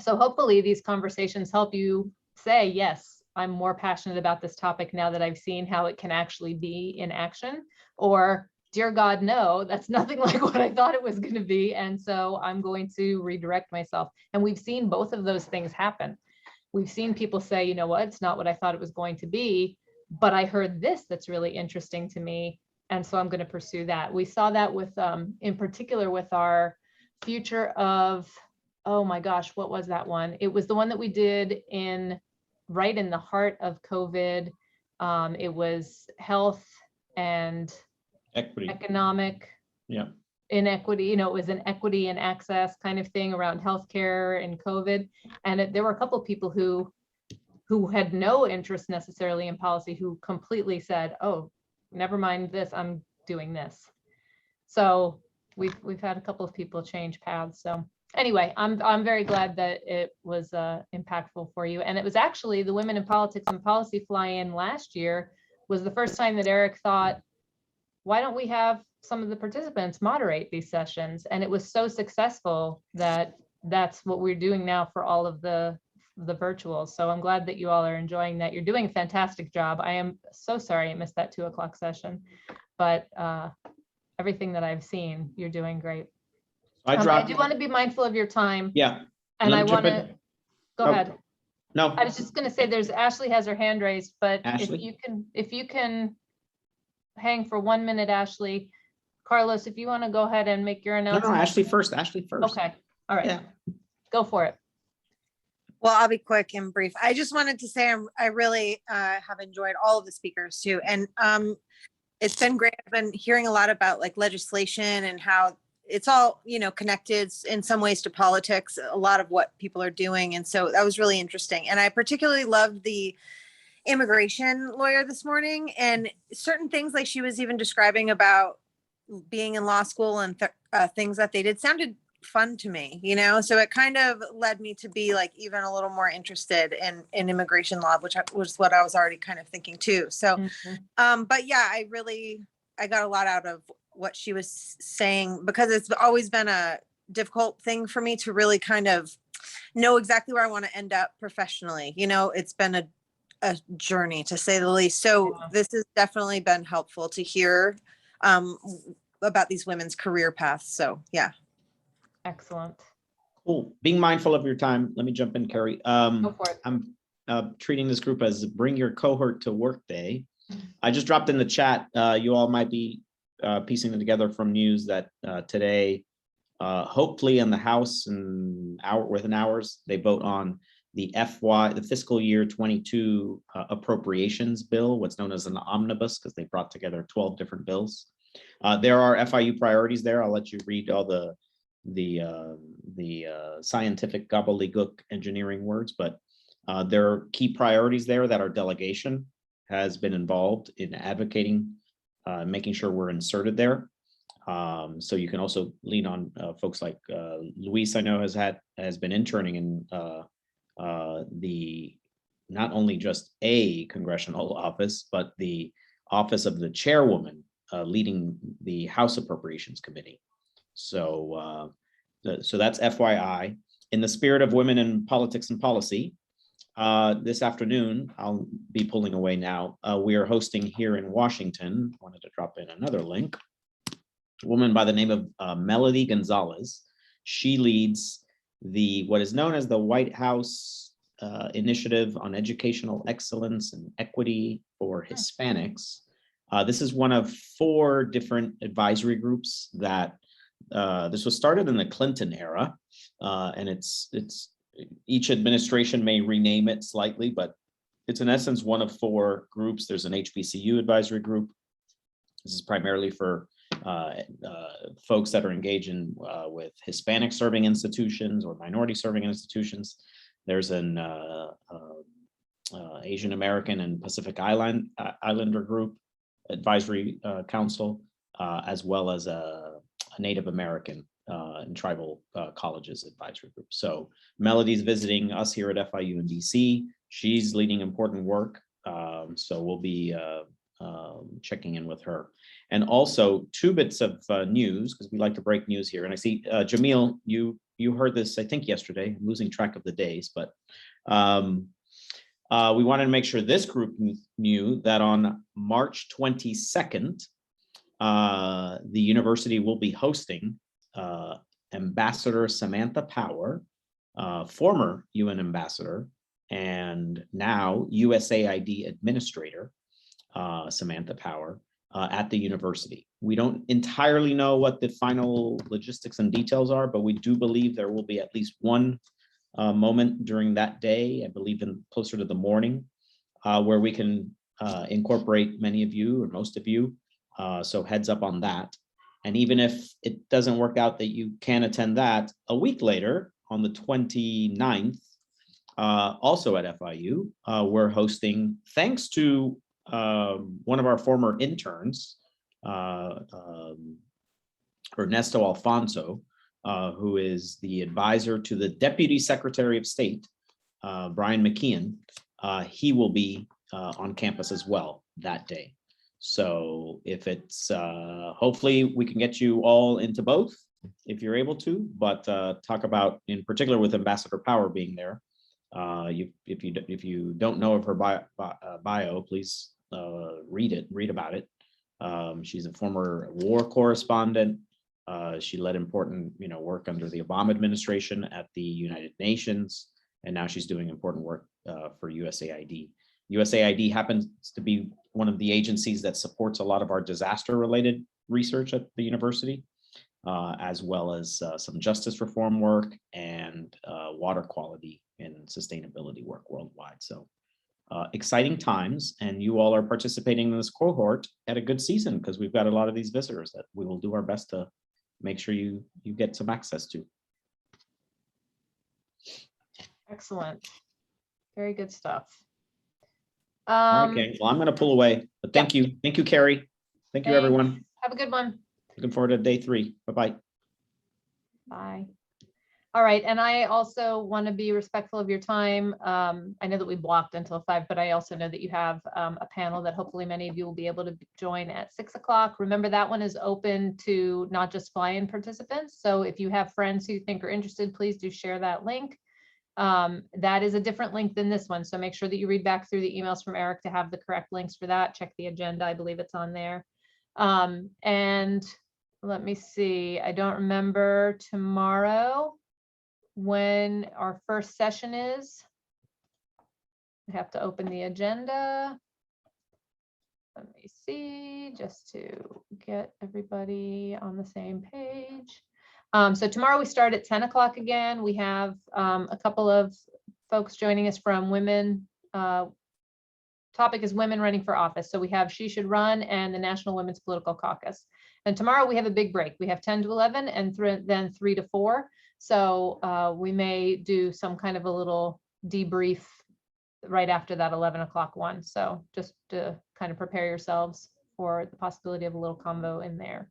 So hopefully these conversations help you say, yes, I'm more passionate about this topic now that I've seen how it can actually be in action, or dear God, no, that's nothing like what I thought it was going to be. And so I'm going to redirect myself. And we've seen both of those things happen. We've seen people say, you know what, it's not what I thought it was going to be, but I heard this that's really interesting to me. And so I'm going to pursue that. We saw that with, in particular with our future of, oh my gosh, what was that one? It was the one that we did right in the heart of COVID. It was health and equity, economic inequity. It was an equity and access kind of thing around healthcare and COVID. And there were a couple of people who had no interest necessarily in policy, who completely said, oh, never mind this, I'm doing this. So we've had a couple of people change paths. So anyway, I'm very glad that it was impactful for you. And it was actually the Women in Politics and Policy fly-in last year was the first time that Eric thought, why don't we have some of the participants moderate these sessions? And it was so successful that that's what we're doing now for all of the virtuals. So I'm glad that you all are enjoying that. You're doing a fantastic job. I am so sorry I missed that 2 o'clock session, but everything that I've seen, you're doing great. I do want to be mindful of your time. Yeah. And I want to go ahead. No, I was just going to say Ashley has her hand raised, but Ashley? if you can hang for 1 minute, Ashley. Carlos, if you want to go ahead and make your announcement. No, Ashley first. Okay. All right. Yeah. Go for it. Well, I'll be quick and brief. I just wanted to say I really have enjoyed all of the speakers too. And it's been great. I've been hearing a lot about like legislation and how it's all, connected in some ways to politics, a lot of what people are doing. And so that was really interesting. And I particularly loved the immigration lawyer this morning, and certain things like she was even describing about being in law school and things that they did sounded fun to me, so it kind of led me to be like even a little more interested in immigration law, which was what I was already kind of thinking too. So but yeah, I got a lot out of what she was saying, because it's always been a difficult thing for me to really kind of know exactly where I want to end up professionally. It's been a journey, to say the least. So this has definitely been helpful to hear about these women's career paths. So yeah. Excellent. Cool. Being mindful of your time, let me jump in, Carrie. Go for it. I'm treating this group as Bring Your Cohort to Work Day. I just dropped in the chat. You all might be piecing it together from news that today, hopefully in the House within hours, they vote on the fiscal year 22 appropriations bill, what's known as an omnibus, because they brought together 12 different bills. There are FIU priorities there. I'll let you read all the scientific gobbledygook engineering words, but there are key priorities there that our delegation has been involved in advocating, making sure we're inserted there. So you can also lean on folks like Luis, I know has been interning in the not only just a congressional office, but the office of the chairwoman leading the House Appropriations Committee. So so that's FYI. In the spirit of women in politics and policy, this afternoon, I'll be pulling away now. We are hosting here in Washington, wanted to drop in another link, a woman by the name of Melody Gonzalez. She leads what is known as the White House Initiative on Educational Excellence and Equity for Hispanics. This is one of 4 different advisory groups that this was started in the Clinton era, and it's each administration may rename it slightly, but it's in essence one of 4 groups. There's an HBCU advisory group. This is primarily for folks that are engaged in with Hispanic serving institutions or minority serving institutions. There's an Asian American and Pacific Islander group advisory council, as well as a Native American and tribal colleges advisory group. So Melody's visiting us here at FIU in DC. She's leading important work. So we'll be checking in with her. And also 2 bits of news, because we like to break news here. And I see Jamil, you heard this, I think yesterday, I'm losing track of the days, but we wanted to make sure this group knew that on March 22nd, the university will be hosting Ambassador Samantha Power, former UN ambassador and now USAID administrator, Samantha Power, at the university. We don't entirely know what the final logistics and details are, but we do believe there will be at least one moment during that day, I believe closer to the morning, where we can incorporate many of you or most of you. So heads up on that. And even if it doesn't work out that you can attend that, a week later on the 29th, also at FIU, we're hosting, thanks to one of our former interns, Ernesto Alfonso, who is the advisor to the Deputy Secretary of State, Brian McKeon. He will be on campus as well that day. So if it's, hopefully we can get you all into both if you're able to, but talk about, in particular with Ambassador Power being there. If you don't know of her bio, please read about it. She's a former war correspondent. She led important, work under the Obama administration at the United Nations, and now she's doing important work for USAID. USAID happens to be one of the agencies that supports a lot of our disaster-related research at the university, as well as some justice reform work and water quality and sustainability work worldwide. So exciting times, and you all are participating in this cohort at a good season because we've got a lot of these visitors that we will do our best to make sure you get some access to. Excellent. Very good stuff. All right, gang. Well, I'm going to pull away, but thank you. Thank you, Carrie. Thank you, everyone. Have a good one. Looking forward to day 3. Bye-bye. Bye. All right, and I also want to be respectful of your time. I know that we blocked until 5, but I also know that you have a panel that hopefully many of you will be able to join at 6 o'clock. Remember, that one is open to not just fly-in participants. So if you have friends who you think are interested, please do share that link. That is a different link than this one. So make sure that you read back through the emails from Eric to have the correct links for that. Check the agenda. I believe it's on there. And let me see. I don't remember tomorrow when our first session is. I have to open the agenda. Let me see, just to get everybody on the same page. So tomorrow we start at 10 o'clock again. We have a couple of folks joining us from women. Topic is women running for office. So we have She Should Run and the National Women's Political Caucus. And tomorrow we have a big break. We have 10 to 11 and then 3 to 4. So we may do some kind of a little debrief right after that 11 o'clock one. So just to kind of prepare yourselves for the possibility of a little combo in there.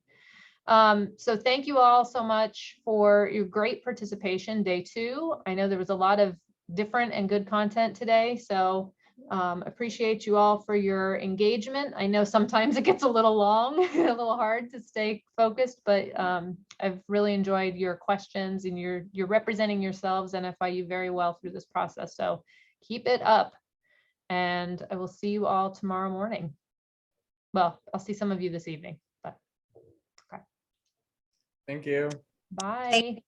So thank you all so much for your great participation, day 2. I know there was a lot of different and good content today, so appreciate you all for your engagement. I know sometimes it gets a little long, a little hard to stay focused, but I've really enjoyed your questions, and you're representing yourselves and FIU very well through this process. So keep it up, and I will see you all tomorrow morning. Well, I'll see some of you this evening, but okay. Thank you. Bye.